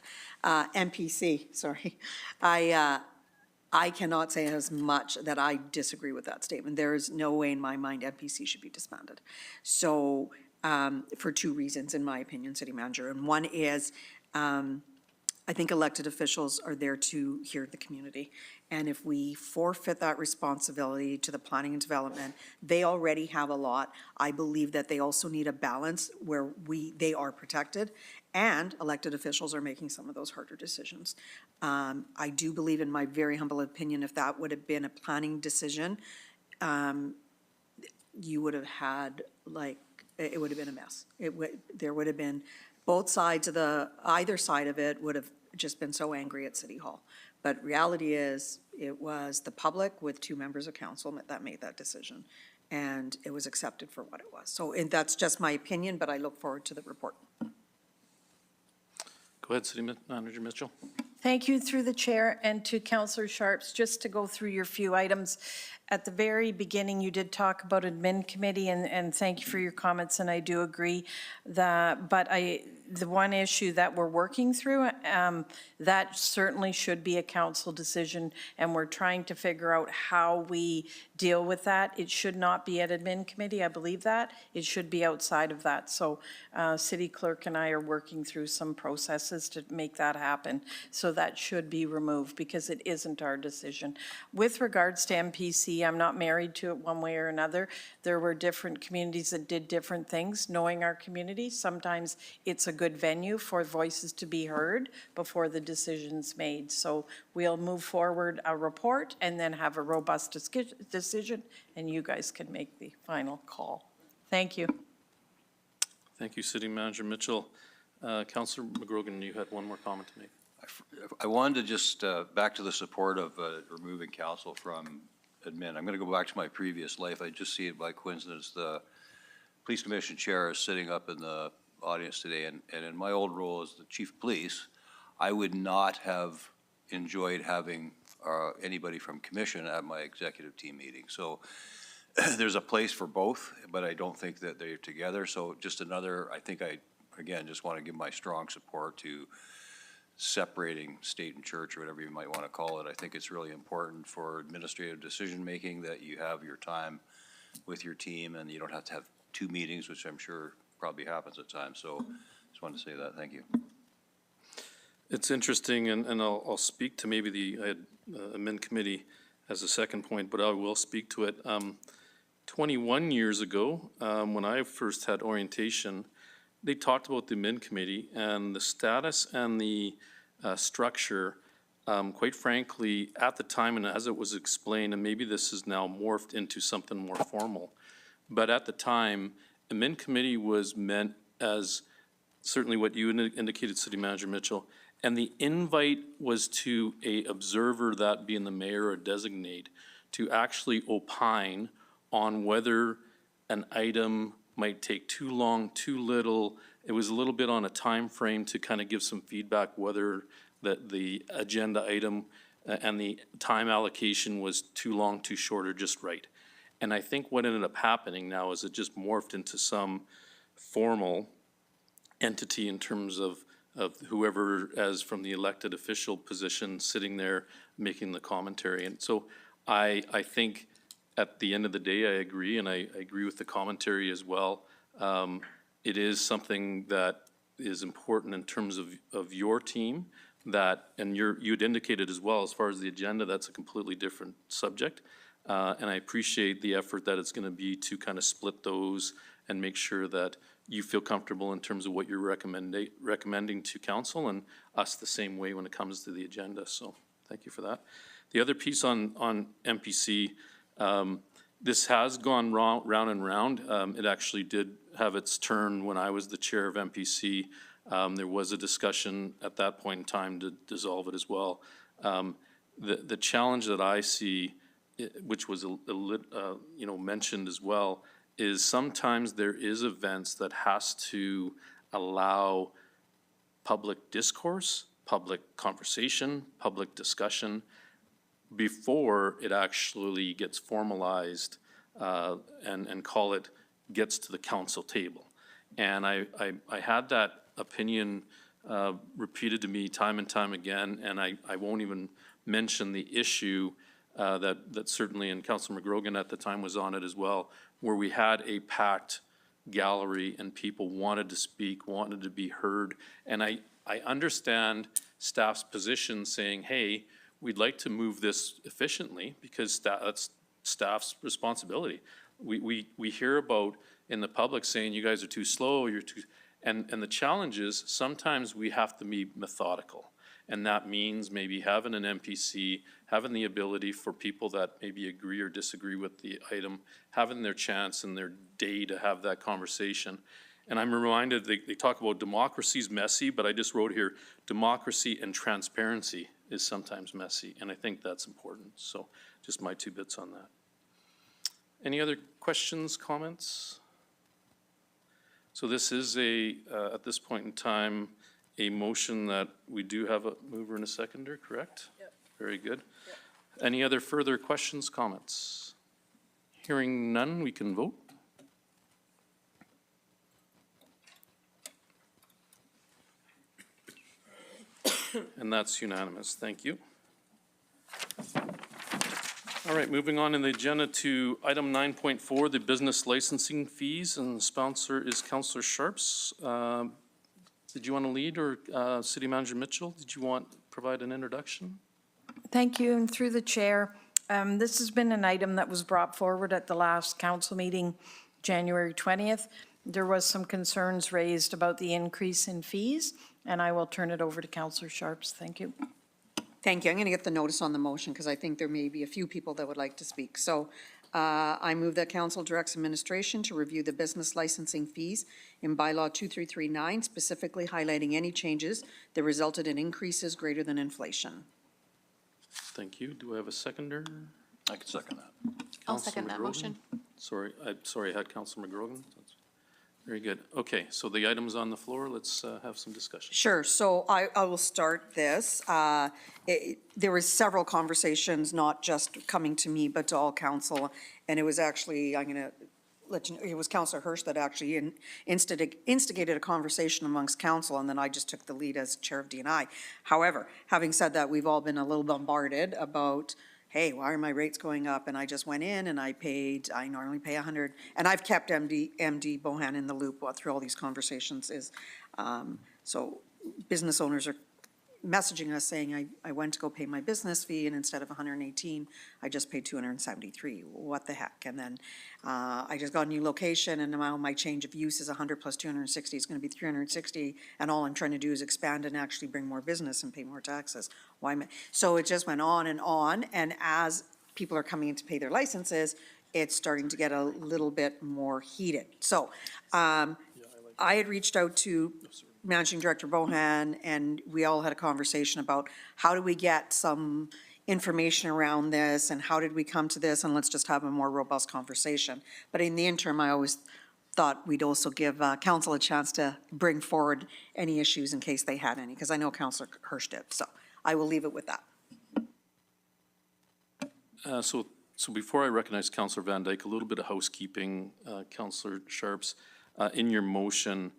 MPC, sorry. I cannot say as much that I disagree with that statement. There is no way in my mind MPC should be disbanded. So for two reasons, in my opinion, City Manager. And one is, I think elected officials are there to hear the community. And if we forfeit that responsibility to the planning and development, they already have a lot. I believe that they also need a balance where they are protected, and elected officials are making some of those harder decisions. I do believe, in my very humble opinion, if that would have been a planning decision, you would have had, like, it would have been a mess. There would have been both sides of either side of it would have just been so angry at City Hall. But reality is, it was the public with two members of council that made that decision. and it was accepted for what it was. So and that's just my opinion, but I look forward to the report. Go ahead, City Manager Mitchell. Thank you through the chair and to Councillor Sharps, just to go through your few items. At the very beginning, you did talk about admin committee and thank you for your comments, and I do agree that, but the one issue that we're working through, that certainly should be a council decision, and we're trying to figure out how we deal with that. It should not be at admin committee, I believe that. It should be outside of that. So city clerk and I are working through some processes to make that happen. So that should be removed because it isn't our decision. With regards to MPC, I'm not married to it one way or another. There were different communities that did different things. Knowing our community, sometimes it's a good venue for voices to be heard before the decision's made. So we'll move forward a report and then have a robust decision, and you guys can make the final call. Thank you. Thank you, City Manager Mitchell. Councillor McGrogan, you had one more comment to make. I wanted to just, back to the support of removing council from admin. I'm going to go back to my previous life. I just see it by coincidence. The Police Commission Chair is sitting up in the audience today, and in my old role as the Chief of Police, I would not have enjoyed having anybody from Commission at my executive team meeting. So there's a place for both, but I don't think that they're together. So just another, I think I, again, just want to give my strong support to separating state and church, or whatever you might want to call it. I think it's really important for administrative decision-making that you have your time with your team and you don't have to have two meetings, which I'm sure probably happens at times. So just wanted to say that. Thank you. It's interesting, and I'll speak to maybe the admin committee as a second point, but I will speak to it. 21 years ago, when I first had orientation, they talked about the admin committee and the status and the structure, quite frankly, at the time and as it was explained, and maybe this is now morphed into something more formal, but at the time, admin committee was meant as certainly what you indicated, City Manager Mitchell, and the invite was to a observer, that being the mayor or designate, to actually opine on whether an item might take too long, too little. It was a little bit on a time frame to kind of give some feedback whether the agenda item and the time allocation was too long, too short, or just right. And I think what ended up happening now is it just morphed into some formal entity in terms of whoever, as from the elected official position, sitting there making the commentary. And so I think at the end of the day, I agree, and I agree with the commentary as well. It is something that is important in terms of your team, that, and you'd indicated as well, as far as the agenda, that's a completely different subject. And I appreciate the effort that it's gonna be to kind of split those and make sure that you feel comfortable in terms of what you're recommending to council, and us the same way when it comes to the agenda. So thank you for that. The other piece on MPC, this has gone round and round. It actually did have its turn when I was the chair of MPC. There was a discussion at that point in time to dissolve it as well. The challenge that I see, which was mentioned as well, is sometimes there is events that has to allow public discourse, public conversation, public discussion before it actually gets formalized and call it gets to the council table. And I had that opinion repeated to me time and time again, and I won't even mention the issue that certainly, and Councilor McGrogan at the time was on it as well, where we had a packed gallery and people wanted to speak, wanted to be heard. And I understand staff's position saying, hey, we'd like to move this efficiently because that's staff's responsibility. We hear about in the public saying you guys are too slow, you're too, and the challenge is sometimes we have to be methodical. And that means maybe having an MPC, having the ability for people that maybe agree or disagree with the item, having their chance and their day to have that conversation. And I'm reminded, they talk about democracy's messy, but I just wrote here, democracy and transparency is sometimes messy, and I think that's important. So just my 2 bits on that. Any other questions, comments? So this is at this point in time, a motion that we do have a mover and a seconder, correct? Yep. Very good. Yep. Any other further questions, comments? Hearing none, we can vote. And that's unanimous. Thank you. All right, moving on in the agenda to item 9.4, the business licensing fees, and the sponsor is Councillor Sharps. Did you want to lead, or City Manager Mitchell, did you want to provide an introduction? Thank you, and through the chair, this has been an item that was brought forward at the last council meeting, January 20th. There was some concerns raised about the increase in fees, and I will turn it over to Councillor Sharps. Thank you. Thank you. I'm going to get the notice on the motion because I think there may be a few people that would like to speak. So I move that council directs administration to review the business licensing fees in bylaw 2339, specifically highlighting any changes that resulted in increases greater than inflation. Thank you. Do I have a seconder? I can second that. I'll second that motion. Sorry, I had Councillor McGrogan. Very good. Okay, so the item's on the floor. Let's have some discussion. Sure. So I will start this. There was several conversations, not just coming to me, but to all council. And it was actually, I'm going to let you know, it was Councillor Hirsch that actually instigated a conversation amongst council, and then I just took the lead as chair of D&I. However, having said that, we've all been a little bombarded about, hey, why are my rates going up? And I just went in and I normally pay 100, and I've kept MD Bohan in the loop through all these conversations so business owners are messaging us saying, I went to go pay my business fee, and instead of 118, I just paid 273. What the heck? And then I just got a new location, and now my change of use is 100 plus 260 is going to be 360, and all I'm trying to do is expand and actually bring more business and pay more taxes. So it just went on, and as people are coming in to pay their licenses, it's starting to get a little bit more heated. So I had reached out to Managing Director Bohan, and we all had a conversation about how do we get some information around this, and how did we come to this, and let's just have a more robust conversation. But in the interim, I always thought we'd also give council a chance to bring forward any issues in case they had any, because I know Councillor Hirsch did. So I will leave it with that. So before I recognize Councillor Van Dyke, a little bit of housekeeping, Councillor Sharps. In your motion,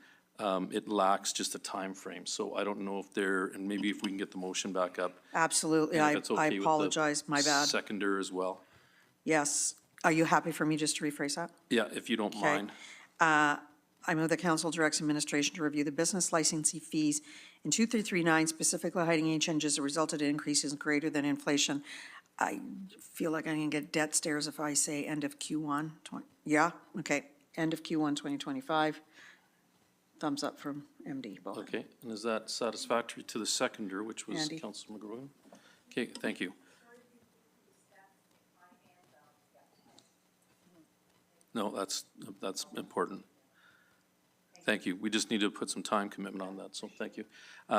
it lacks just a time frame. So I don't know if and maybe if we can get the motion back up. Absolutely. I apologize. My bad. Seconder as well. Yes. Are you happy for me just to rephrase that? Yeah, if you don't mind. I move that council directs administration to review the business licensing fees in 2339, specifically hiding any changes that resulted in increases greater than inflation. I feel like I'm going to get debt stares if I say end of Q1. Yeah? Okay. End of Q1 2025. Thumbs up from MD. Bohan. Okay, and is that satisfactory to the seconder, which was Andy. Councillor McGrogan? Okay, thank you. No, that's important. Thank you. We just need to put some time commitment on that, so thank you.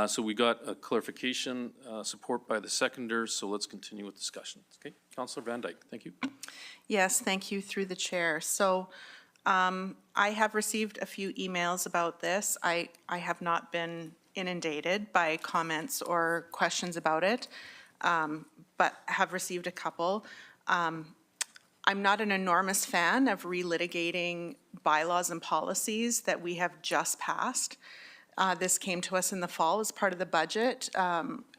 So we got a clarification, support by the seconder, so let's continue with discussion. Okay, Councillor Van Dyke, thank you. Yes, thank you through the chair. So I have received a few emails about this. I have not been inundated by comments or questions about it, but have received a couple. I'm not an enormous fan of relitigating bylaws and policies that we have just passed. This came to us in the fall as part of the budget.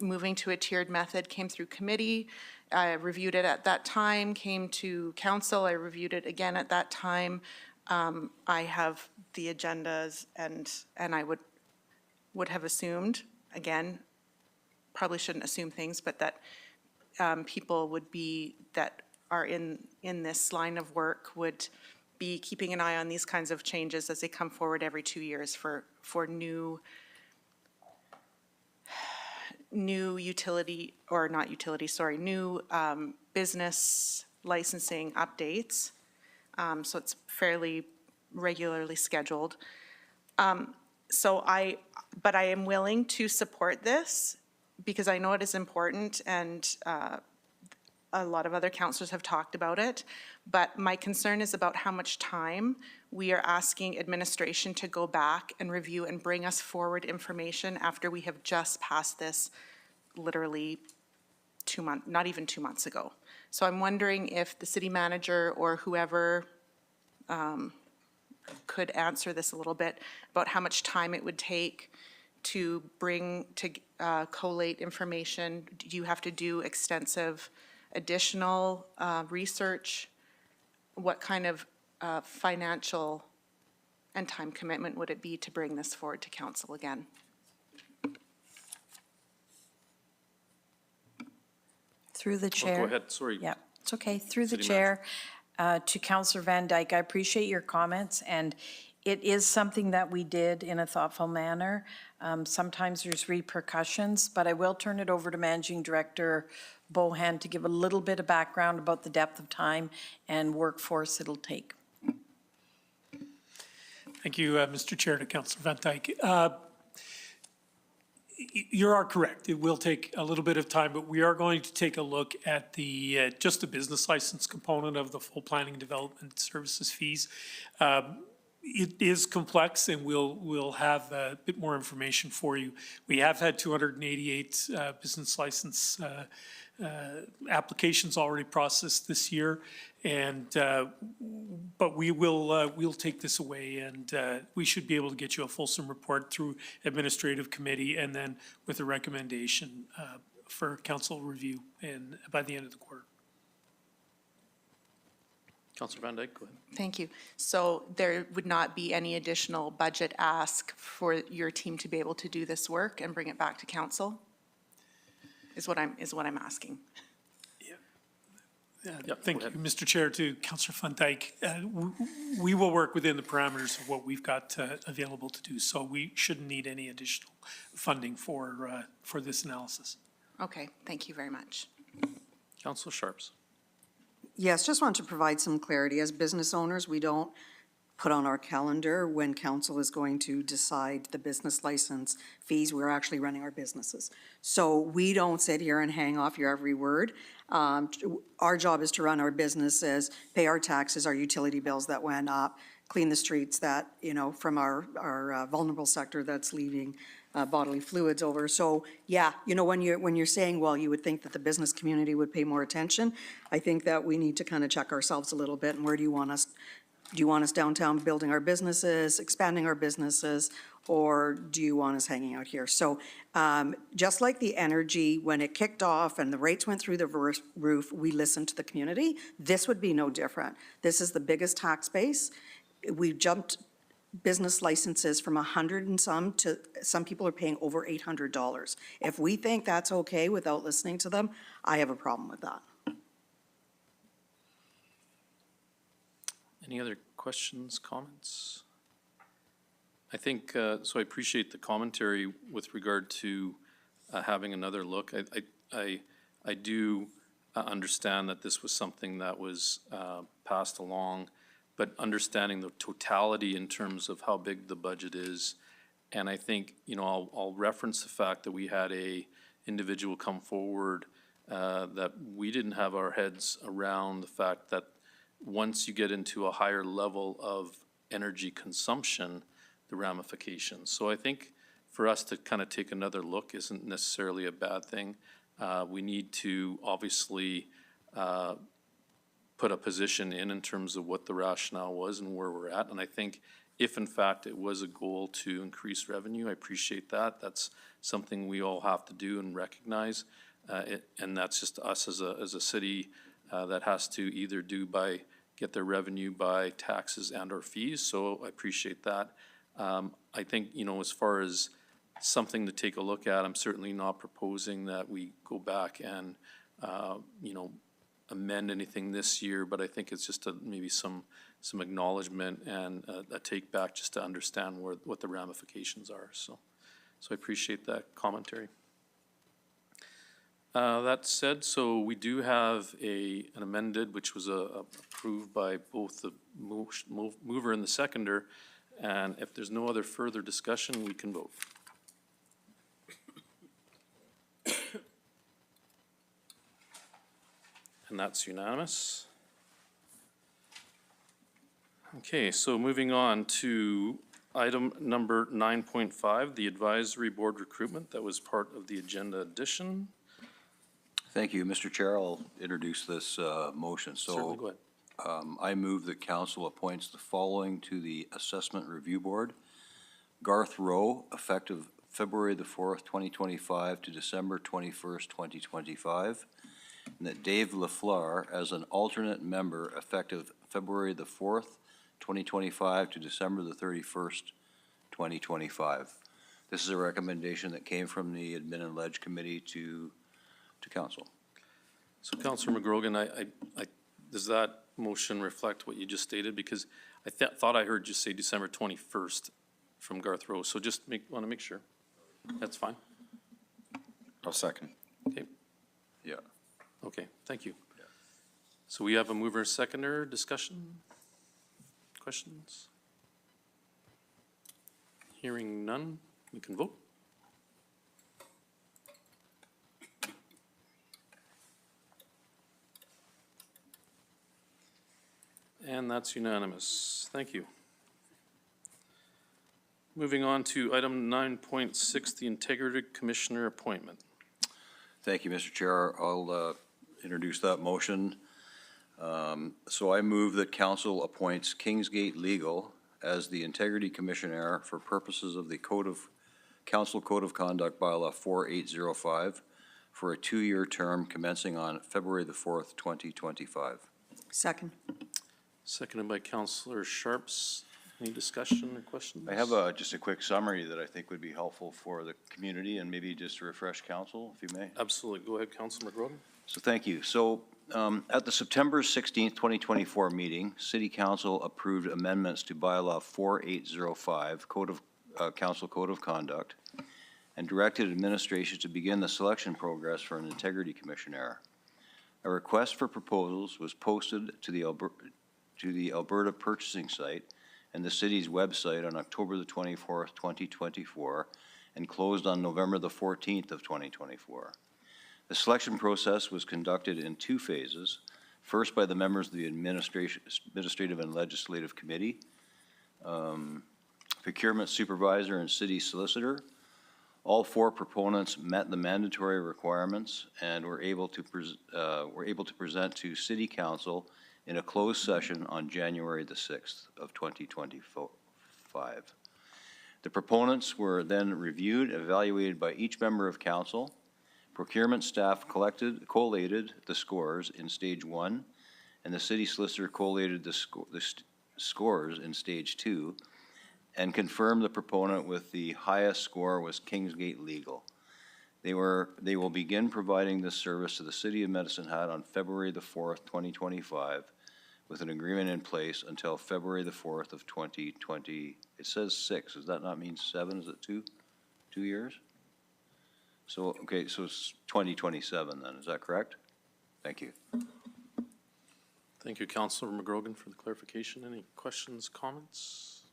Moving to a tiered method came through committee. I reviewed it at that time, came to council. I reviewed it again at that time. I have the agendas, and I would have assumed, again, probably shouldn't assume things, but that people would be, that are in this line of work would be keeping an eye on these kinds of changes as they come forward every 2 years for new utility, or not utility, sorry, new business licensing updates. So it's fairly regularly scheduled. But I am willing to support this because I know it is important, and a lot of other councillors have talked about it, but my concern is about how much time we are asking administration to go back and review and bring us forward information after we have just passed this literally not even 2 months ago. So I'm wondering if the city manager or whoever could answer this a little bit about how much time it would take to collate information. Do you have to do extensive additional research? What kind of financial and time commitment would it be to bring this forward to council again? Through the Oh, chair. go ahead, sorry. Yeah, it's okay. Through the City chair, to Councillor Van Dyke, I appreciate your comments, and it is something that we did in a thoughtful manner. Sometimes there's repercussions, but I will turn it over to Managing Director Bohan to give a little bit of background about the depth of time and workforce it'll take. Thank you, Mr. Chair, to Councillor Van Dyke. You are correct. It will take a little bit of time, but we are going to take a look at the, just the business license component of the full planning and development services fees. It is complex, and we'll have a bit more information for you. We have had 288 business license applications already processed this year, and but we'll take this away, and we should be able to get you a fulsome report through administrative committee, and then with a recommendation for council review by the end of the quarter. Councillor Van Dyke, go ahead. Thank you. So there would not be any additional budget ask for your team to be able to do this work and bring it back to council? Is what I'm asking. Thank you, Mr. Chair, to Councillor Van Dyke. We will work within the parameters of what we've got available to do, so we shouldn't need any additional funding for this analysis. Okay, thank you very much. Councillor Sharps. Yes, just want to provide some clarity. As business owners, we don't put on our calendar when council is going to decide the business license fees. We're actually running our businesses. So we don't sit here and hang off your every word. Our job is to run our businesses, pay our taxes, our utility bills that went up, clean the streets that, from our vulnerable sector that's leaving bodily fluids over. So, yeah, when you're saying, well, you would think that the business community would pay more attention, I think that we need to kind of check ourselves a little bit. And where do you want us? Do you want us downtown building our businesses, expanding our businesses, or do you want us hanging out here? So just like the energy, when it kicked off and the rates went through the roof, we listened to the community. This would be no different. This is the biggest tax base. We jumped business licenses from 100 and some to some people are paying over $800. If we think that's okay without listening to them, I have a problem with that. Any other questions, comments? I think, so I appreciate the commentary with regard to having another look. I do understand that this was something that was passed along, but understanding the totality in terms of how big the budget is. And I think, I'll reference the fact that we had a individual come forward that we didn't have our heads around the fact that once you get into a higher level of energy consumption, the ramifications. So I think for us to kind of take another look isn't necessarily a bad thing. We need to obviously put a position in terms of what the rationale was and where we're at. And I think if in fact it was a goal to increase revenue, I appreciate that. That's something we all have to do and recognize. And that's just us as a city that has to either get their revenue by taxes and or fees. So I appreciate that. I think, as far as something to take a look at, I'm certainly not proposing that we go back and, amend anything this year, but I think it's just maybe some acknowledgement and a take back just to understand what the ramifications are. So I appreciate that commentary. That said, so we do have an amended, which was approved by both the mover and the seconder, and if there's no other further discussion, we can vote. And that's unanimous. Okay, so moving on to item number 9.5, the advisory board recruitment. That was part of the agenda addition. Thank you, Mr. Chair. I'll introduce this motion. Certainly, go ahead. I move that council appoints the following to the Assessment Review Board. Garth Rowe, effective February the 4th, 2025 to December 21st, 2025. And that Dave Lafleur as an alternate member effective February the 4th, 2025 to December the 31st, 2025. This is a recommendation that came from the Admin and Ledge Committee to council. So Councilor McGrogan, does that motion reflect what you just stated? Because I thought I heard you say December 21st from Garth Rose, so just want to make sure. That's fine. I'll second. Okay, Yeah. okay, thank you. So we have a mover, seconder, discussion? Questions? Hearing none, we can vote. And that's unanimous. Thank you. Moving on to item 9.6, the Integrity Commissioner appointment. Thank you, Mr. Chair. I'll introduce that motion. So I move that council appoints Kingsgate Legal as the Integrity Commissioner for purposes of the Council Code of Conduct bylaw 4805 for a 2-year term commencing on February the 4th, 2025. Second. Seconded by Councilor Sharps. Any discussion or questions? I have just a quick summary that I think would be helpful for the community and maybe just to refresh council, if you may. Absolutely. Go ahead, Councilor McGrogan. So thank you. So at the September 16th, 2024 meeting, City Council approved amendments to bylaw 4805, Council Code of Conduct, and directed administration to begin the selection progress for an Integrity Commissioner. A request for proposals was posted to the Alberta purchasing site and the city's website on October the 24th, 2024, and closed on November the 14th of 2024. The selection process was conducted in 2 phases. First, by the members of the Administrative and Legislative Committee, Procurement Supervisor and City Solicitor. All 4 proponents met the mandatory requirements and were able to present to City Council in a closed session on January the 6th of 2025. The proponents were then reviewed, evaluated by each member of council. Procurement staff collated the scores in stage 1, and the city solicitor collated the scores in stage 2, and confirmed the proponent with the highest score was Kingsgate Legal. They will begin providing this service to the city of Medicine Hat on February the 4th, 2025, with an agreement in place until February the 4th of 2020. It says 6. Does that not mean 7? Is it 2? 2 years? So, okay, so it's 2027 then. Is that correct? Thank you. Thank you, Councilor McGrogan, for the clarification. Any questions, comments?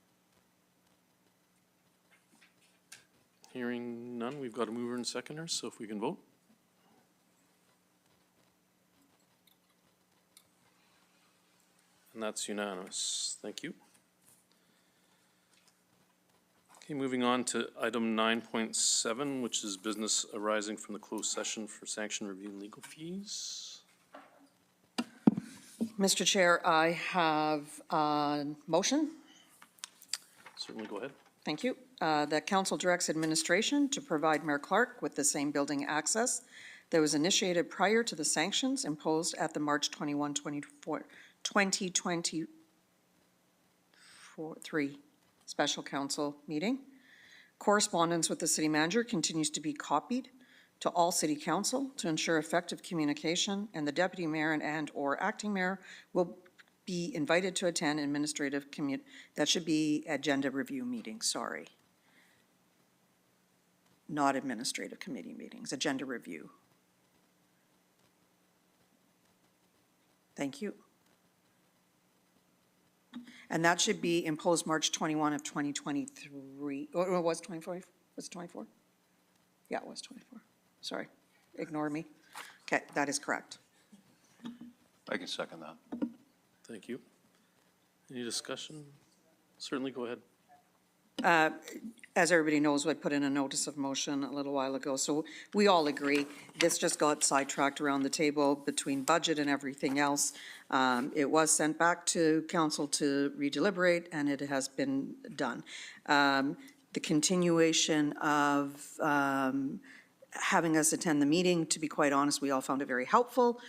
Hearing none, we've got a mover and seconder, so if we can vote. And that's unanimous. Thank you. Okay, moving on to item 9.7, which is business arising from the closed session for sanction review and legal fees. Mr. Chair, I have a motion. Certainly, go ahead. Thank you. That council directs administration to provide Mayor Clark with the same building access that was initiated prior to the sanctions imposed at the March 21, 2023 special council meeting. Correspondence with the city manager continues to be copied to all city council to ensure effective communication, and the deputy mayor and/or acting mayor will be invited to attend administrative that should be agenda review meetings, sorry. Not administrative committee meetings, agenda review. Thank you. And that should be imposed March 21 of 2023, or it was 24, was it 24? Yeah, it was 24, sorry, ignore me. Okay, that is correct. I can second that. Thank you. Any discussion? Certainly, go ahead. As everybody knows, I put in a notice of motion a little while ago, so we all agree. This just got sidetracked around the table between budget and everything else. It was sent back to council to redeliberate, and it has been done. The continuation of having us attend the meeting, to be quite honest, we all found it very helpful.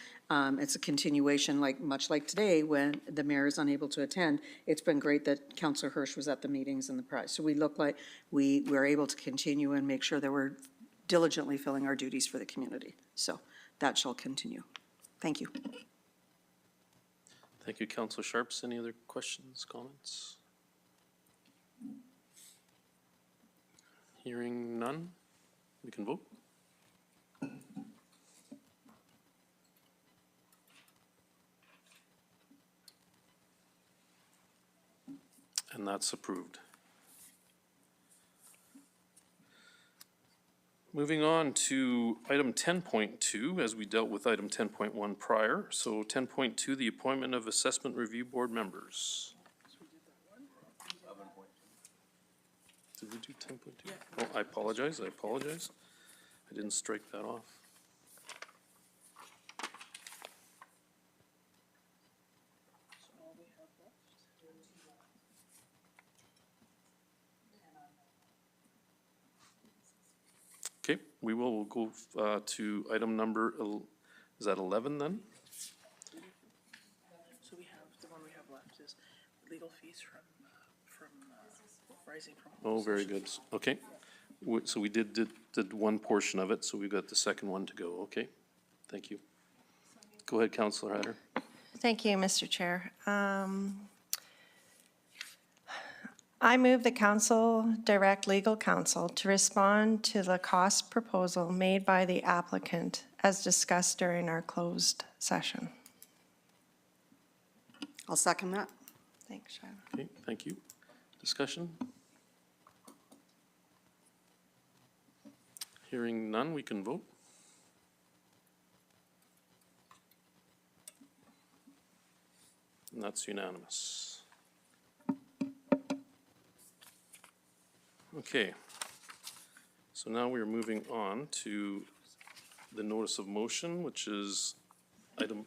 It's a continuation, much like today, when the mayor is unable to attend. It's been great that Councillor Hirsch was at the meetings and the press. So we look like we were able to continue and make sure that we're diligently filling our duties for the community. So that shall continue. Thank you. Thank you, Councillor Sharps. Any other questions, comments? Hearing none, we can vote. And that's approved. Moving on to item 10.2, as we dealt with item 10.1 prior. So 10.2, the appointment of assessment review board members. Did we do 10.2? Oh, I apologize. I didn't strike that off. Okay, we'll go to item number, is that 11 then? So we have, the one we have left is legal fees from rising from. Oh, very good. Okay. So we did one portion of it, so we've got the second one to go. Okay, thank you. Go ahead, Councillor Hatter. Thank you, Mr. Chair. I move the council direct legal counsel to respond to the cost proposal made by the applicant as discussed during our closed session. I'll second that. Thanks, Shiloh. Okay, thank you. Discussion? Hearing none, we can vote. And that's unanimous. Okay. So now we are moving on to the notice of motion, which is item,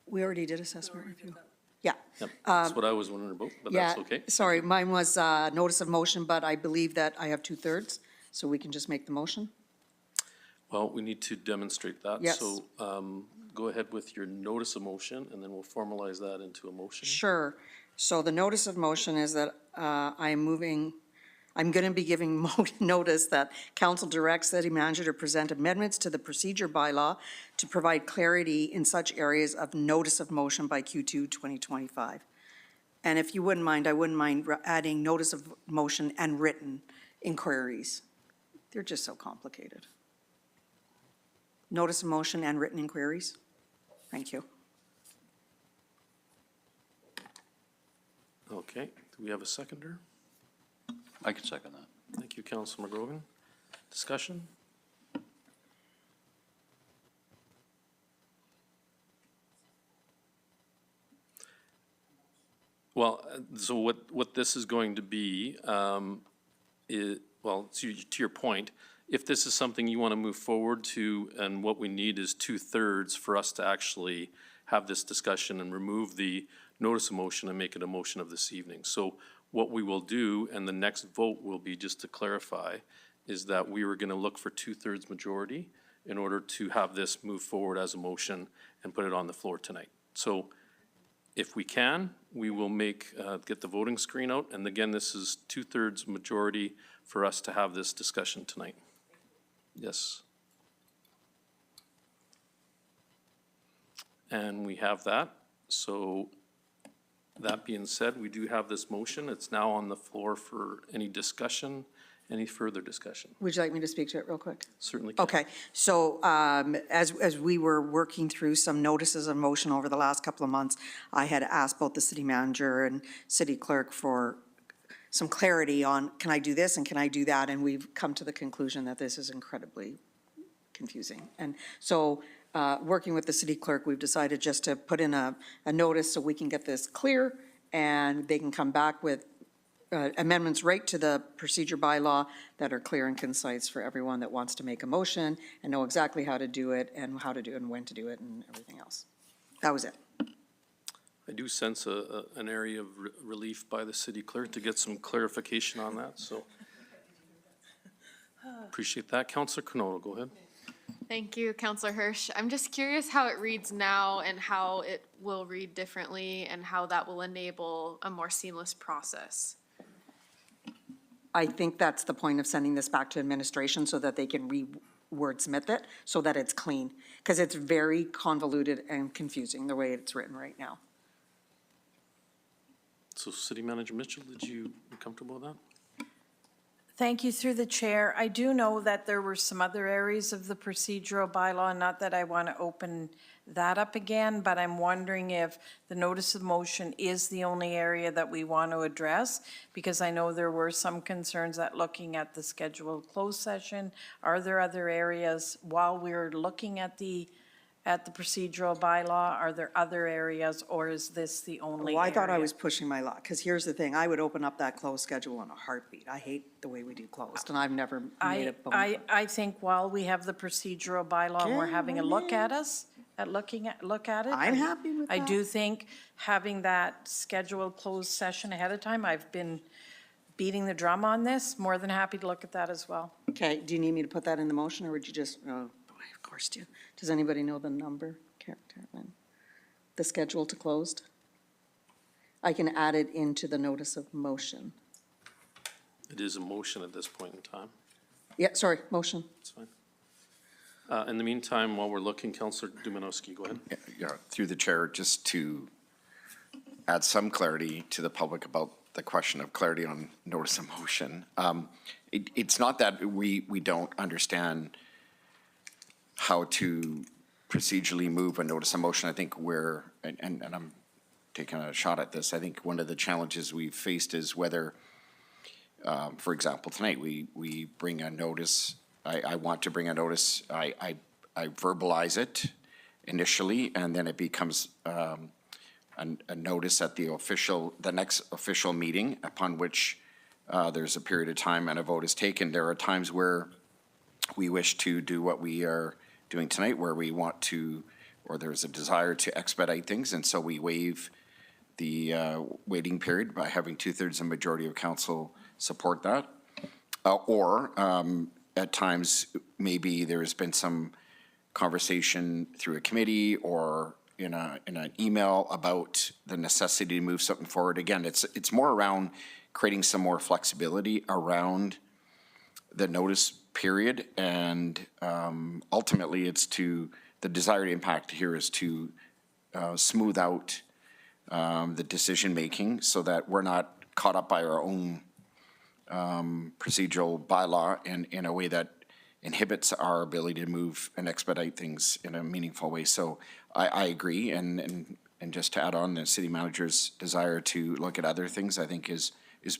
We already did assessment review. Yeah. yep, that's what I was wondering about, but Yeah, that's okay. sorry, mine was notice of motion, but I believe that I have 2/3, so we can just make the motion. Well, we need to demonstrate that. Yes. So go ahead with your notice of motion, and then we'll formalize that into a motion. Sure. So the notice of motion is that I'm going to be giving notice that council directs city manager to present amendments to the procedure bylaw to provide clarity in such areas of notice of motion by Q2 2025. And if you wouldn't mind, I wouldn't mind adding notice of motion and written inquiries. They're just so complicated. Notice of motion and written inquiries. Thank you. Okay, do we have a seconder? I can second that. Thank you, Councilor McGrogan. Discussion? Well, so what this is going to be, well, to your point, if this is something you want to move forward to, and what we need is 2/3 for us to actually have this discussion and remove the notice of motion and make it a motion of this evening. So what we will do, and the next vote will be, just to clarify, is that we were going to look for 2/3 majority in order to have this move forward as a motion and put it on the floor tonight. So if we can, we will get the voting screen out. And again, this is 2/3 majority for us to have this discussion tonight. Yes. And we have that. So that being said, we do have this motion. It's now on the floor for any discussion, any further discussion. Would you like me to speak to it real quick? Certainly can. Okay, so as we were working through some notices of motion over the last couple of months, I had asked both the city manager and city clerk for some clarity on, can I do this and can I do that? And we've come to the conclusion that this is incredibly confusing. And so working with the city clerk, we've decided just to put in a notice so we can get this clear, and they can come back with amendments right to the procedure bylaw that are clear and concise for everyone that wants to make a motion and know exactly how to do it and how to do it and when to do it and everything else. That was it. I do sense an area of relief by the city clerk to get some clarification on that, so appreciate that. Councillor Knoll, go ahead. Thank you, Councillor Hirsch. I'm just curious how it reads now and how it will read differently and how that will enable a more seamless process. I think that's the point of sending this back to administration so that they can re-wordsmith it so that it's clean, because it's very convoluted and confusing the way it's written right now. So City Manager Mitchell, did you comfortable with that? Thank you, through the chair. I do know that there were some other areas of the procedural bylaw, not that I want to open that up again, but I'm wondering if the notice of motion is the only area that we want to address, because I know there were some concerns that looking at the scheduled closed session, are there other areas while we're looking at the procedural bylaw, are there other areas, or is this the only Well, I area? thought I was pushing my luck, because here's the thing, I would open up that closed schedule in a heartbeat. I hate the way we do closed, and I've never made a bone. I think while we have the procedural bylaw and we're Okay, having a look at look at it. I'm happy with I that. do think having that scheduled closed session ahead of time, I've been beating the drum on this, more than happy to look at that as well. Okay, do you need me to put that in the motion, or would you just, oh, boy, of course do. Does anybody know the number, Carolyn? The schedule to closed? I can add it into the notice of motion. It is a motion at this point in time. Yeah, sorry, motion. That's fine. In the meantime, while we're looking, Councillor Dumanowski, go ahead. Yeah, through the chair, just to add some clarity to the public about the question of clarity on notice of motion. It's not that we don't understand how to procedurally move a notice of motion. I think and I'm taking a shot at this, I think one of the challenges we've faced is whether, for example, tonight, we bring a notice, I want to bring a notice, I verbalize it initially, and then it becomes a notice at the next official meeting, upon which there's a period of time and a vote is taken. There are times where we wish to do what we are doing tonight, where we want to, or there's a desire to expedite things, and so we waive the waiting period by having 2/3 of the majority of council support that. Or at times, maybe there's been some conversation through a committee or in an email about the necessity to move something forward. Again, it's more around creating some more flexibility around the notice period, and ultimately it's the desired impact here is to smooth out the decision-making so that we're not caught up by our own procedural bylaw in a way that inhibits our ability to move and expedite things in a meaningful way. So I agree, and just to add on, the city manager's desire to look at other things, I think is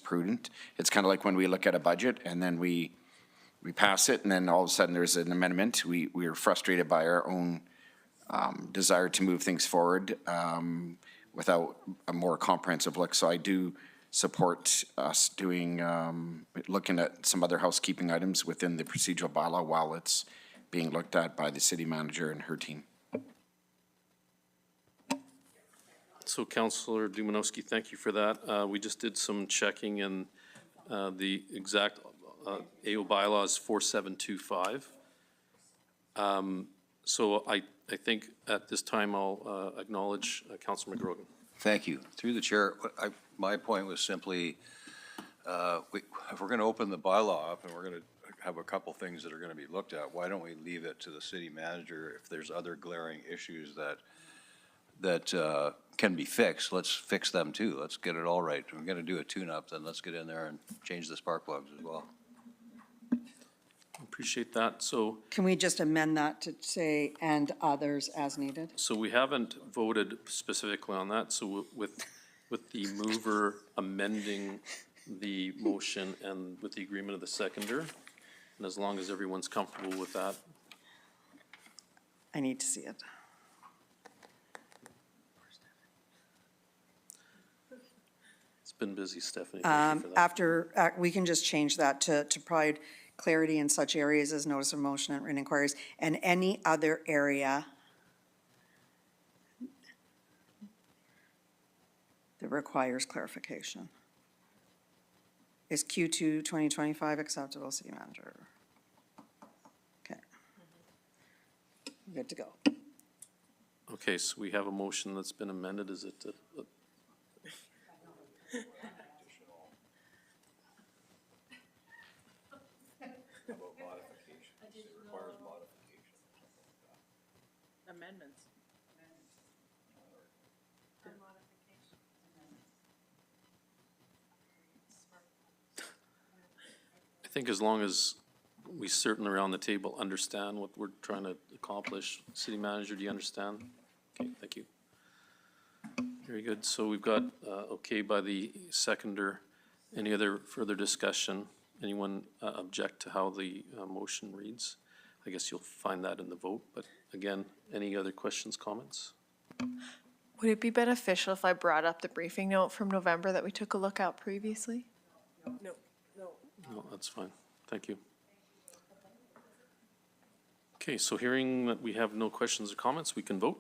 prudent. It's kind of like when we look at a budget and then we pass it, and then all of a sudden there's an amendment. We are frustrated by our own desire to move things forward without a more comprehensive look. So I do support us looking at some other housekeeping items within the procedural bylaw while it's being looked at by the city manager and her team. So Councillor Dumanowski, thank you for that. We just did some checking, and the exact AO bylaw is 4725. So I think at this time I'll acknowledge Councillor McGrogan. Thank you. Through the chair, my point was simply, if we're going to open the bylaw up and we're going to have a couple things that are going to be looked at, why don't we leave it to the city manager if there's other glaring issues that can be fixed? Let's fix them too. Let's get it all right. If we're going to do a tune-up, then let's get in there and change the spark plugs as well. Appreciate that. So Can we just amend that to say, and others as needed? we haven't voted specifically on that. So with the mover amending the motion and with the agreement of the seconder, and as long as everyone's comfortable with that. I need to see it. It's been busy, Stephanie. Thank you for that. After, we can just change that to provide clarity in such areas as notice of motion and written inquiries, and any other area that requires clarification. Is Q2 2025 acceptable, city manager? Okay. Good to go. Okay, so we have a motion that's been amended. Is it? Amendments. I think as long as we certainly around the table understand what we're trying to accomplish. City manager, do you understand? Okay, thank you. Very good. So we've got, okay by the seconder. Any other further discussion? Anyone object to how the motion reads? I guess you'll find that in the vote, but again, any other questions, comments? Would it be beneficial if I brought up the briefing note from November that we took a look at previously? No. No, that's fine. Thank you. Okay, so hearing that we have no questions or comments, we can vote.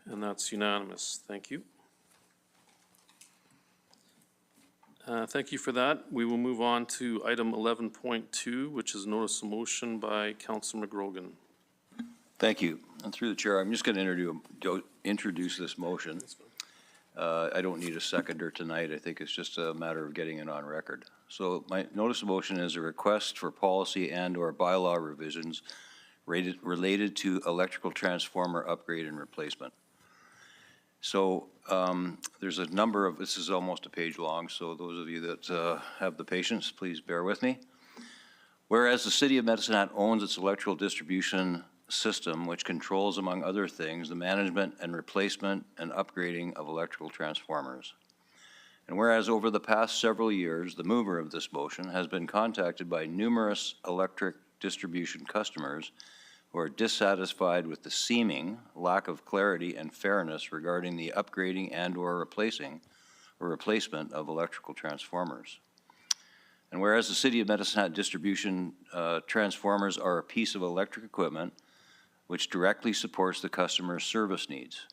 And that's unanimous. Thank you. Thank you for that. We will move on to item 11.2, which is notice of motion by Councilor McGrogan. Thank you. And through the chair, I'm just going to introduce this motion. I don't need a seconder tonight. I think it's just a matter of getting it on record. So my notice of motion is a request for policy and/or bylaw revisions related to electrical transformer upgrade and replacement. So there's a number of, this is almost a page long, so those of you that have the patience, please bear with me. Whereas the City of Medicine Hat owns its electrical distribution system, which controls, among other things, the management and replacement and upgrading of electrical transformers. And whereas over the past several years, the mover of this motion has been contacted by numerous electric distribution customers who are dissatisfied with the seeming lack of clarity and fairness regarding the upgrading and/or replacement of electrical transformers. And whereas the City of Medicine Hat distribution transformers are a piece of electric equipment which directly supports the customer's service needs.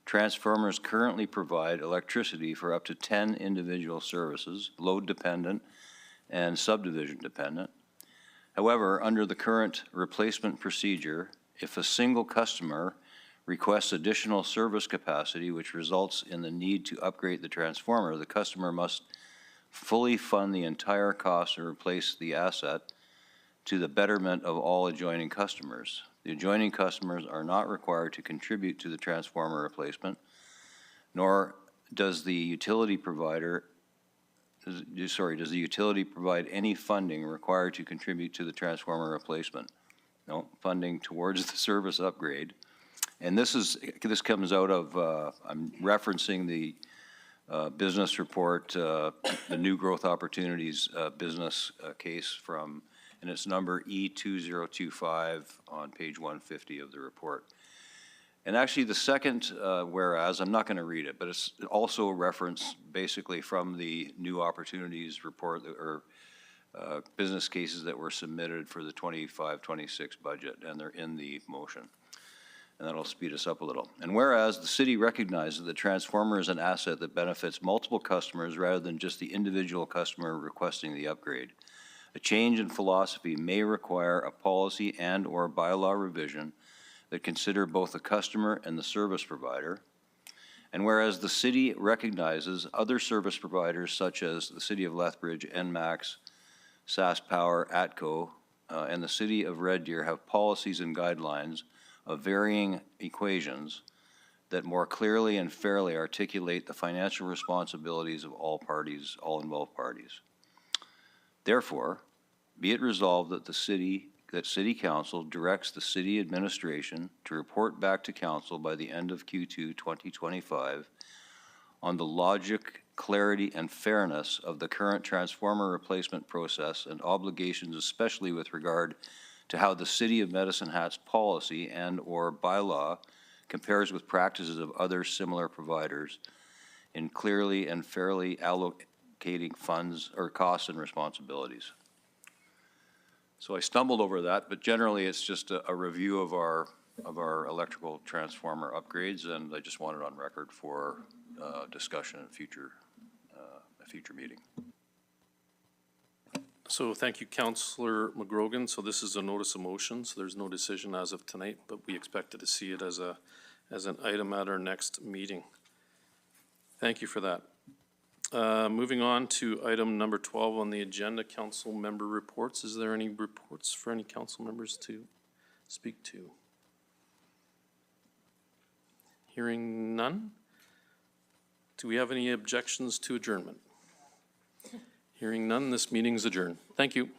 Transformers currently provide electricity for up to 10 individual services, load-dependent and subdivision-dependent. However, under the current replacement procedure, if a single customer requests additional service capacity which results in the need to upgrade the transformer, the customer must fully fund the entire cost to replace the asset to the betterment of all adjoining customers. The adjoining customers are not required to contribute to the transformer replacement, nor does the utility provider does the utility provide any funding required to contribute to the transformer replacement? No, funding towards the service upgrade. And this comes out of, I'm referencing the business report, the New Growth Opportunities business case from, and it's number E2025 on page 150 of the report. And actually the second whereas, I'm not going to read it, but it's also a reference basically from the New Opportunities report or business cases that were submitted for the 25-26 budget, and they're in the motion. And that'll speed us up a little. And whereas the city recognizes that transformer is an asset that benefits multiple customers rather than just the individual customer requesting the upgrade, a change in philosophy may require a policy and/or bylaw revision that consider both the customer and the service provider. And whereas the city recognizes other service providers such as the City of Lethbridge, NMAX, SaskPower, ATCO, and the City of Red Deer have policies and guidelines of varying equations that more clearly and fairly articulate the financial responsibilities of all parties, all involved parties. Therefore, be it resolved that City Council directs the city administration to report back to council by the end of Q2 2025 on the logic, clarity, and fairness of the current transformer replacement process and obligations, especially with regard to how the City of Medicine Hat's policy and/or bylaw compares with practices of other similar providers in clearly and fairly allocating funds or costs and responsibilities. So I stumbled over that, but generally it's just a review of our electrical transformer upgrades, and I just want it on record for discussion in a future meeting. So thank you, Councillor McGrogan. So this is a notice of motion, so there's no decision as of tonight, but we expected to see it as an item at our next meeting. Thank you for that. Moving on to item number 12 on the agenda, council member reports. Is there any reports for any council members to speak to? Hearing none. Do we have any objections to adjournment? Hearing none, this meeting is adjourned. Thank you.